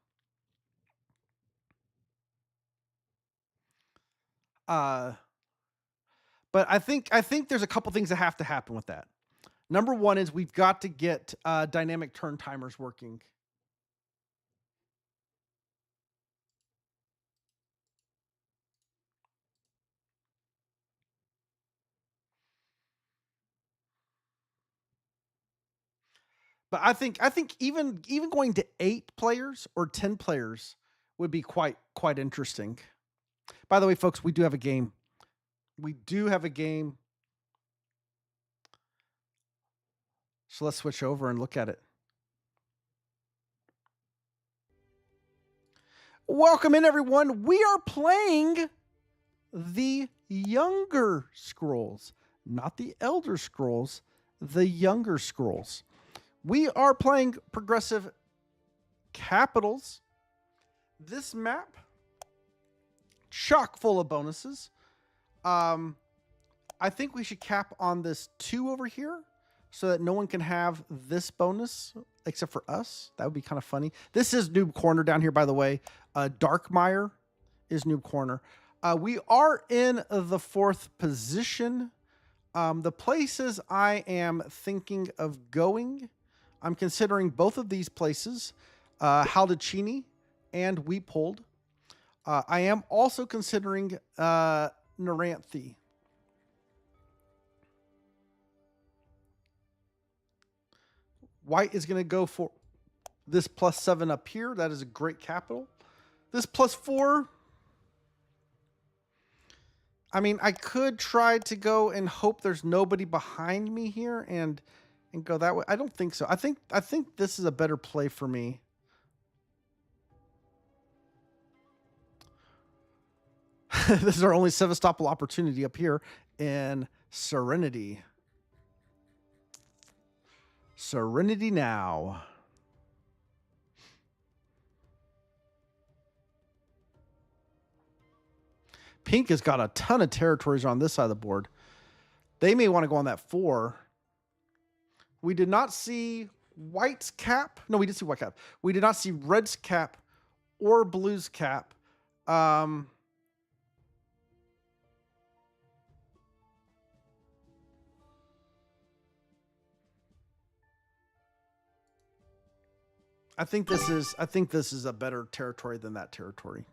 But I think there's a couple things that have to happen with that. Number one is we've got to get dynamic turn timers working. But I think even going to 8 players or 10 players would be quite interesting. By the way, folks, we do have a game. We do have a game. So let's switch over and look at it. Welcome in, everyone. We are playing the Younger Scrolls, not the Elder Scrolls, the Younger Scrolls. We are playing progressive capitals. This map, chock full of bonuses. I think we should cap on this 2 over here so that no one can have this bonus except for us. That would be kind of funny. This is Noob Corner down here, by the way. Darkmire is Noob Corner. We are in the 4th position. The places I am thinking of going, I'm considering both of these places, Haldacini and Weepold. I am also considering Naranthe. White is going to go for this +7 up here. That is a great capital. This +4. I could try to go and hope there's nobody behind me here and go that way. I don't think so. I think this is a better play for me. This is our only Sevastopol opportunity up here in Serenity. Serenity now. Pink has got a ton of territories on this side of the board. They may want to go on that 4. We did not see White's cap. No, we did see White cap. We did not see Red's cap or Blue's cap. I think this is a better territory than that territory.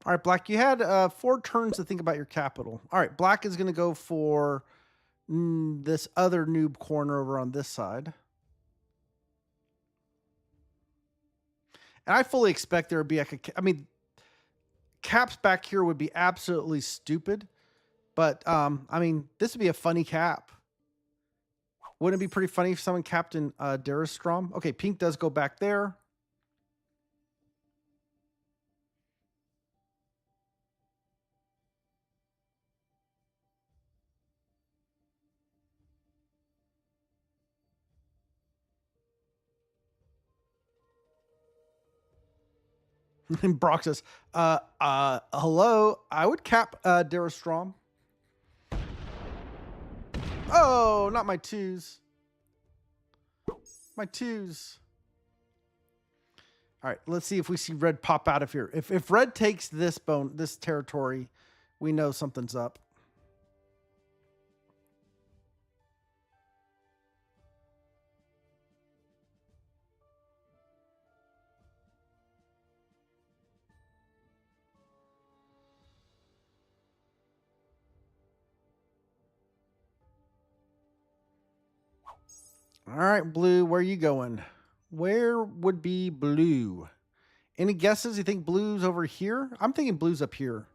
All right, Black, you had 4 turns to think about your capital. All right, Black is going to go for this other Noob Corner over on this side. And I fully expect there would be like I mean, caps back here would be absolutely stupid. But I mean, this would be a funny cap. Wouldn't it be pretty funny if someone capped in Daristrom? Okay, pink does go back there. And Brock says, hello, I would cap Daristrom. Oh, not my twos. My twos. All right, let's see if we see red pop out of here. If red takes this territory, we know something's up. All right, blue, where are you going? Where would be blue? Any guesses? You think blue's over here? I'm thinking blue's up here.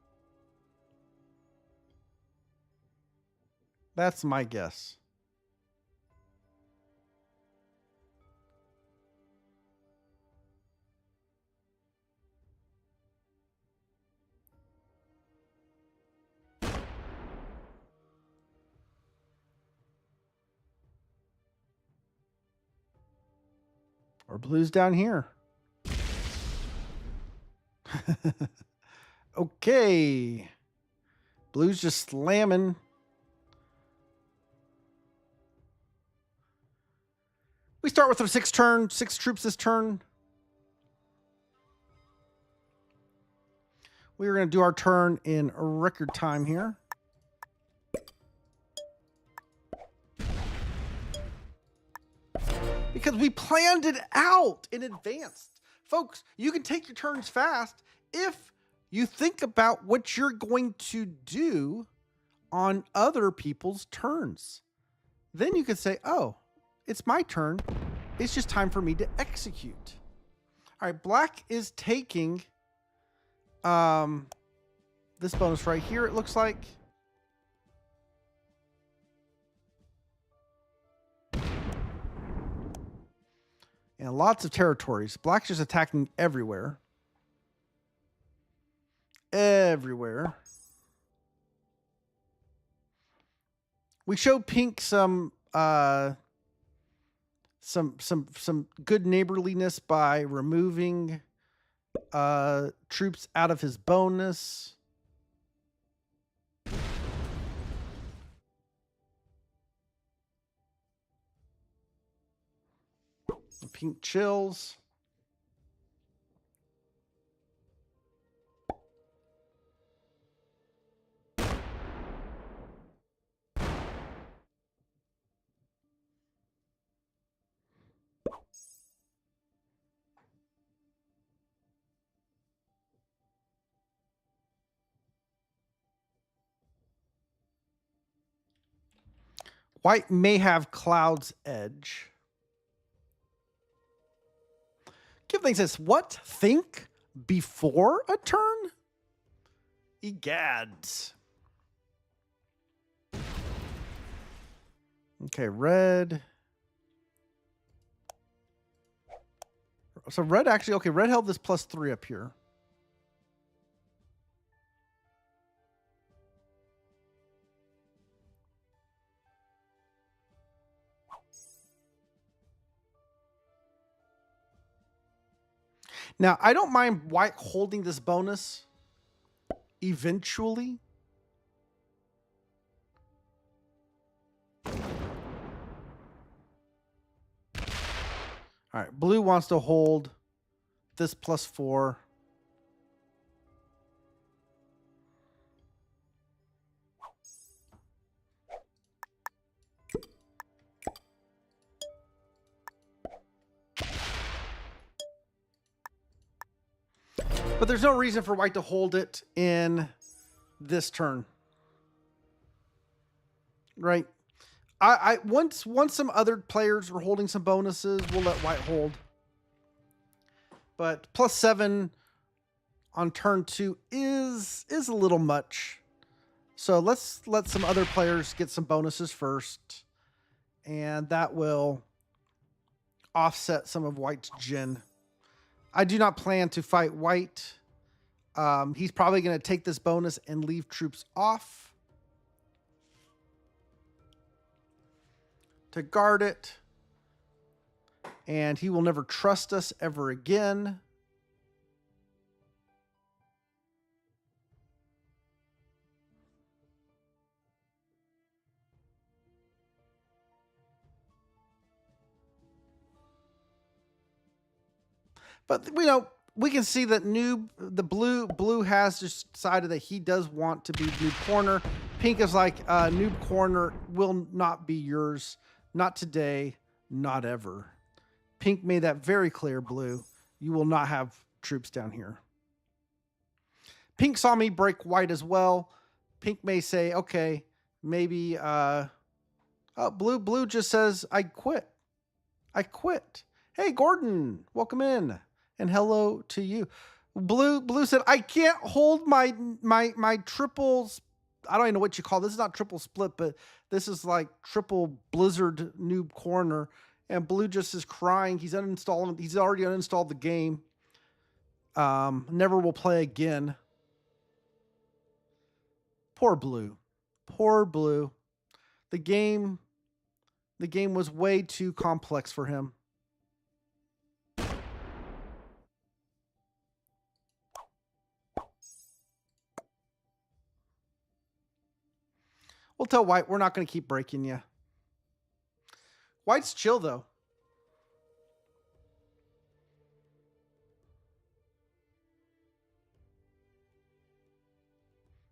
That's my guess. Or blue's down here. Okay. Blue's just slamming. We start with our 6 troops this turn. We're going to do our turn in record time here. Because we planned it out in advance. Folks, you can take your turns fast if you think about what you're going to do on other people's turns. Then you could say, oh, it's my turn. It's just time for me to execute. All right, black is taking this bonus right here, it looks like. And lots of territories. Black's just attacking everywhere. Everywhere. We showed pink some good neighborliness by removing troops out of his bonus. Pink chills. White may have Cloud's Edge. Give things this. What? Think before a turn? Egads. Okay, red. So red actually, okay, red held this +3 up here. Now, I don't mind white holding this bonus eventually. All right, blue wants to hold this +4. But there's no reason for white to hold it in this turn. Right? Once some other players are holding some bonuses, we'll let white hold. but +7 on turn 2 is a little much. So let's let some other players get some bonuses first, and that will offset some of White's gen. I do not plan to fight White. He's probably going to take this bonus and leave troops off to guard it. And he will never trust us ever again. But we can see that the blue has decided that he does want to be noob corner. Pink is like, noob corner will not be yours. Not today, not ever. Pink made that very clear, blue. You will not have troops down here. Pink saw me break White as well. Pink may say, okay, maybe, blue just says, I quit. I quit. Hey, Gordon, welcome in. And hello to you. Blue said, I can't hold my triples. I don't even know what you call this. This is not triple split, but this is like triple blizzard noob corner. And blue just is crying. He's uninstalling. He's already uninstalled the game. Never will play again. Poor blue. Poor blue. The game was way too complex for him. We'll tell White we're not going to keep breaking you. White's chill, though.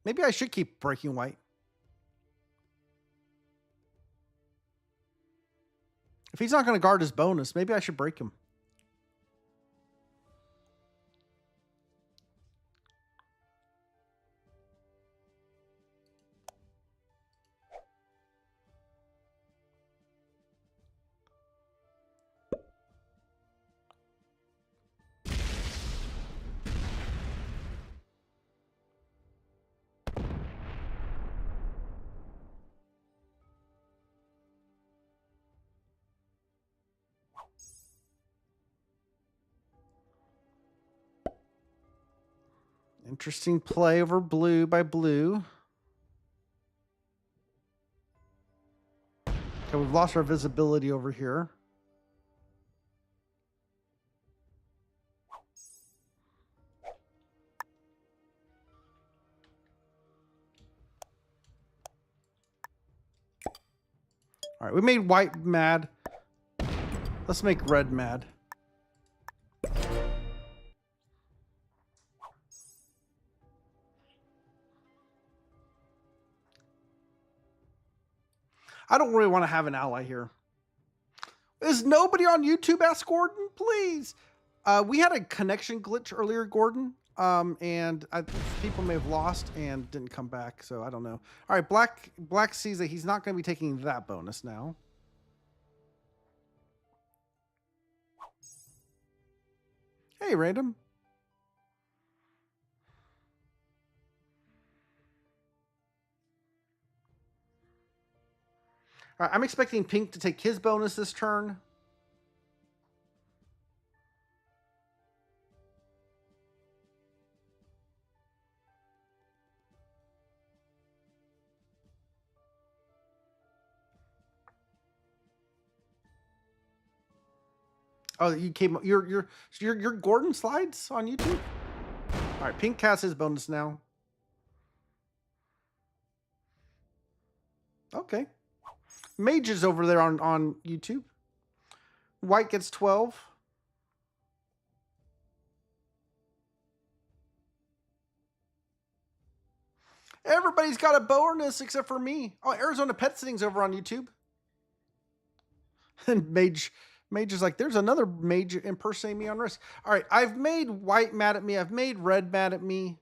Maybe I should keep breaking White. If he's not going to guard his bonus, maybe I should break him. Interesting play over blue by blue. Okay, we've lost our visibility over here. All right, we made White mad. Let's make red mad. I don't really want to have an ally here. Is nobody on YouTube? Ask Gordon, please. We had a connection glitch earlier, Gordon, and people may have lost and didn't come back, so I don't know. All right, Black sees that he's not going to be taking that bonus now. Hey, random. All right, I'm expecting Pink to take his bonus this turn. Oh, you came. Your Gordon slides on YouTube. All right, Pink has his bonus now. Okay. Mage is over there on YouTube. White gets 12. Everybody's got a bonus except for me. Oh, Arizona Pet Sitting's over on YouTube. And Mage is like, there's another Mage impersonating me on Risk. All right, I've made White mad at me. I've made red mad at me.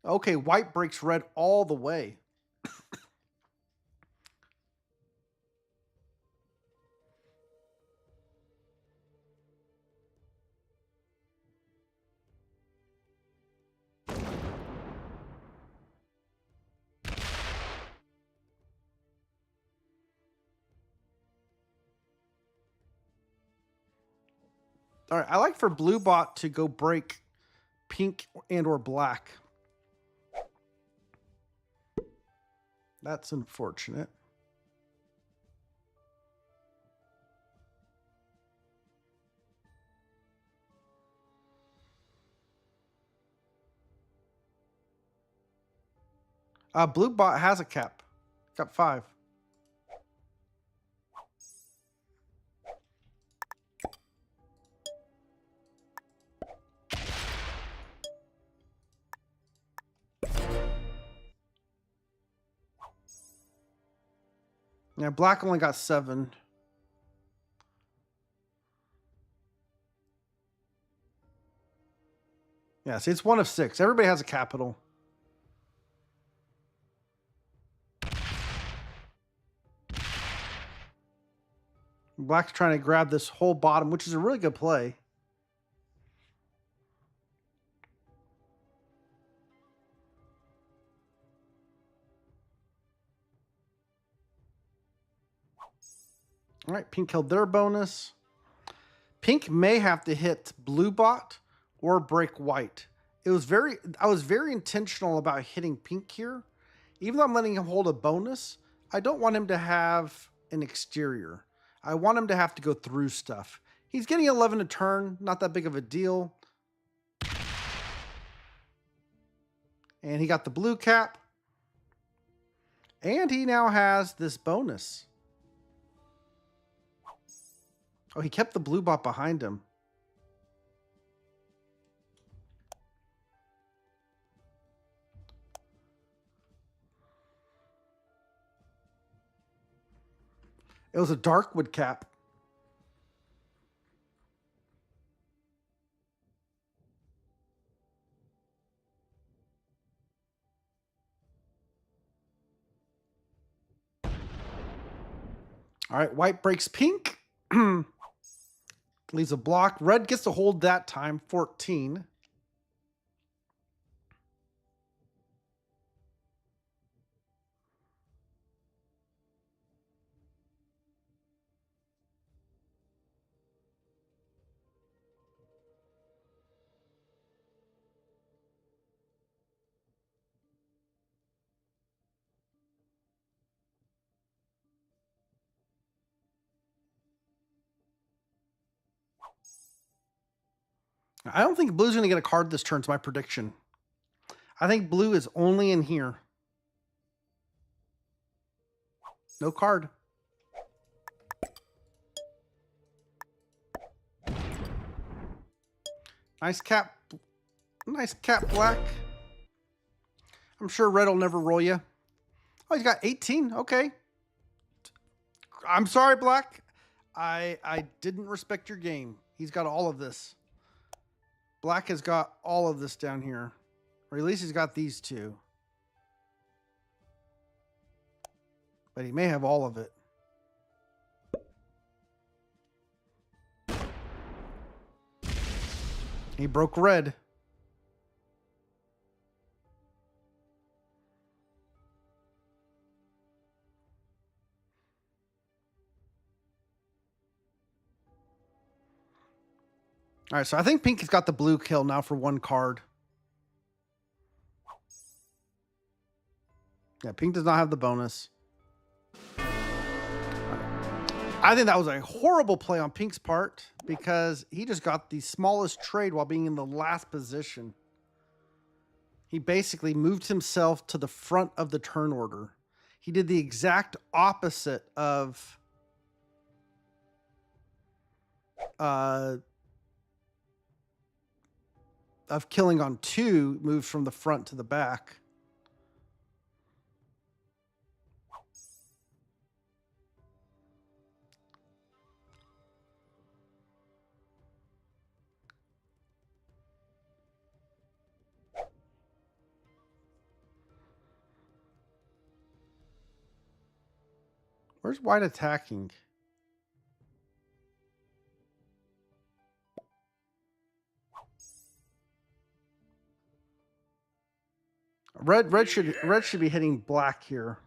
Okay, white breaks red all the way. All right, I like for blue bot to go break pink and or black. That's unfortunate. Blue bot has a cap. Got 5. Yeah, black only got 7. Yeah, see, it's 1 of 6. Everybody has a capital. Black's trying to grab this whole bottom, which is a really good play. All right, pink killed their bonus. Pink may have to hit blue bot or break white. I was very intentional about hitting pink here. Even though I'm letting him hold a bonus, I don't want him to have an exterior. I want him to have to go through stuff. He's getting 11 a turn, not that big of a deal. And he got the blue cap. And he now has this bonus. Oh, he kept the blue bot behind him. It was a darkwood cap. All right, white breaks pink. Leaves a block. Red gets to hold that time, 14. I don't think blue's going to get a card this turn, is my prediction. I think blue is only in here. No card. Nice cap. Nice cap, black. I'm sure red will never roll you. Oh, he's got 18. Okay. I'm sorry, black. I didn't respect your game. He's got all of this. Black has got all of this down here. Or at least he's got these two. But he may have all of it. He broke red. All right, so I think pink has got the blue kill now for 1 card. Yeah, pink does not have the bonus. I think that was a horrible play on pink's part because he just got the smallest trade while being in the last position. He basically moved himself to the front of the turn order. He did the exact opposite of killing on 2, moves from the front to the back. Where's white attacking? Red should be hitting black here.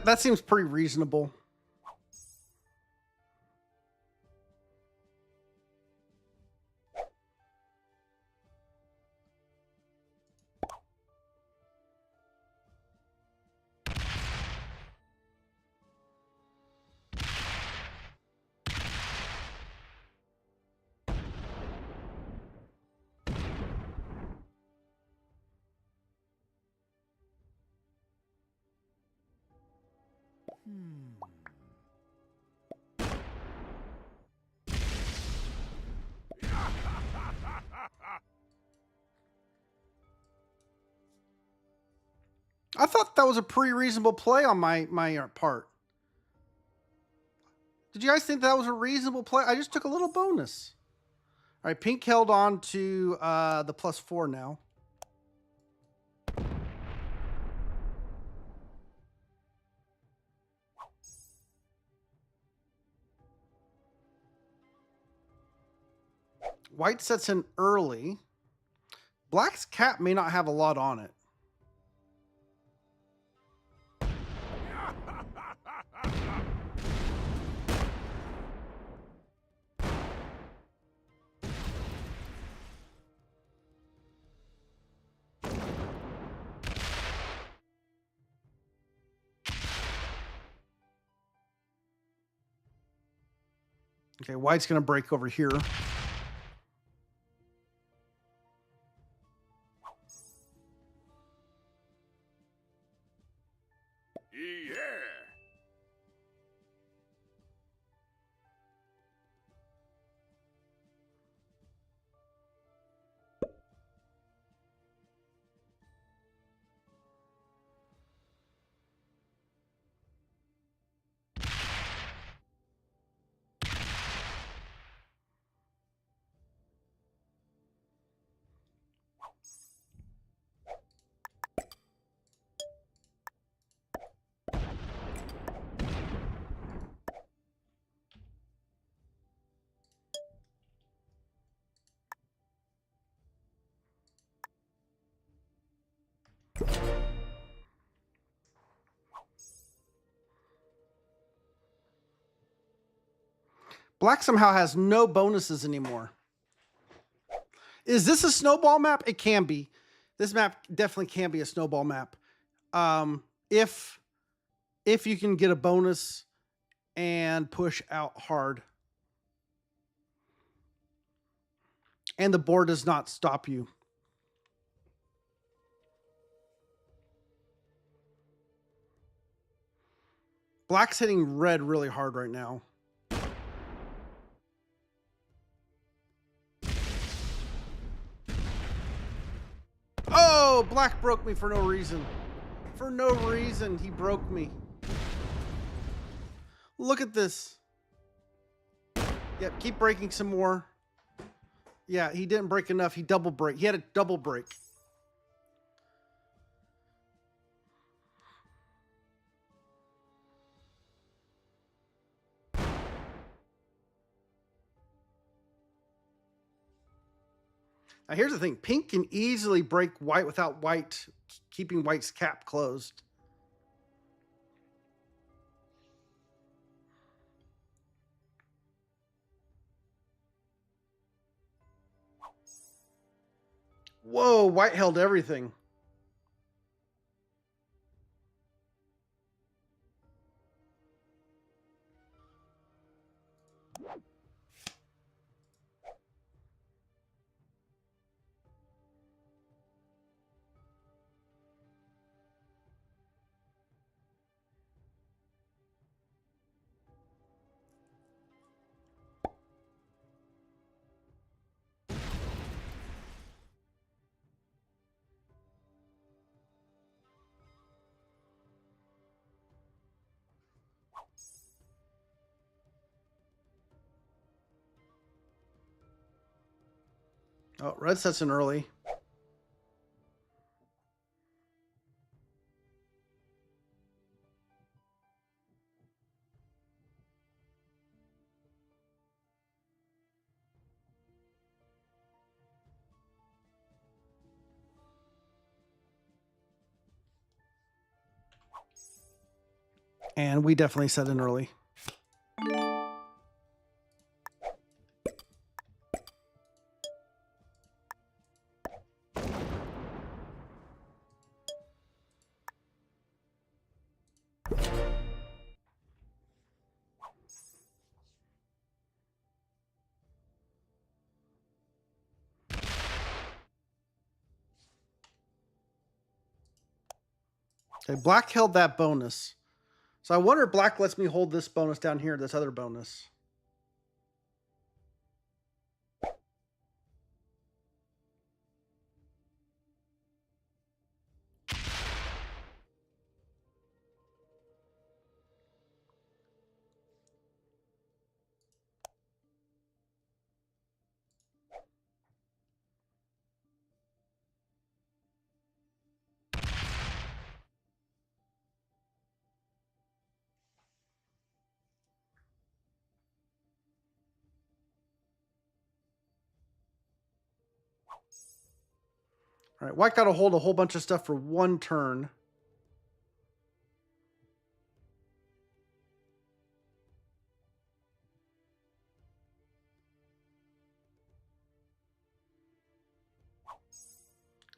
That seems pretty reasonable. I thought that was a pretty reasonable play on my part. Did you guys think that was a reasonable play? I just took a little bonus. All right, pink held on to the +4 now. White sets in early. Black's cap may not have a lot on it. Okay, white's going to break over here. Yeah. Black somehow has no bonuses anymore. Is this a snowball map? It can be. This map definitely can be a snowball map. If you can get a bonus and push out hard. And the board does not stop you. Black's hitting red really hard right now. Oh, black broke me for no reason. For no reason, he broke me. Look at this. Yep, keep breaking some more. Yeah, he didn't break enough. He double break. He had a double break. Now here's the thing. Pink can easily break white without white keeping white's cap closed. Whoa, white held everything. Oh, red sets in early. And we definitely set in early. Okay, black held that bonus. So I wonder if black lets me hold this bonus down here, this other bonus. All right, white got to hold a whole bunch of stuff for one turn.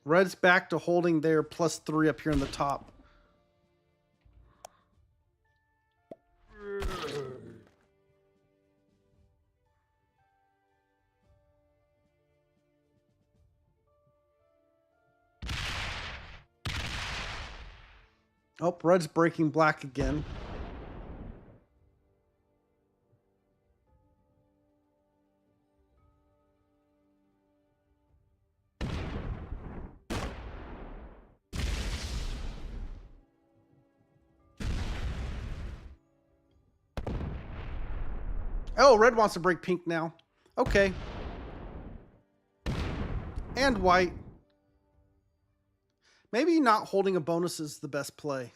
Red's back to holding their +3 up here in the top. Oh, red's breaking black again. Oh, red wants to break pink now. Okay. And white. Maybe not holding a bonus is the best play.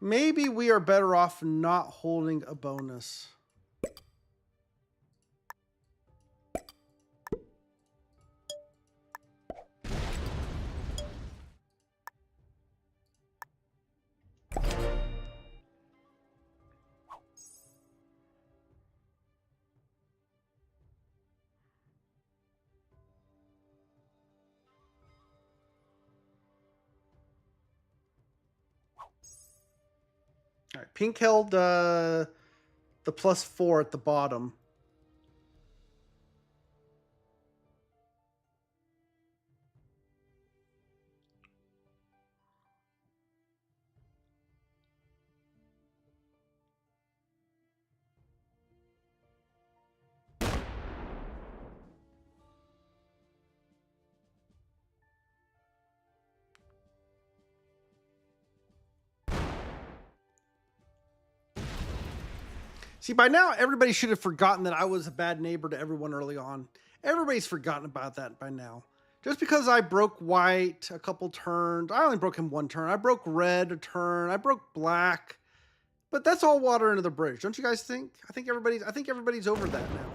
Maybe we are better off not holding a bonus. All right, pink held the +4 at the bottom. See, by now, everybody should have forgotten that I was a bad neighbor to everyone early on. Everybody's forgotten about that by now. Just because I broke white a couple turns, I only broke him one turn. I broke red a turn. I broke black. But that's all water under the bridge, don't you guys think? I think everybody's over that now.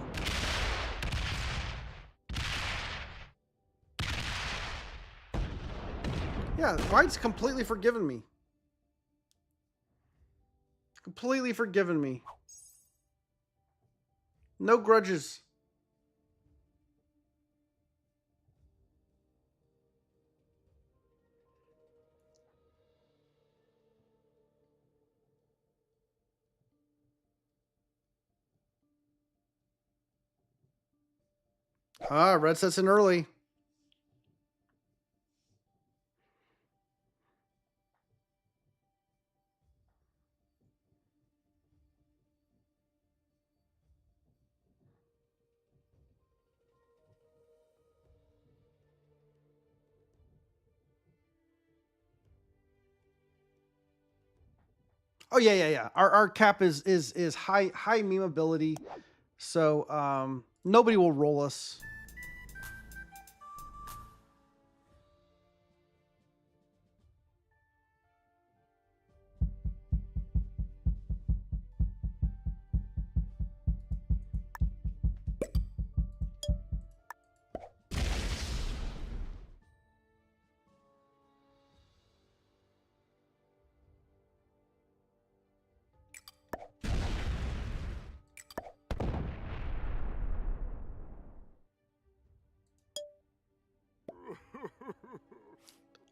Yeah, white's completely forgiven me. Completely forgiven me. No grudges. Ah, red sets in early. Oh yeah. Our cap is high meme ability, so nobody will roll us.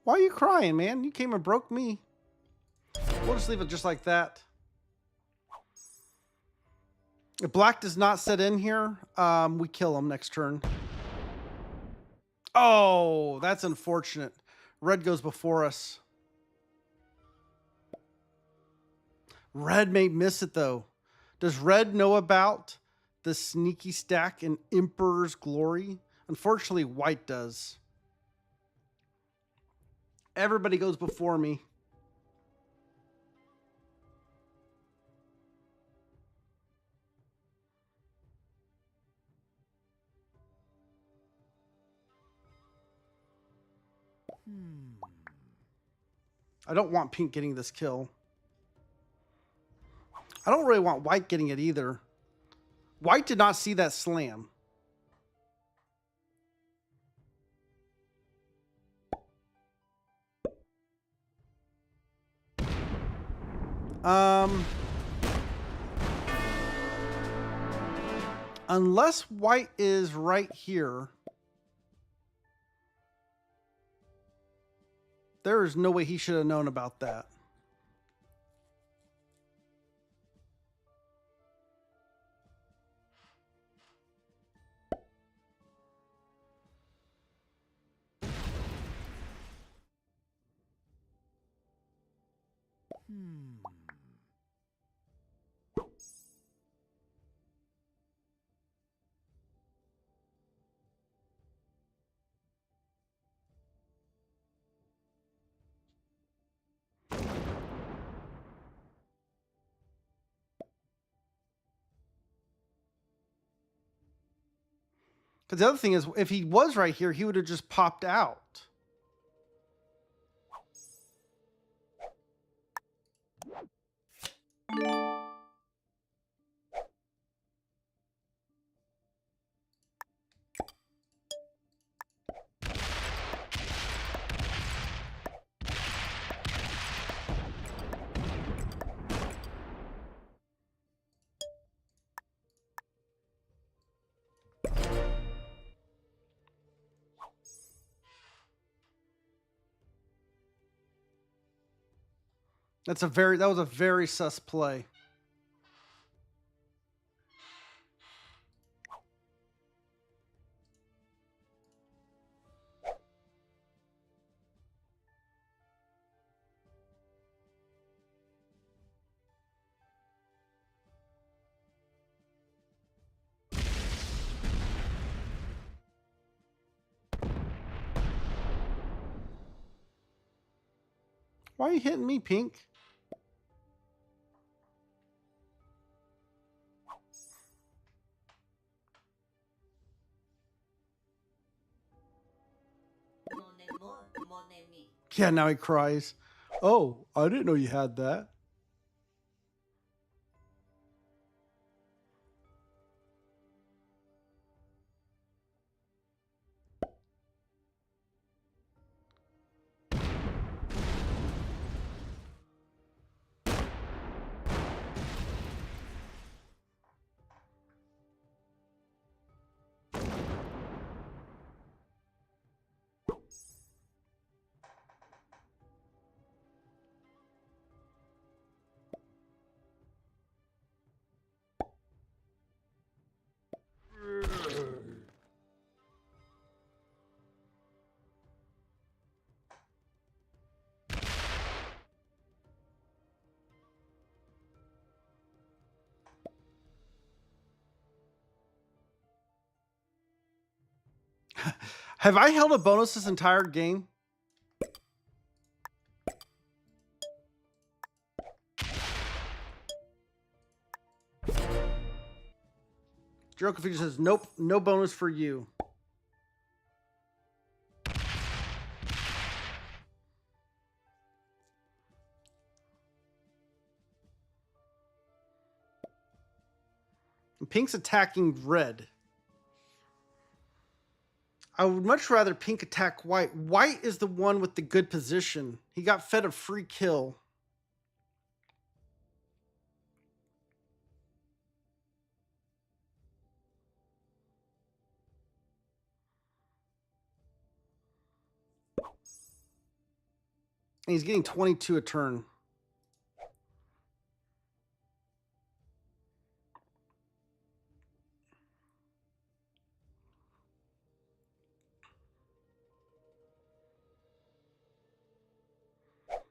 Why are you crying, man? You came and broke me. We'll just leave it just like that. If black does not set in here, we kill him next turn. Oh, that's unfortunate. Red goes before us. Red may miss it, though. Does Red know about the sneaky stack in Emperor's Glory? Unfortunately, white does. Everybody goes before me. I don't want pink getting this kill. I don't really want white getting it either. White did not see that slam. Unless white is right here, there is no way he should have known about that. Because the other thing is, if he was right here, he would have just popped out. That was a very sus play. Why are you hitting me, Pink? Yeah, now he cries. Oh, I didn't know you had that. Have I held a bonus this entire game? Zero Confusion says, nope, no bonus for you. Pink's attacking red. I would much rather Pink attack white. White is the one with the good position. He got fed a free kill. And he's getting 22 a turn.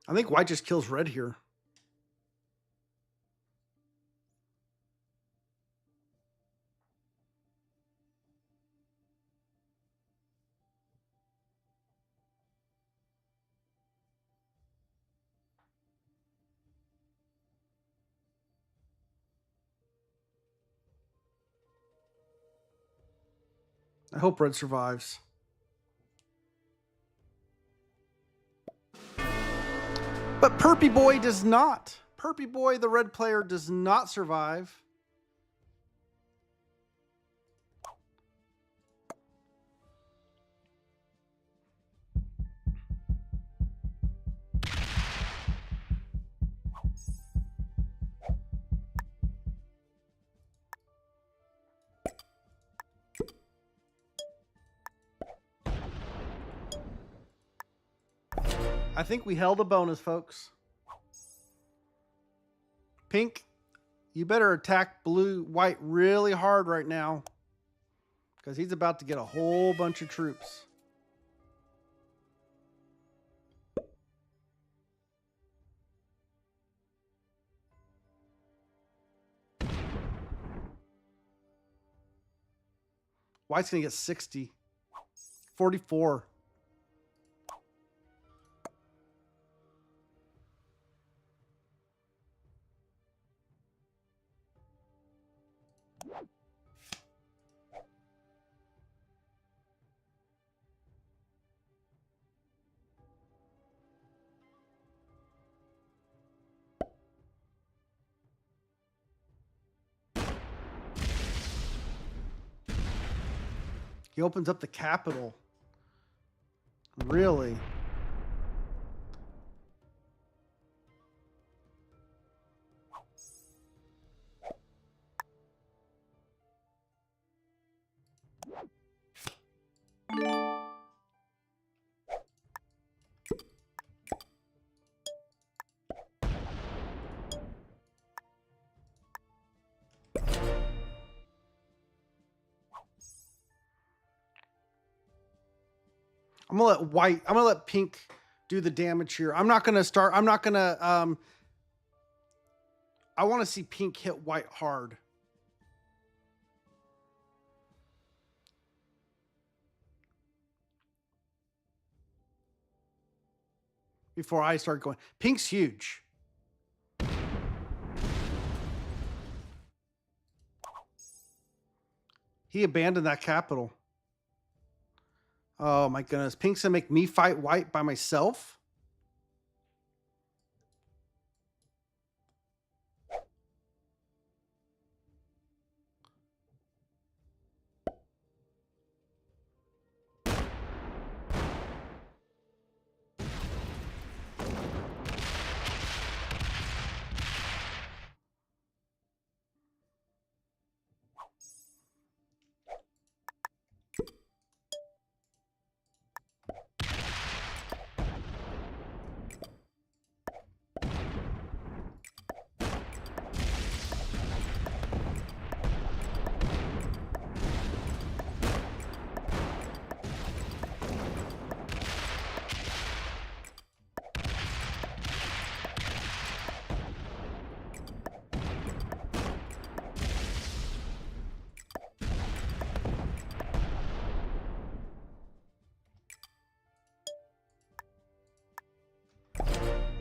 I think white just kills red here. I hope red survives. But Perpy Boy does not. Perpy Boy, the red player, does not survive. I think we held a bonus, folks. Pink, you better attack white really hard right now, because he's about to get a whole bunch of troops. White's going to get 60. 44. He opens up the capital. Really? I'm gonna let pink do the damage here. I'm not gonna start. I'm not gonna. I want to see pink hit white hard. Before I start going, pink's huge. He abandoned that capital. Oh my goodness. Pink's gonna make me fight white by myself?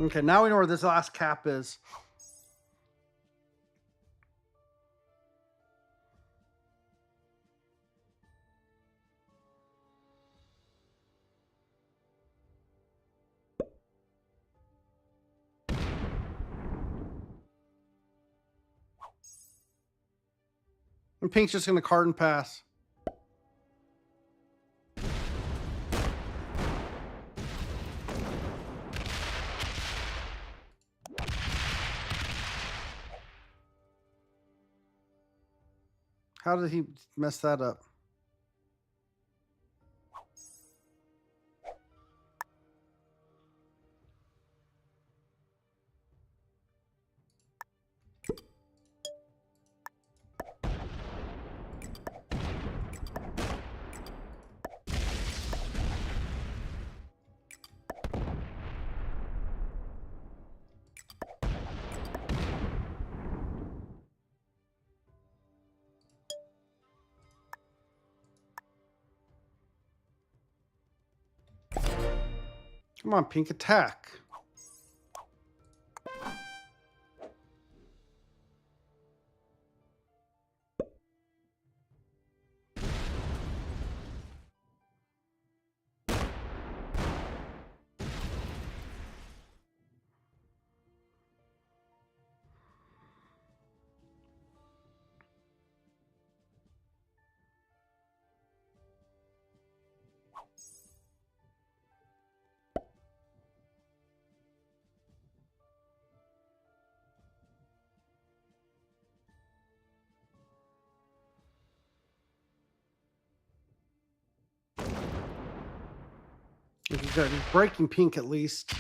Okay, now we know where this last cap is. And Pink's just gonna card and pass. How did he mess that up? Come on, Pink, attack. He's good. He's breaking Pink at least.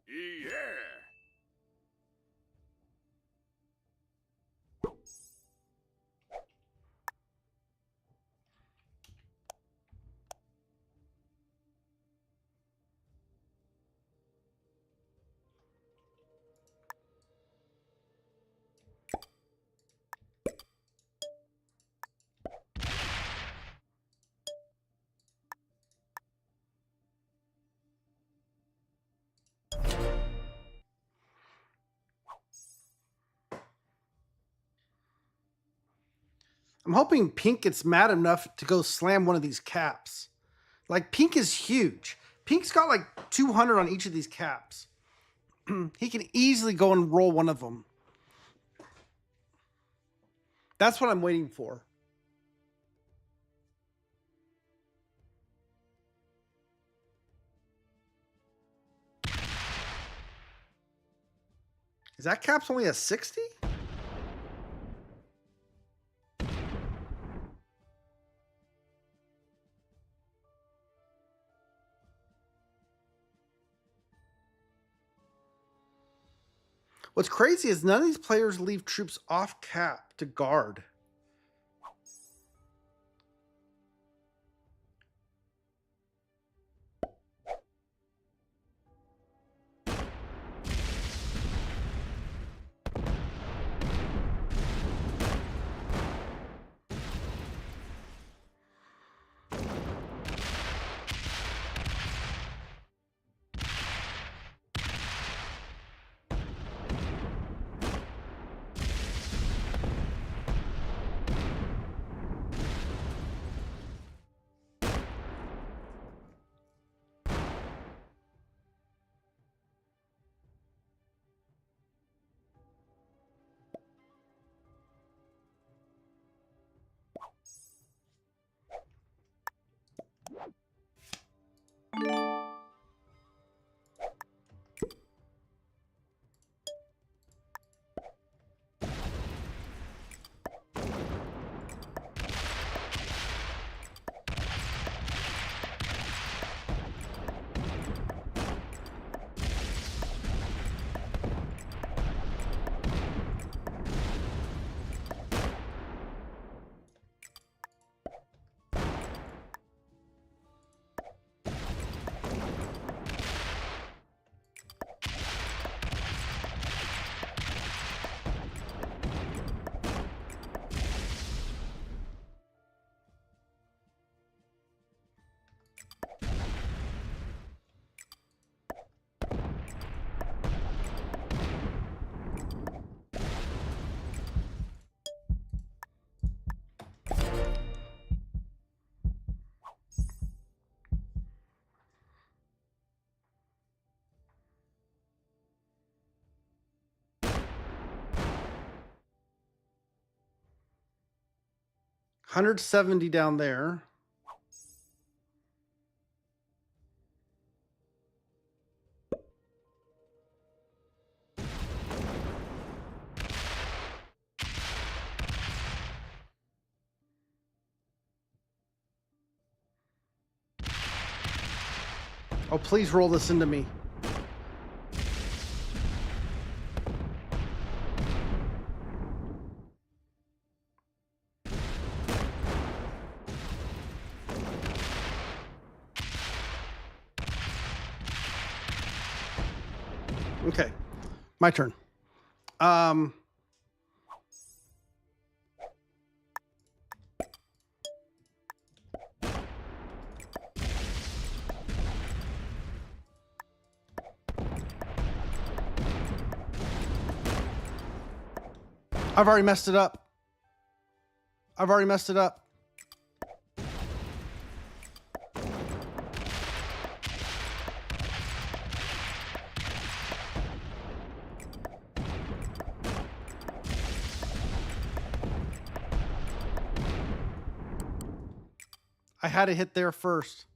Yeah. I'm hoping Pink gets mad enough to go slam one of these caps. Like, Pink is huge. Pink's got like 200 on each of these caps. He can easily go and roll one of them. That's what I'm waiting for. Is that cap's only a 60? What's crazy is none of these players leave troops off cap to guard. 170 down there. Oh, please roll this into me. Okay, my turn. I've already messed it up. I had to hit there first.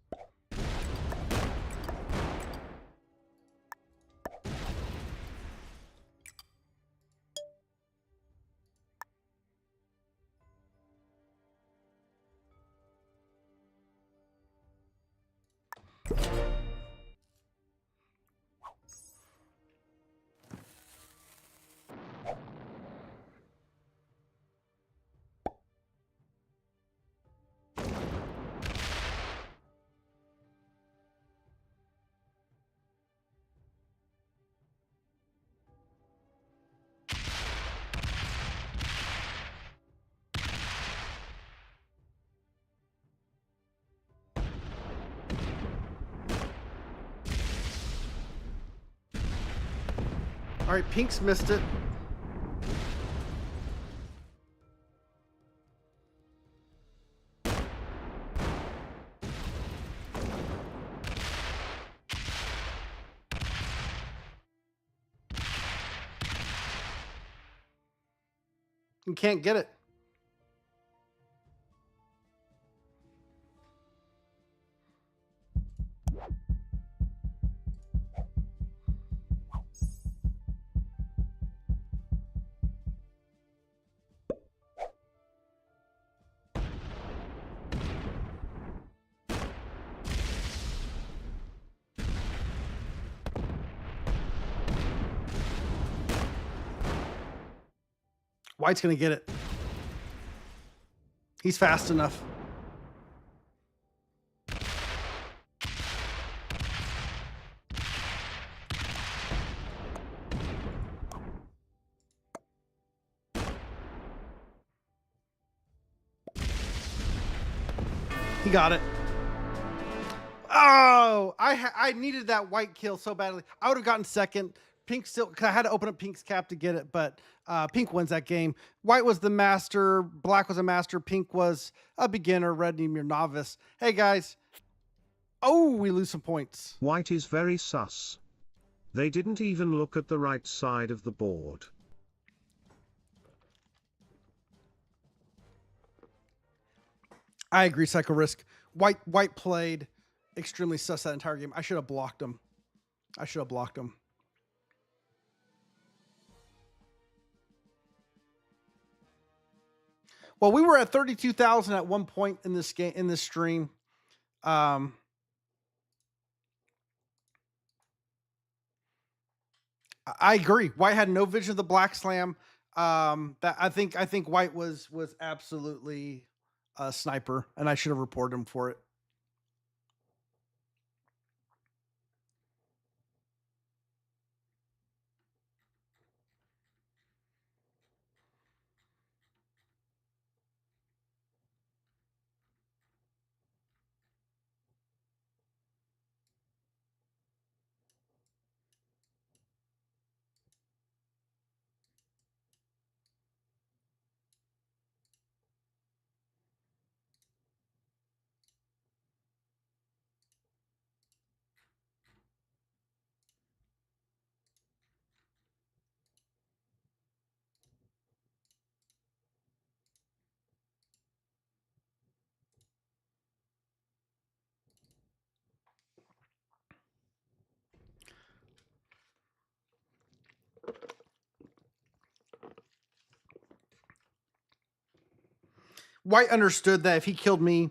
All right, Pink's missed it. You can't get it. White's gonna get it. He's fast enough. He got it. Oh, I needed that white kill so badly. I would have gotten second. Pink still, cause I had to open up Pink's cap to get it, but Pink wins that game. White was the master, Black was a master, Pink was a beginner, Red Neem, your novice. Hey guys. Oh, we lose some points. White is very sus. They didn't even look at the right side of the board. I agree, Psycho Risk. White played extremely sus that entire game. I should have blocked him. Well, we were at 32,000 at one point in this game, in this stream. I agree. White had no vision of the Black Slam. That I think White was absolutely a sniper, and I should have reported him for it. White understood that if he killed me,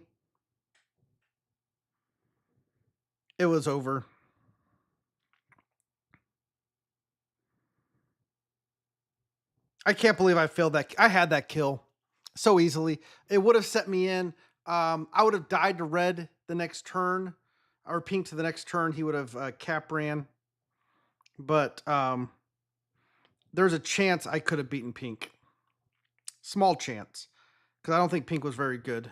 it was over. I can't believe I failed that. I had that kill so easily. It would have set me in. I would have died to red the next turn, or pink to the next turn. He would have cap ran. But there's a chance I could have beaten pink. Small chance. Because I don't think pink was very good.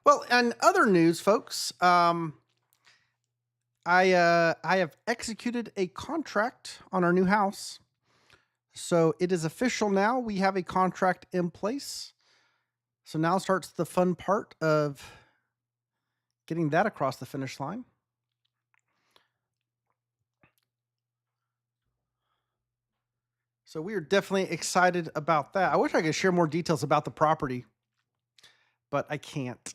Well, and other news, folks. I have executed a contract on our new house. So it is official now. We have a contract in place. So now starts the fun part of getting that across the finish line. So we are definitely excited about that. I wish I could share more details about the property, but I can't.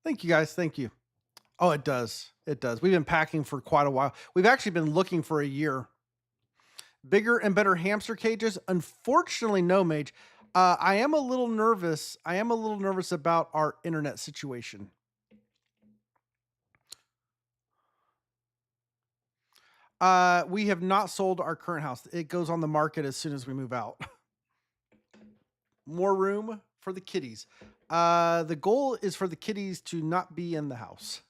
Thank you guys. Thank you. Oh, it does. It does. We've been packing for quite a while. We've actually been looking for a year. Bigger and better hamster cages. Unfortunately, no, Mage. I am a little nervous. I am a little nervous about our internet situation. We have not sold our current house. It goes on the market as soon as we move out. More room for the kitties. The goal is for the kitties to not be in the house.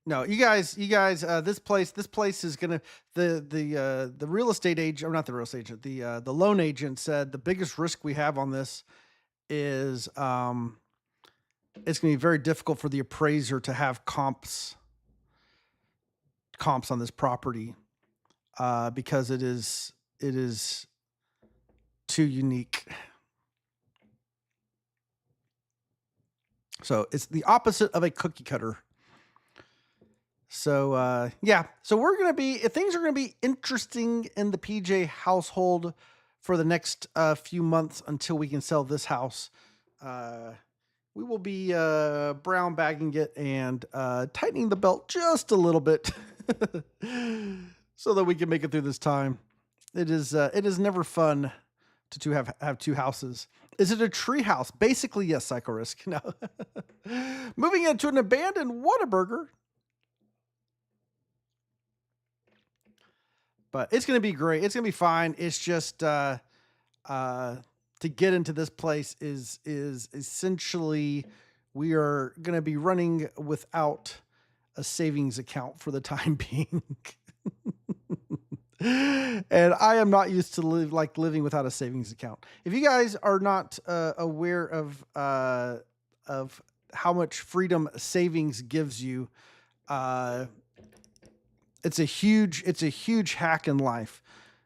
No, you guys, this place is gonna the real estate agent, or not the real estate agent, the loan agent said the biggest risk we have on this is it's gonna be very difficult for the appraiser to have comps on this property because it is too unique. So it's the opposite of a cookie cutter. So yeah, so things are gonna be interesting in the PJ household for the next few months until we can sell this house. We will be brown bagging it and tightening the belt just a little bit so that we can make it through this time. It is never fun to have two houses. Is it a tree house? Basically, yes, Psycho Risk. No. Moving into an abandoned Whataburger. But it's going to be great. It's going to be fine. It's just to get into this place is essentially we are going to be running without a savings account for the time being. And I am not used to living without a savings account. If you guys are not aware of how much freedom savings gives you, it's a huge hack in life.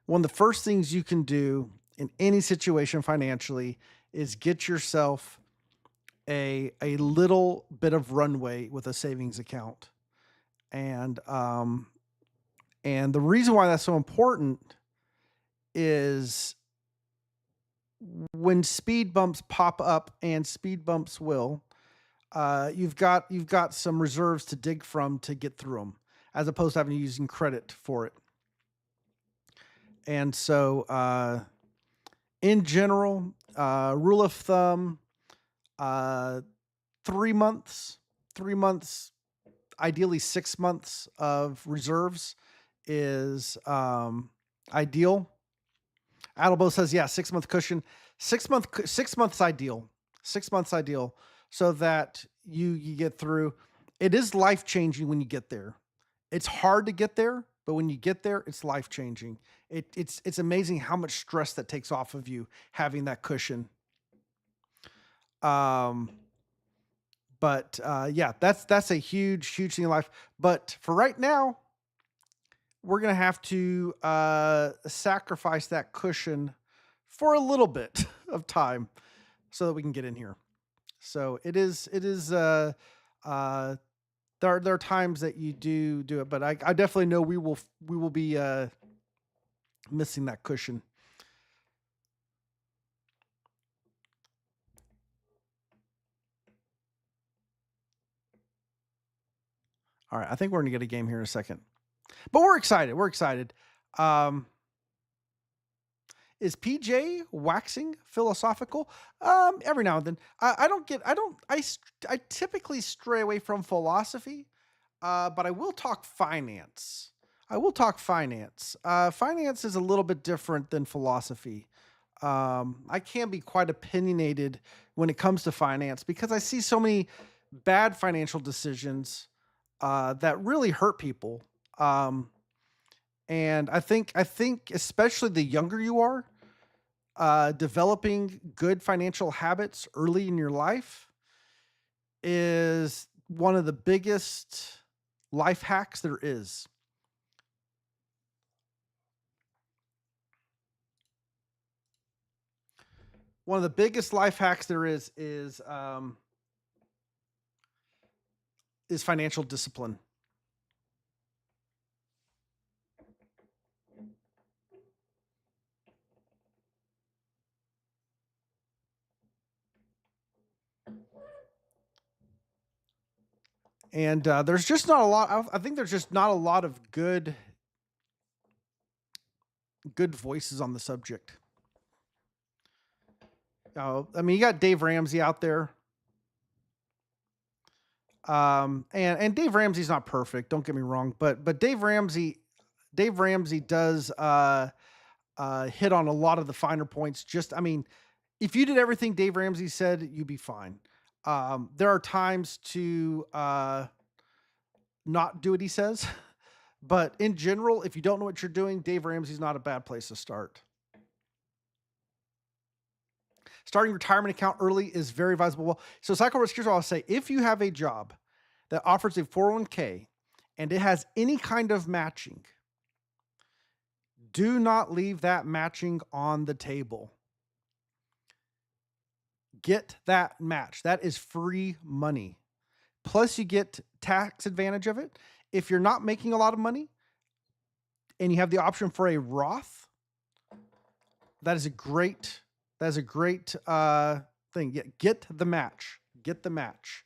One of the first things you can do in any situation financially is get yourself a little bit of runway with a savings account. And the reason why that's so important is when speed bumps pop up, and speed bumps will, you've got some reserves to dig from to get through them, as opposed to having to using credit for it. And so, in general, rule of thumb, 3 months, ideally 6 months of reserves is ideal. Adelbo says, yeah, 6 month cushion. 6 months ideal. 6 months ideal, so that you get through. It is life changing when you get there. It's hard to get there. but when you get there, it's life changing. It's amazing how much stress that takes off of you having that cushion. Um, but yeah, that's a huge thing in life. But for right now, we're gonna have to sacrifice that cushion for a little bit of time so that we can get in here. So it is uh there are times that you do it, but I definitely know we will be missing that cushion. All right, I think we're gonna get a game here in a second, but we're excited. We're excited. Um, is PJ waxing philosophical? Every now and then. I don't get. I don't. I typically stray away from philosophy, but I will talk finance. I will talk finance. Finance is a little bit different than philosophy. I can be quite opinionated when it comes to finance because I see so many bad financial decisions that really hurt people. And I think especially the younger you are, developing good financial habits early in your life is one of the biggest life hacks there is. One of the biggest life hacks there is financial discipline. And there's just not a lot. I think there's just not a lot of good voices on the subject. I mean, you got Dave Ramsey out there. And Dave Ramsey's not perfect. Don't get me wrong, but Dave Ramsey does hit on a lot of the finer points. Just, I mean, if you did everything Dave Ramsey said, you'd be fine. There are times to not do what he says, but in general, if you don't know what you're doing, Dave Ramsey's not a bad place to start. Starting retirement account early is very advisable. Well, so cycle risk, here's what I'll say. If you have a job that offers a 401k and it has any kind of matching, do not leave that matching on the table. Get that match. That is free money. Plus, you get tax advantage of it. If you're not making a lot of money and you have the option for a Roth, that is a great thing. Yeah, get the match. Get the match.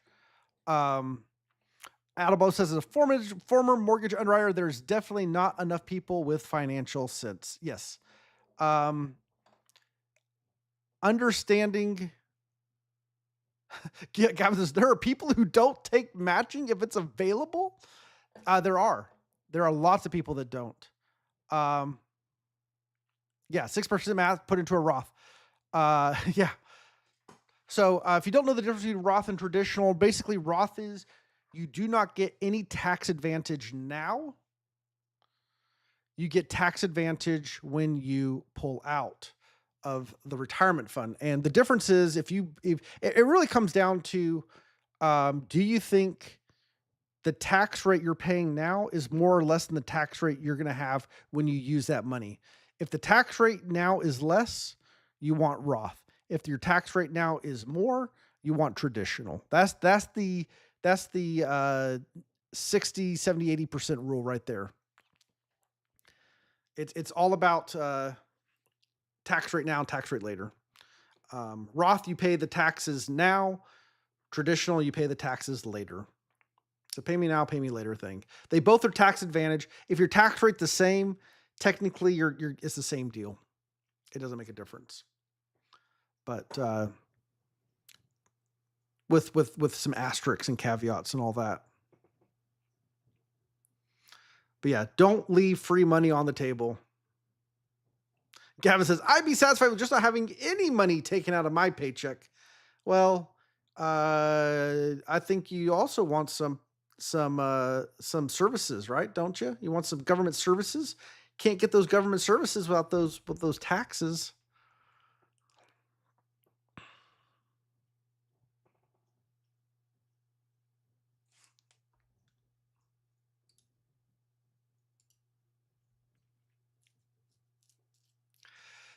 Adabo says, as a former mortgage underwriter, there's definitely not enough people with financial sense. Yes. Understanding. Gavin says, there are people who don't take matching if it's available. There are lots of people that don't. Yeah, 6% math put into a Roth. Yeah. So if you don't know the difference between Roth and traditional, basically Roth is you do not get any tax advantage now. You get tax advantage when you pull out of the retirement fund. And the difference is if it really comes down to, do you think the tax rate you're paying now is more or less than the tax rate you're going to have when you use that money? If the tax rate now is less, you want Roth. If your tax rate now is more, you want traditional. That's the 60, 70, 80% rule right there. It's all about tax rate now, tax rate later. Roth, you pay the taxes now. Traditional, you pay the taxes later. So pay me now, pay me later thing. They both are tax advantage. If your tax rate the same, technically it's the same deal. It doesn't make a difference. But with some asterisks and caveats and all that. But yeah, don't leave free money on the table. Gavin says, I'd be satisfied with just not having any money taken out of my paycheck. Well, I think you also want some some services, right? Don't you? You want some government services? Can't get those government services without those taxes.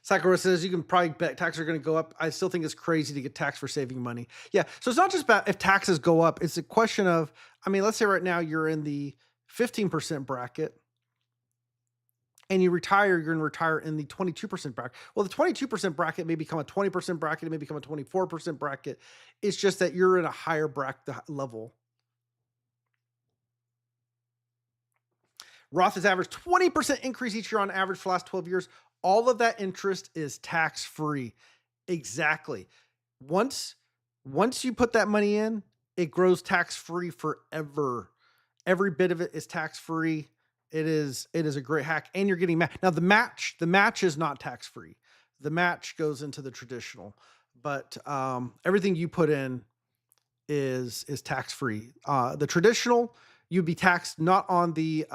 Sakura says you can probably bet taxes are going to go up. I still think it's crazy to get taxed for saving money. Yeah. So it's not just about if taxes go up. It's a question of, I mean, let's say right now you're in the 15% bracket and you retire, you're going to retire in the 22% bracket. Well, the 22% bracket may become a 20% bracket. It may become a 24% bracket. It's just that you're in a higher bracket level. Roth has averaged 20% increase each year on average for the last 12 years. All of that interest is tax-free. Exactly. Once you put that money in, it grows tax-free forever. Every bit of it is tax-free. It is a great hack, and you're getting now the match is not tax-free. The match goes into the traditional, but everything you put in is tax-free. The traditional, you'd be taxed not on the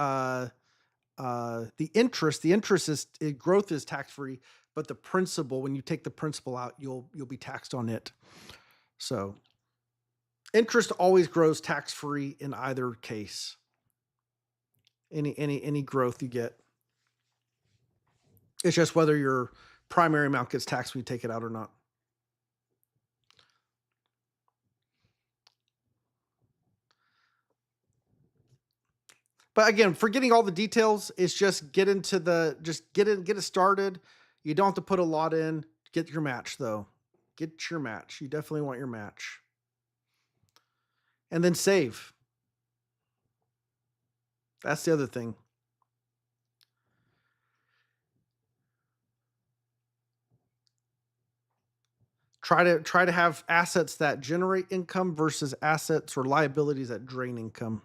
interest. The interest is growth is tax-free, but the principal, when you take the principal out, you'll be taxed on it. So interest always grows tax-free in either case. Any growth you get. It's just whether your primary amount gets taxed when you take it out or not. But again, forgetting all the details, it's just get it started. You don't have to put a lot in. Get your match though. Get your match. You definitely want your match. And then save. That's the other thing. Try to have assets that generate income versus assets or liabilities that drain income.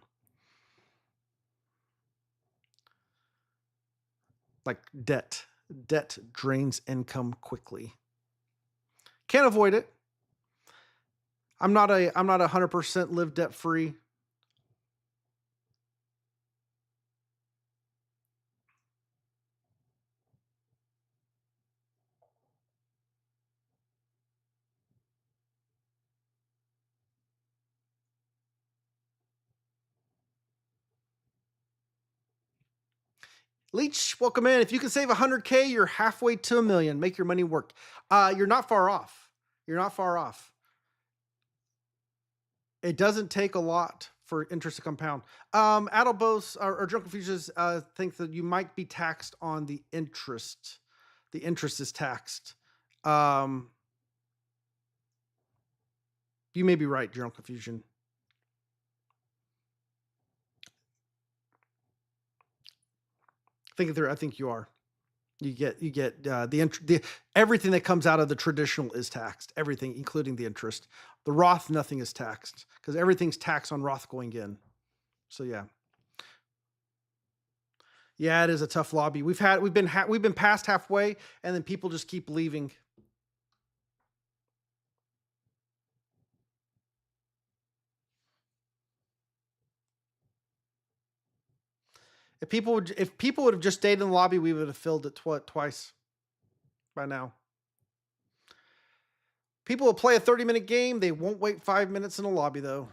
Like debt. Debt drains income quickly. Can't avoid it. I'm not 100% live debt free. Leech, welcome in. If you can save 100K, you're halfway to $1 million. Make your money work. You're not far off. You're not far off. It doesn't take a lot for interest to compound. Adelbos or Drunk Confucius think that you might be taxed on the interest. The interest is taxed. You may be right, Drunk Confusion. Think it through. I think you are. You get the everything that comes out of the traditional is taxed. Everything, including the interest. The Roth, nothing is taxed because everything's taxed on Roth going in. So yeah, it is a tough lobby. We've been past halfway, and then people just keep leaving. If people would have just stayed in the lobby, we would have filled it twice by now. People will play a 30-minute game. They won't wait 5 minutes in a lobby, though.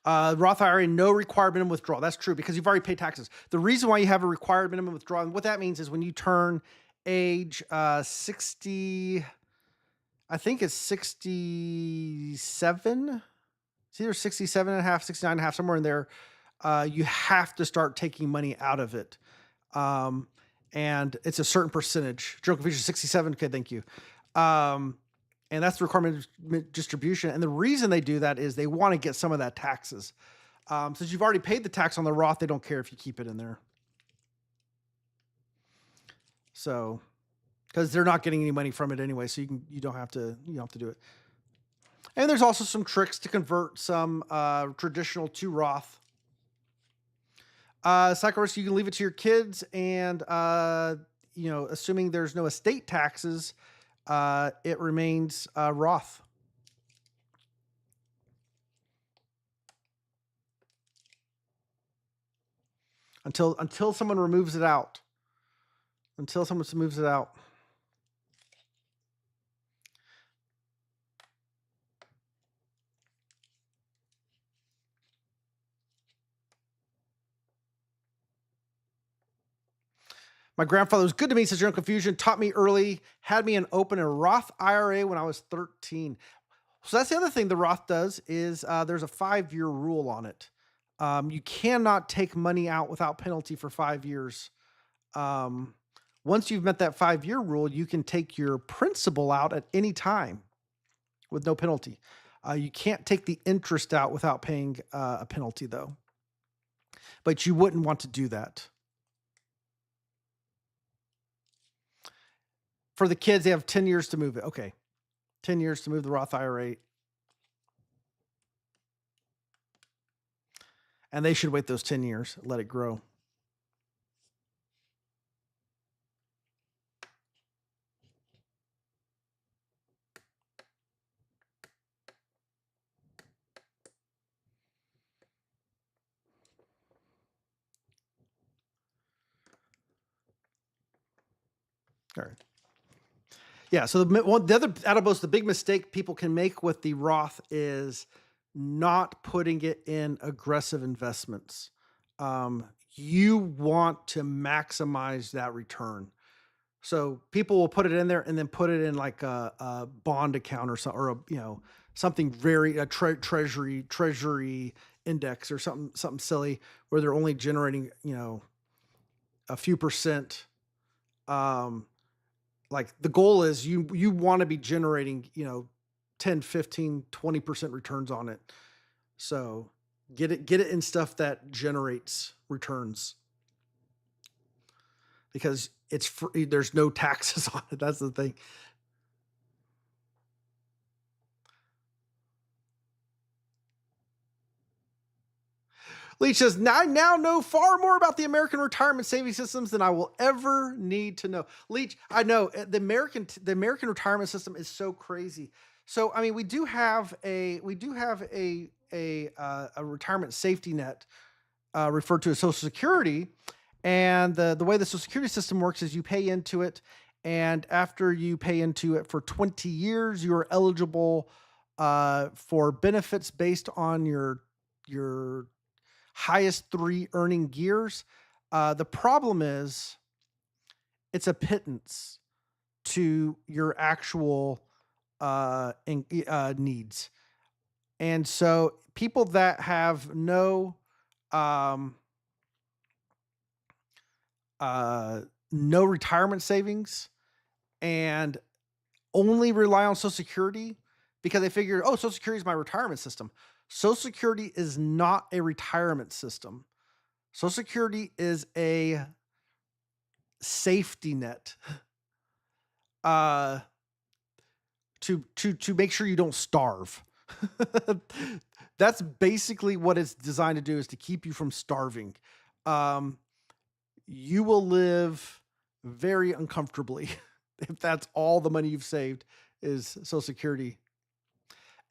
Roth IRA, no required minimum withdrawal. That's true because you've already paid taxes. The reason why you have a required minimum withdrawal, and what that means is when you turn age 60, I think it's 67. It's either 67 and a half, 69 and a half, somewhere in there. You have to start taking money out of it. And it's a certain percentage. Joke feature 67. Okay, thank you. And that's the requirement of distribution. And the reason they do that is they want to get some of that taxes. Since you've already paid the tax on the Roth, they don't care if you keep it in there. So, because they're not getting any money from it anyway, so you don't have to do it. And there's also some tricks to convert some traditional to Roth. Cycle risk, you can leave it to your kids, and assuming there's no estate taxes, it remains Roth until someone removes it out. Until someone moves it out. My grandfather was good to me, says Your Own Confusion, taught me early, had me open a Roth IRA when I was 13. So that's the other thing the Roth does is there's a 5-year rule on it. You cannot take money out without penalty for 5 years. Once you've met that 5-year rule, you can take your principal out at any time with no penalty. You can't take the interest out without paying a penalty, though. But you wouldn't want to do that. For the kids, they have 10 years to move it. Okay. 10 years to move the Roth IRA. And they should wait those 10 years, let it grow. All right. Yeah. So the other out of most, the big mistake people can make with the Roth is not putting it in aggressive investments. You want to maximize that return. So people will put it in there and then put it in like a bond account or something very treasury index or something silly where they're only generating a few percent. Like the goal is you want to be generating 10, 15, 20% returns on it. So get it in stuff that generates returns because it's free. There's no taxes on it. That's the thing. Leach says, I now know far more about the American retirement saving systems than I will ever need to know. Leach, I know the American retirement system is so crazy. So, I mean, we do have a retirement safety net referred to as Social Security. And the way the Social Security system works is you pay into it. And after you pay into it for 20 years, you are eligible for benefits based on your highest 3 earning years. The problem is it's a pittance to your actual needs. And so people that have no retirement savings and only rely on Social Security because they figure, oh, Social Security is my retirement system. Social Security is not a retirement system. Social Security is a safety net to make sure you don't starve. That's basically what it's designed to do, is to keep you from starving. You will live very uncomfortably if that's all the money you've saved is Social Security.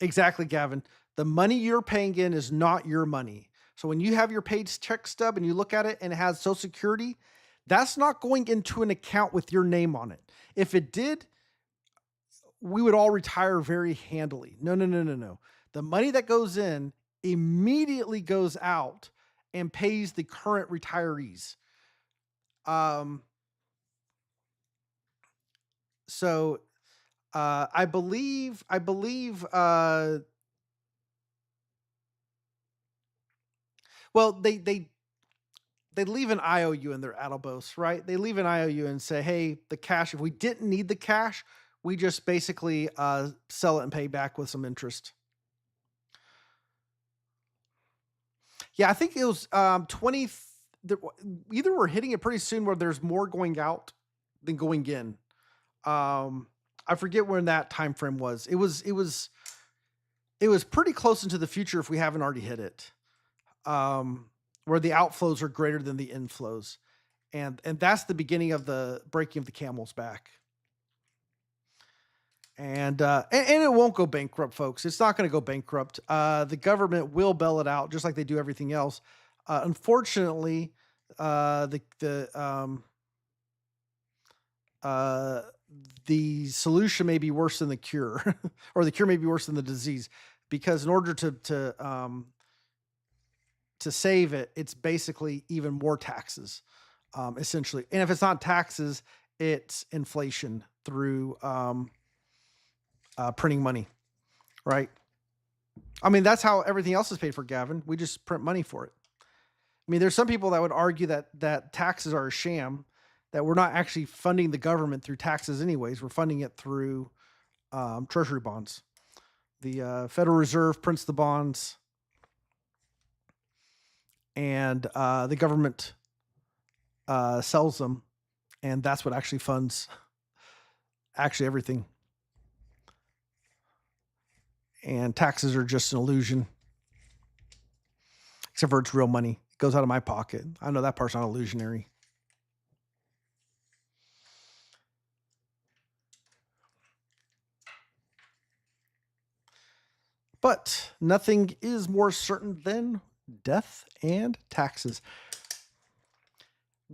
Exactly, Gavin. The money you're paying in is not your money. So when you have your paycheck stub and you look at it and it has Social Security, that's not going into an account with your name on it. If it did, we would all retire very handily. No. The money that goes in immediately goes out and pays the current retirees. So I believe well, they leave an IOU in their Adelbos, right? They leave an IOU and say, hey, the cash, if we didn't need the cash, we just basically sell it and pay back with some interest. Yeah, I think it was 20. Either we're hitting it pretty soon where there's more going out than going in. I forget when that time frame was. It was it was pretty close into the future if we haven't already hit it, where the outflows are greater than the inflows, and that's the beginning of the breaking of the camel's back. And it won't go bankrupt, folks. It's not going to go bankrupt. The government will bail it out, just like they do everything else. Unfortunately, uh, the solution may be worse than the cure, or the cure may be worse than the disease, because in order to save it, it's basically even more taxes, essentially. And if it's not taxes, it's inflation through printing money, right? I mean, that's how everything else is paid for, Gavin. We just print money for it. I mean, there's some people that would argue that taxes are a sham, that we're not actually funding the government through taxes anyways. We're funding it through treasury bonds. The Federal Reserve prints the bonds, and the government sells them, and that's what actually funds actually everything. And taxes are just an illusion, except for it's real money. It goes out of my pocket. I know that part's not illusionary. But nothing is more certain than death and taxes.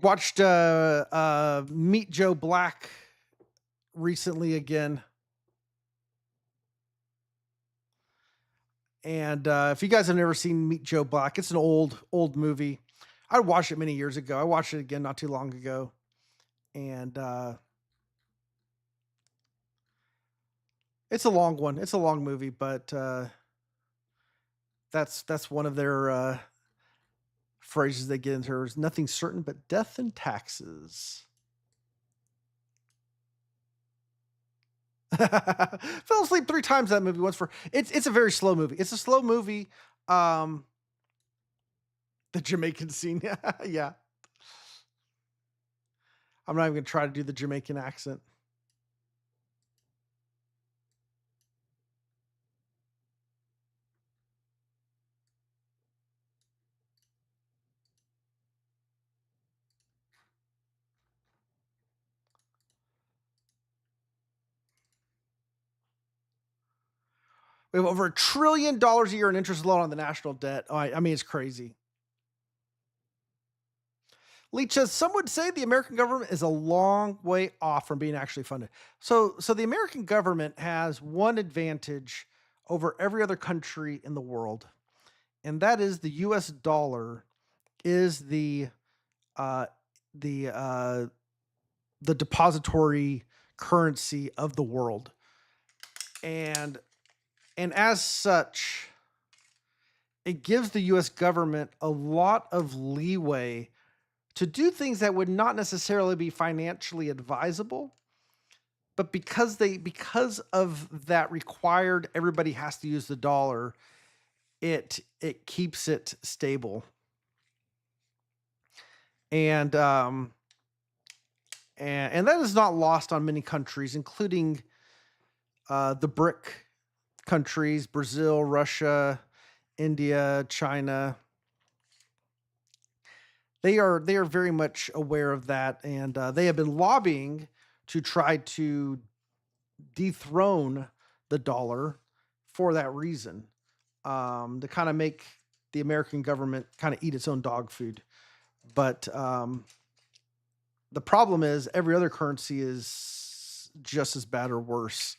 Watched Meet Joe Black recently again. And if you guys have never seen Meet Joe Black, it's an old movie. I watched it many years ago. I watched it again not too long ago. And it's a long one. It's a long movie, but that's one of their phrases they get into. Is nothing certain but death and taxes. Fell asleep 3 times that movie once for it's a very slow movie. It's a slow movie. The Jamaican scene. Yeah. I'm not even gonna try to do the Jamaican accent. We have over $1 trillion a year in interest alone on the national debt. Oh, I mean, it's crazy. Leach says, some would say the American government is a long way off from being actually funded. So the American government has one advantage over every other country in the world, and that is the U.S. dollar is uh, the depository currency of the world, and as such, it gives the U.S. government a lot of leeway to do things that would not necessarily be financially advisable, but because of that required, everybody has to use the dollar. It keeps it stable, and that is not lost on many countries, including the BRIC countries: Brazil, Russia, India, China. They are very much aware of that, and they have been lobbying to try to dethrone the dollar for that reason, to kind of make the American government kind of eat its own dog food. But the problem is every other currency is just as bad or worse.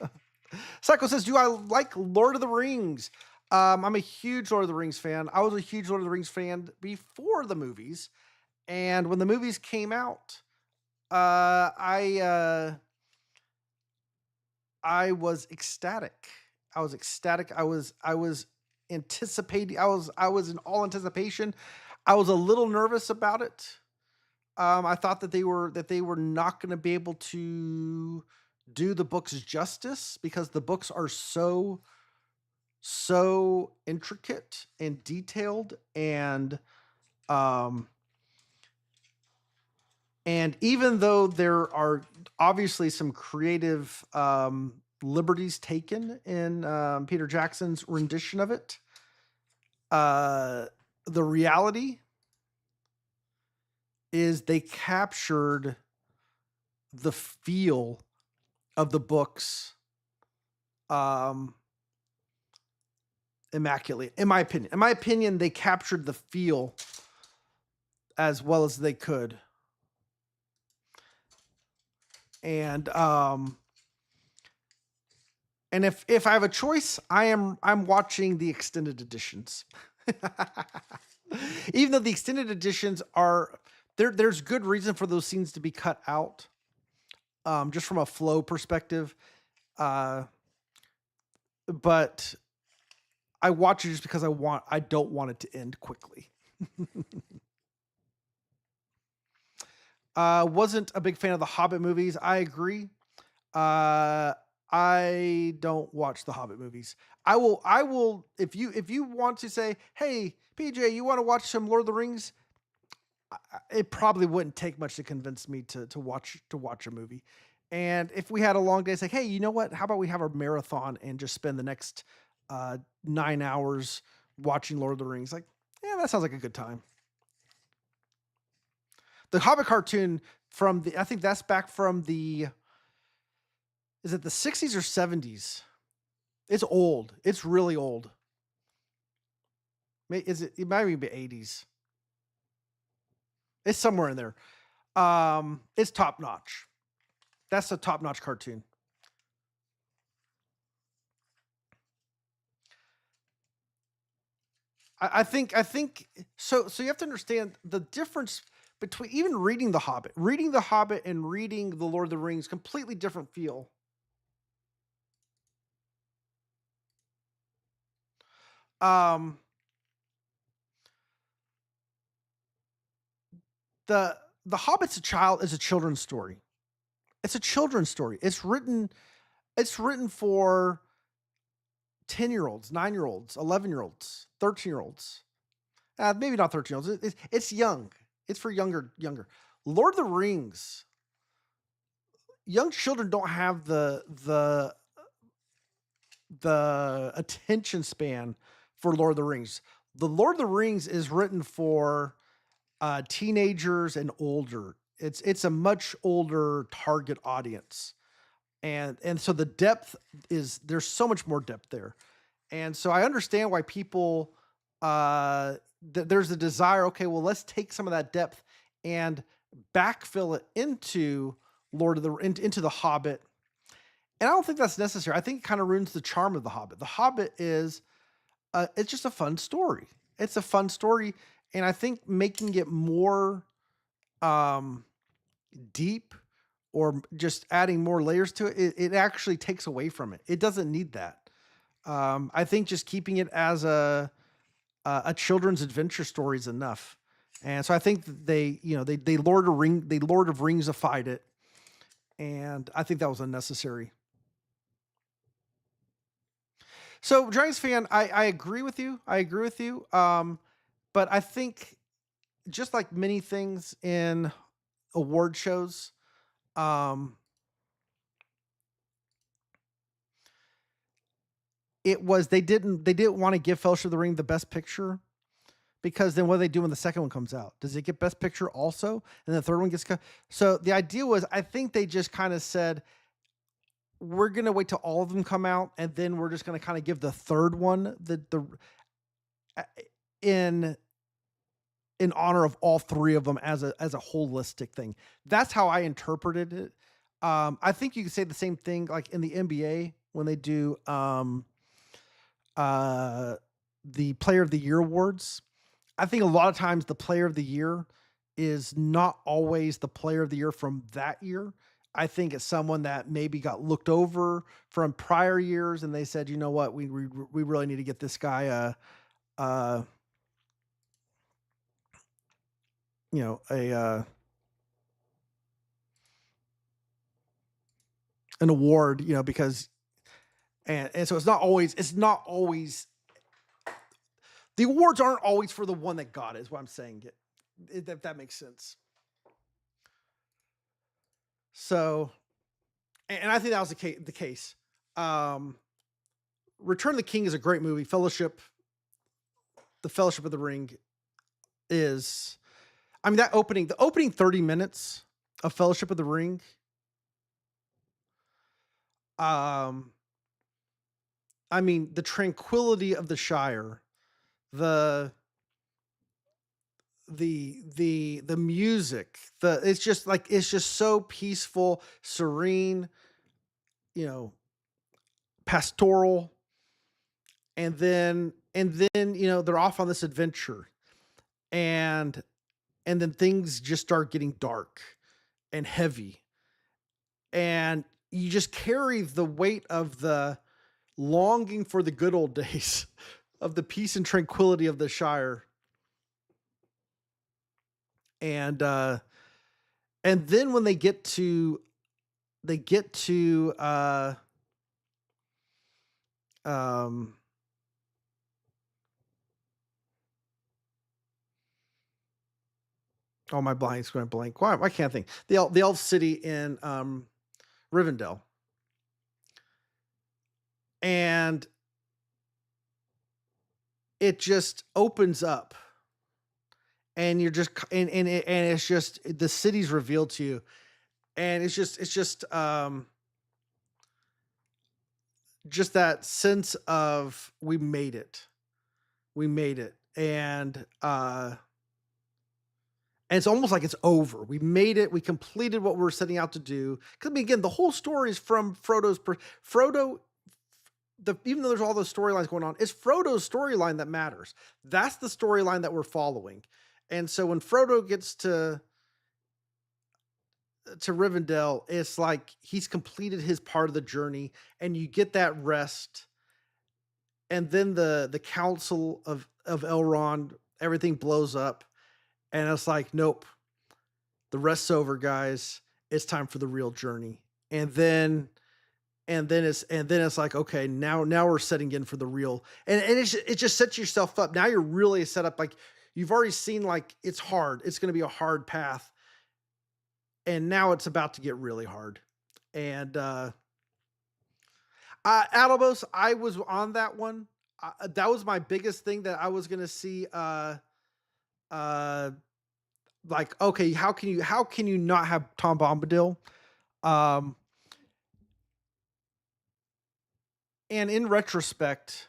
Psycho says, do I like Lord of the Rings? I'm a huge Lord of the Rings fan. I was a huge Lord of the Rings fan before the movies. And when the movies came out, I was ecstatic. I was ecstatic. I was anticipating. I was in all anticipation. I was a little nervous about it. I thought that they were not going to be able to do the books justice, because the books are so intricate and detailed, and even though there are obviously some creative liberties taken in Peter Jackson's rendition of it. The reality is they captured the feel of the books immaculately, in my opinion. In my opinion, they captured the feel as well as they could. And if I have a choice, I'm watching the extended editions. Even though the extended editions are there's good reason for those scenes to be cut out. Just from a flow perspective. But I watch it just because I don't want it to end quickly. Wasn't a big fan of the Hobbit movies. I agree. I don't watch the Hobbit movies. I will if you want to say, "Hey, PJ, you want to watch some Lord of the Rings?" It probably wouldn't take much to convince me to watch a movie. And if we had a long day, it's like, "Hey, you know what? How about we have a marathon and just spend the next 9 hours watching Lord of the Rings?" Like, yeah, that sounds like a good time. The Hobbit cartoon I think that's back from is it the 60s or 70s? It's old. It's really old. It might even be 80s. It's somewhere in there. It's top notch. That's a top notch cartoon. I think so. So you have to understand the difference between even reading The Hobbit, and reading The Lord of the Rings, completely different feel. Um, the Hobbit's is a children's story. It's a children's story. It's written for 10-year-olds, 9-year-olds, 11-year-olds, 13-year-olds. Maybe not 13-year-olds. It's young. It's for younger. Lord of the Rings. Young children don't have the attention span for Lord of the Rings. The Lord of the Rings is written for teenagers and older. It's a much older target audience. And so the depth there's so much more depth there. And so I understand why people there's a desire, okay, well, let's take some of that depth and backfill it into into the Hobbit. And I don't think that's necessary. I think it kind of ruins the charm of the Hobbit. The Hobbit is it's just a fun story. It's a fun story, and I think making it more deep or just adding more layers to it actually takes away from it. It doesn't need that. I think just keeping it as a children's adventure story is enough. And so I think that they Lord of Ringsified it, and I think that was unnecessary. So Giants fan, I agree with you. But I think just like many things in award shows, um, they didn't want to give Fellowship of the Ring the Best Picture, because then what do they do when the second one comes out? Does it get Best Picture also, and the third one gets so the idea was, I think they just kind of said, we're gonna wait till all of them come out, and then we're just gonna kind of give the third one in honor of all three of them as a holistic thing. That's how I interpreted it. I think you could say the same thing like in the NBA when they do the Player of the Year awards. I think a lot of times the Player of the Year is not always the Player of the Year from that year. I think it's someone that maybe got looked over from prior years, and they said, you know what, we really need to get this guy a an award, because and so it's not always the awards aren't always for the one that got it, is what I'm saying. If that makes sense. So, and I think that was the case. Um, Return of the King is a great movie. The Fellowship of the Ring is, I mean, the opening 30 minutes of Fellowship of the Ring, um, I mean, the tranquility of the Shire, the the music, it's just so peaceful, serene, you know, pastoral, and then they're off on this adventure, and then things just start getting dark and heavy, and you just carry the weight of the longing for the good old days of the peace and tranquility of the Shire. And then when they get to um oh, my blank's going blank. Why can't I think? The elf city in Rivendell. And it just opens up, and you're just and it's just the city's revealed to you, and just that sense of we made it. We made it. And it's almost like it's over. We made it. We completed what we were setting out to do. Because I mean, again, the whole story is from Frodo. Even though there's all those storylines going on, it's Frodo's storyline that matters. That's the storyline that we're following. And so when Frodo gets to Rivendell, it's like he's completed his part of the journey, and you get that rest. And then the council of Elrond, everything blows up, and it's like, nope, the rest's over, guys. It's time for the real journey. And then it's like, okay, now we're setting in for the real, and it just sets yourself up. Now you're really set up, like you've already seen, like it's hard. It's going to be a hard path, and now it's about to get really hard. And Alamos, I was on that one. That was my biggest thing that I was going to see. Uh, like, okay, how can you not have Tom Bombadil? Um, and in retrospect,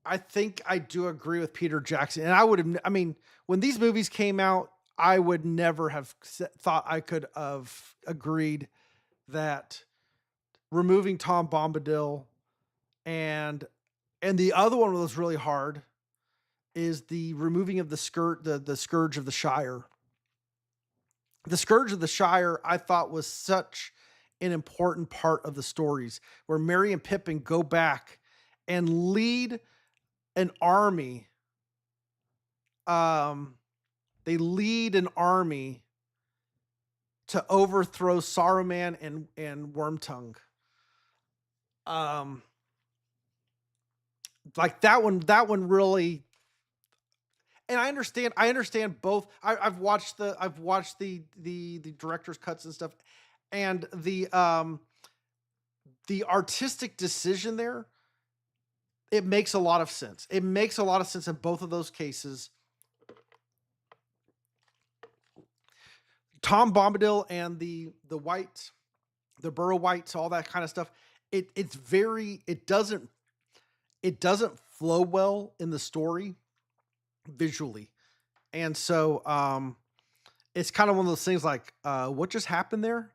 I think I do agree with Peter Jackson. And I mean, when these movies came out, I would never have thought I could have agreed that removing Tom Bombadil, and the other one was really hard, is the removing of the Scourge of the Shire. The Scourge of the Shire, I thought, was such an important part of the stories, where Merry and Pippin go back and lead an army. Um, they lead an army to overthrow Saruman and Wormtongue. Um, like that one really. And I understand both. I've watched the director's cuts and stuff, and the artistic decision there. It makes a lot of sense. It makes a lot of sense in both of those cases. Tom Bombadil and the Burrow Whites, all that kind of stuff. It doesn't flow well in the story visually, and so it's kind of one of those things like, what just happened there?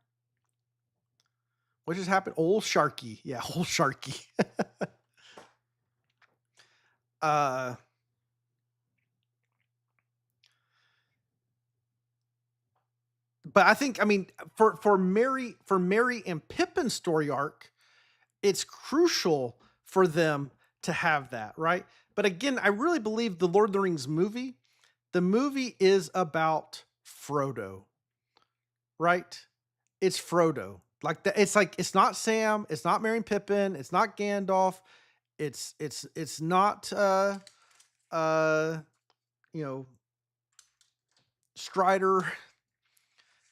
What just happened? Old Sharky, yeah, old Sharky. uh, but I think, I mean, for Mary and Pippin's story arc, it's crucial for them to have that, right? But again, I really believe the Lord of the Rings movie, the movie is about Frodo, right? It's Frodo. It's not Sam, it's not Merry and Pippin, it's not Gandalf, it's not uh you know Strider,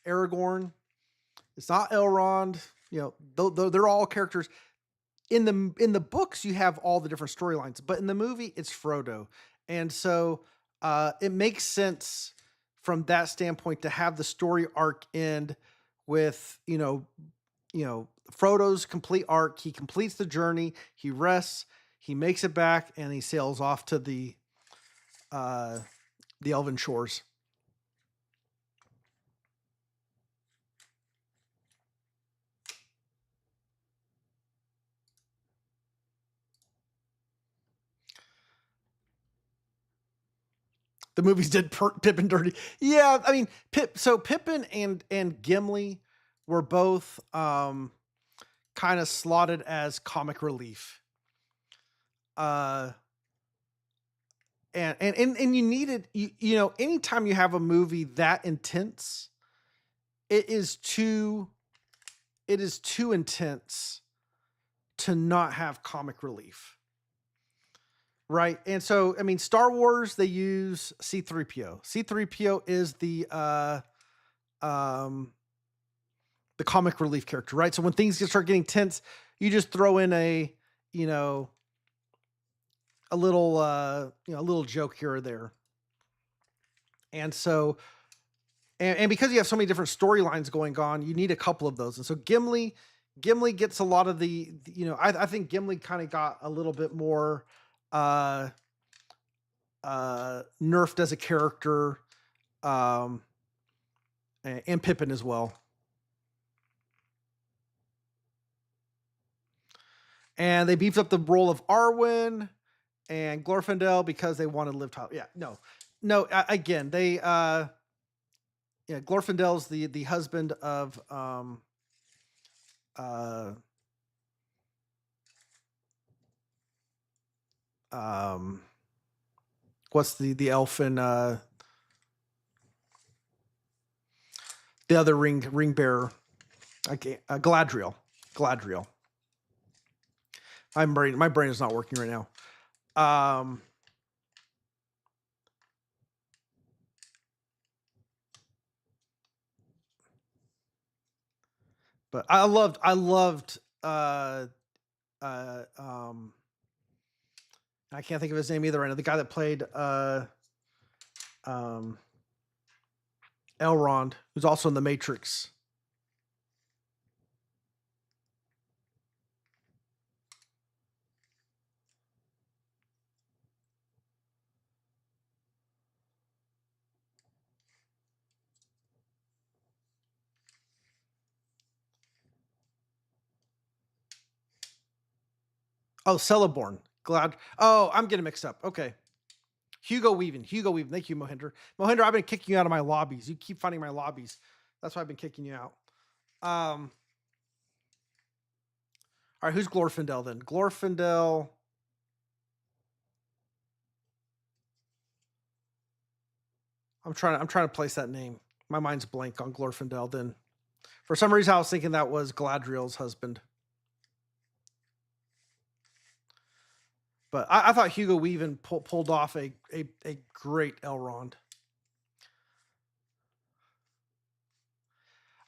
Aragorn, it's not Elrond. they're all characters in the books. You have all the different storylines, but in the movie, it's Frodo, and so it makes sense from that standpoint to have the story arc end with Frodo's complete arc. He completes the journey, he rests, he makes it back, and he sails off to uh, the Elven shores. The movies did Pippin dirty. Yeah, I mean, Pippin and Gimli were both kind of slotted as comic relief. Uh, and you needed anytime you have a movie that intense, it is too intense to not have comic relief. Right. And so, I mean, Star Wars, they use C3PO. C3PO is the comic relief character, right? So when things start getting tense, you just throw in a little a little joke here or there. And so and because you have so many different storylines going on, you need a couple of those. And so Gimli gets a lot of I think Gimli kind of got a little bit more nerfed as a character, and Pippin as well. And they beefed up the role of Arwen and Glorfindel because they wanted to live Tyler. Yeah, no. Again, they Glorfindel's the husband of what's the elf in the other ring bearer? Okay, Galadriel. My brain is not working right now. But I loved I can't think of his name either right now. The guy that played Elrond, who's also in The Matrix. Oh, Celeborn. Oh, I'm getting mixed up. Okay. Hugo Weaving. Thank you, Mohinder. Mohinder, I've been kicking you out of my lobbies. You keep finding my lobbies. That's why I've been kicking you out. All right, who's Glorfindel then? Glorfindel. I'm trying to place that name. My mind's blank on Glorfindel then. For some reason, I was thinking that was Galadriel's husband. But I thought Hugo Weaving pulled off a great Elrond.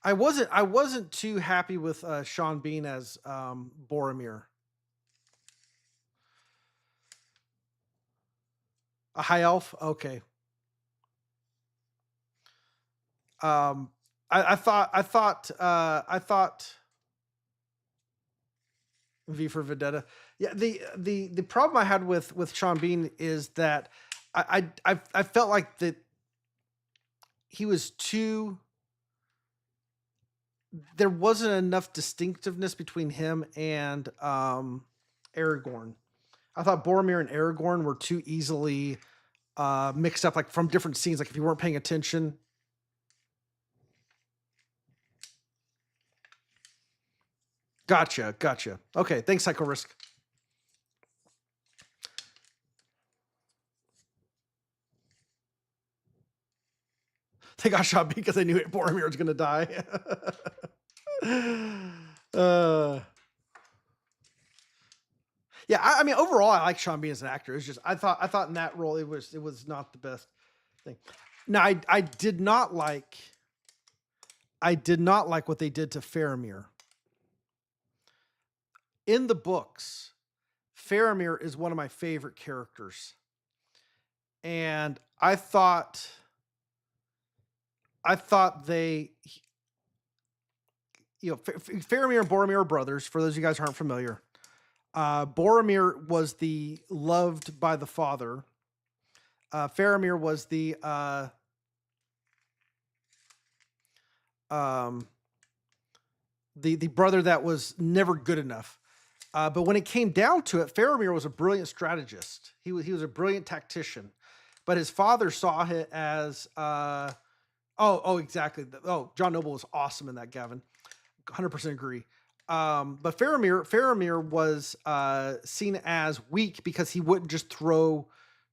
I wasn't too happy with Sean Bean as Boromir. A high elf? Okay. I thought V for Vendetta. Yeah, the problem I had with Sean Bean is that I felt like that he was too. There wasn't enough distinctiveness between him and Aragorn. I thought Boromir and Aragorn were too easily mixed up, like from different scenes. Like if you weren't paying attention. Gotcha. Okay, thanks, Psycho Risk. They got shot because they knew Boromir was going to die. Yeah, I mean, overall, I like Sean Bean as an actor. It's just I thought in that role it was not the best thing. Now, I did not like what they did to Faramir. in the books, Faramir is one of my favorite characters. And I thought Faramir and Boromir are brothers. For those of you guys who aren't familiar, Boromir was the loved by the father. Faramir was um, the brother that was never good enough. But when it came down to it, Faramir was a brilliant strategist. He was a brilliant tactician, but his father saw it as exactly. John Noble was awesome in that, Gavin. 100% agree. But Faramir was seen as weak because he wouldn't just throw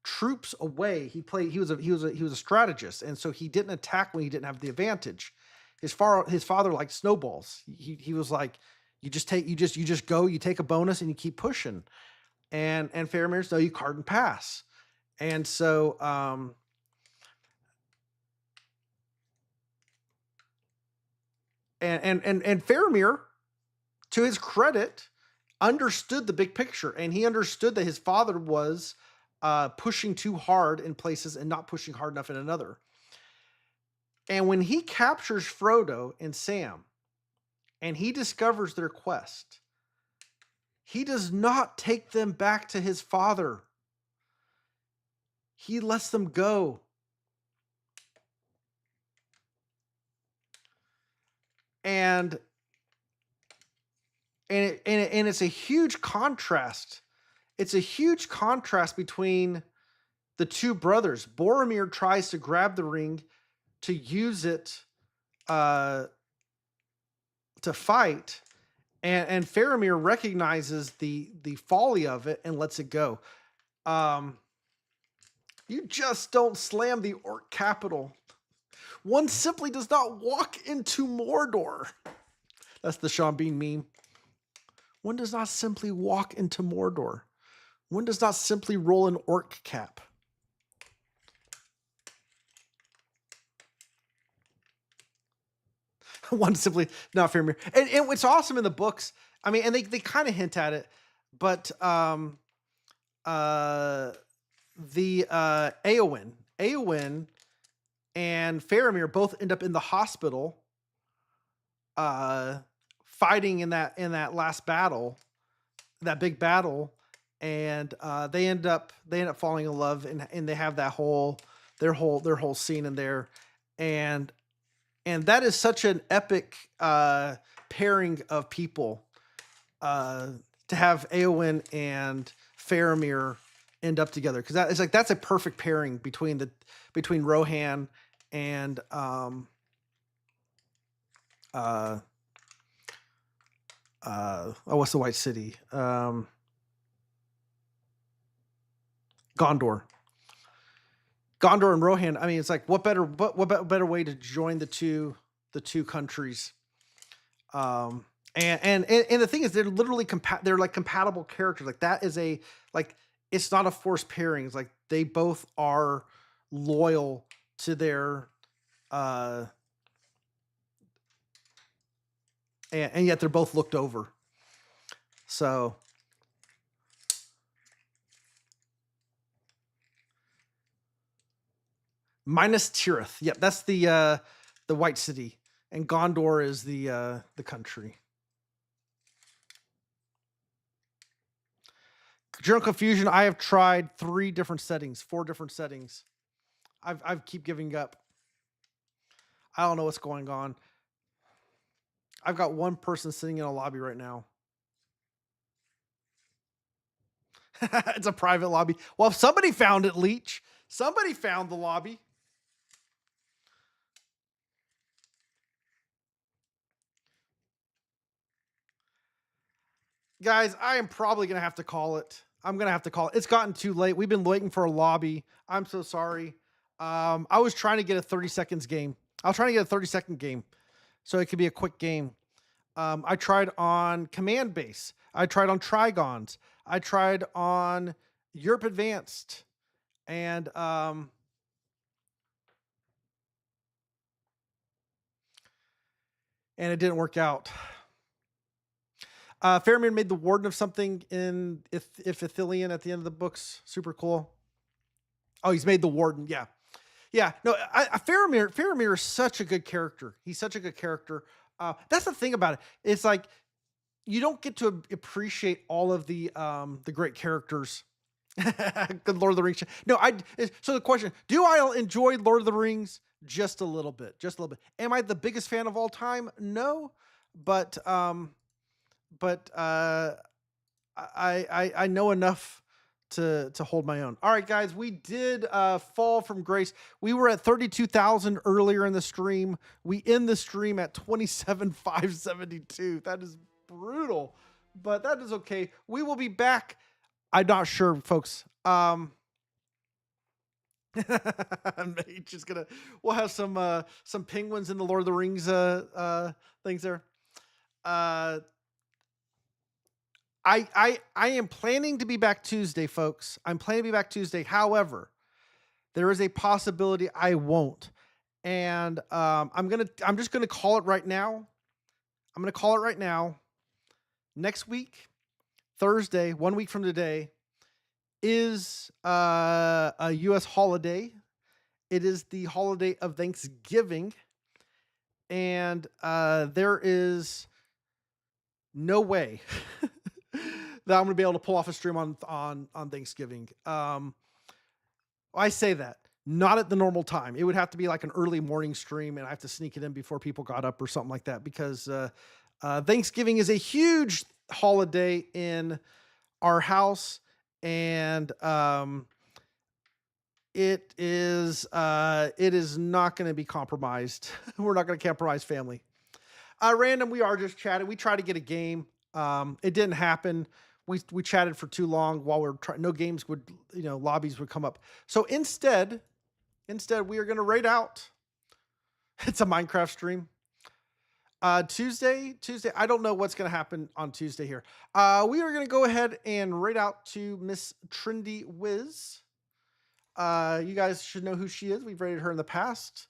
troops away. He was a strategist, and so he didn't attack when he didn't have the advantage. His father liked snowballs. He was like, you just go, you take a bonus and you keep pushing. And Faramir's, no, you card and pass. And so and Faramir, to his credit, understood the big picture, and he understood that his father was pushing too hard in places and not pushing hard enough in another. And when he captures Frodo and Sam, and he discovers their quest, he does not take them back to his father. He lets them go. And it's a huge contrast. It's a huge contrast between the two brothers. Boromir tries to grab the ring to use it to fight, and Faramir recognizes the folly of it and lets it go. You just don't slam the orc capital. One simply does not walk into Mordor. That's the Sean Bean meme. One does not simply walk into Mordor. One does not simply roll an orc cap. One simply not Faramir. And what's awesome in the books, I mean, and they kind of hint at it, but Eowyn and Faramir both end up in the hospital fighting in that last battle, that big battle, and they end up falling in love, and they have that their whole scene in there, and that is such an epic pairing of people to have Eowyn and Faramir end up together, because that's a perfect pairing between Rohan and what's the White City? Gondor. Gondor and Rohan. I mean, it's like what better way to join the two countries? And the thing is, they're literally they're like compatible characters. Like that is it's not a forced pairing. It's like they both are loyal to their and yet they're both looked over. So minus Tirith. Yep, that's the White City, and Gondor is the country. Journal Confusion, I have tried 4 different settings. I've keep giving up. I don't know what's going on. I've got one person sitting in a lobby right now. It's a private lobby. Well, if somebody found it, Leech. Somebody found the lobby. Guys, I am probably going to have to call it. I'm going to have to call it. It's gotten too late. We've been waiting for a lobby. I'm so sorry. I was trying to get a 30 seconds game. I was trying to get a 30-second game so it could be a quick game. I tried on Command Base. I tried on Trigons. I tried on Europe Advanced. And it didn't work out. Faramir made the warden of something in if Ithilien at the end of the books. Super cool. Oh, he's made the warden. Yeah. Yeah. No, Faramir is such a good character. He's such a good character. That's the thing about it. It's like you don't get to appreciate all of the great characters. Good Lord of the Rings. No, so the question, do I enjoy Lord of the Rings? Just a little bit. Just a little bit. Am I the biggest fan of all time? No. But I know enough to hold my own. All right, guys, we did fall from grace. We were at 32,000 earlier in the stream. We end the stream at 27,572. That is brutal, but that is okay. We will be back. I'm not sure, folks. Just gonna. We'll have some penguins in the Lord of the Rings things there. I am planning to be back Tuesday, folks. I'm planning to be back Tuesday. However, there is a possibility I won't, and I'm just gonna call it right now. I'm gonna call it right now. Next week, Thursday, 1 week from today, is a U.S. holiday. It is the holiday of Thanksgiving, and there is no way that I'm going to be able to pull off a stream on Thanksgiving. I say that not at the normal time. It would have to be like an early morning stream, and I have to sneak it in before people got up or something like that, because Thanksgiving is a huge holiday in our house, and it is not going to be compromised. We're not going to compromise family. Random, we are just chatting. We tried to get a game. It didn't happen. We chatted for too long while we were trying. No games would, lobbies would come up. So instead, we are going to raid out. It's a Minecraft stream. Tuesday. I don't know what's going to happen on Tuesday here. We are going to go ahead and raid out to Miss Trendy Wiz. You guys should know who she is. We've rated her in the past.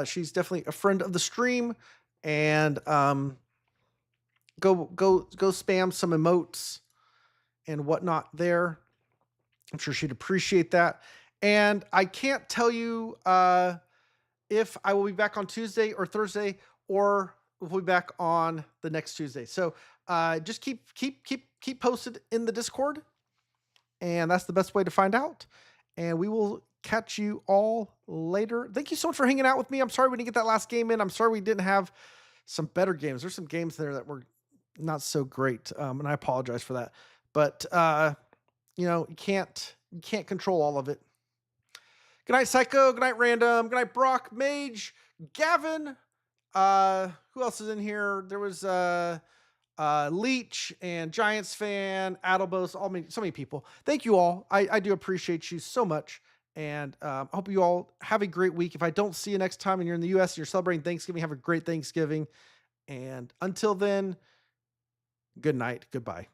She's definitely a friend of the stream, and go spam some emotes and whatnot there. I'm sure she'd appreciate that. And I can't tell you if I will be back on Tuesday or Thursday, or we'll be back on the next Tuesday. So just keep posted in the Discord, and that's the best way to find out. And we will catch you all later. Thank you so much for hanging out with me. I'm sorry we didn't get that last game in. I'm sorry we didn't have some better games. There's some games there that were not so great, and I apologize for that. But you can't control all of it. Good night, Psycho. Good night, Random. Good night, Brock, Mage, Gavin. Who else is in here? There was Leech and Giants fan, Adelbos, so many people. Thank you all. I do appreciate you so much. And I hope you all have a great week. If I don't see you next time and you're in the US and you're celebrating Thanksgiving, have a great Thanksgiving. And until then, good night. Goodbye.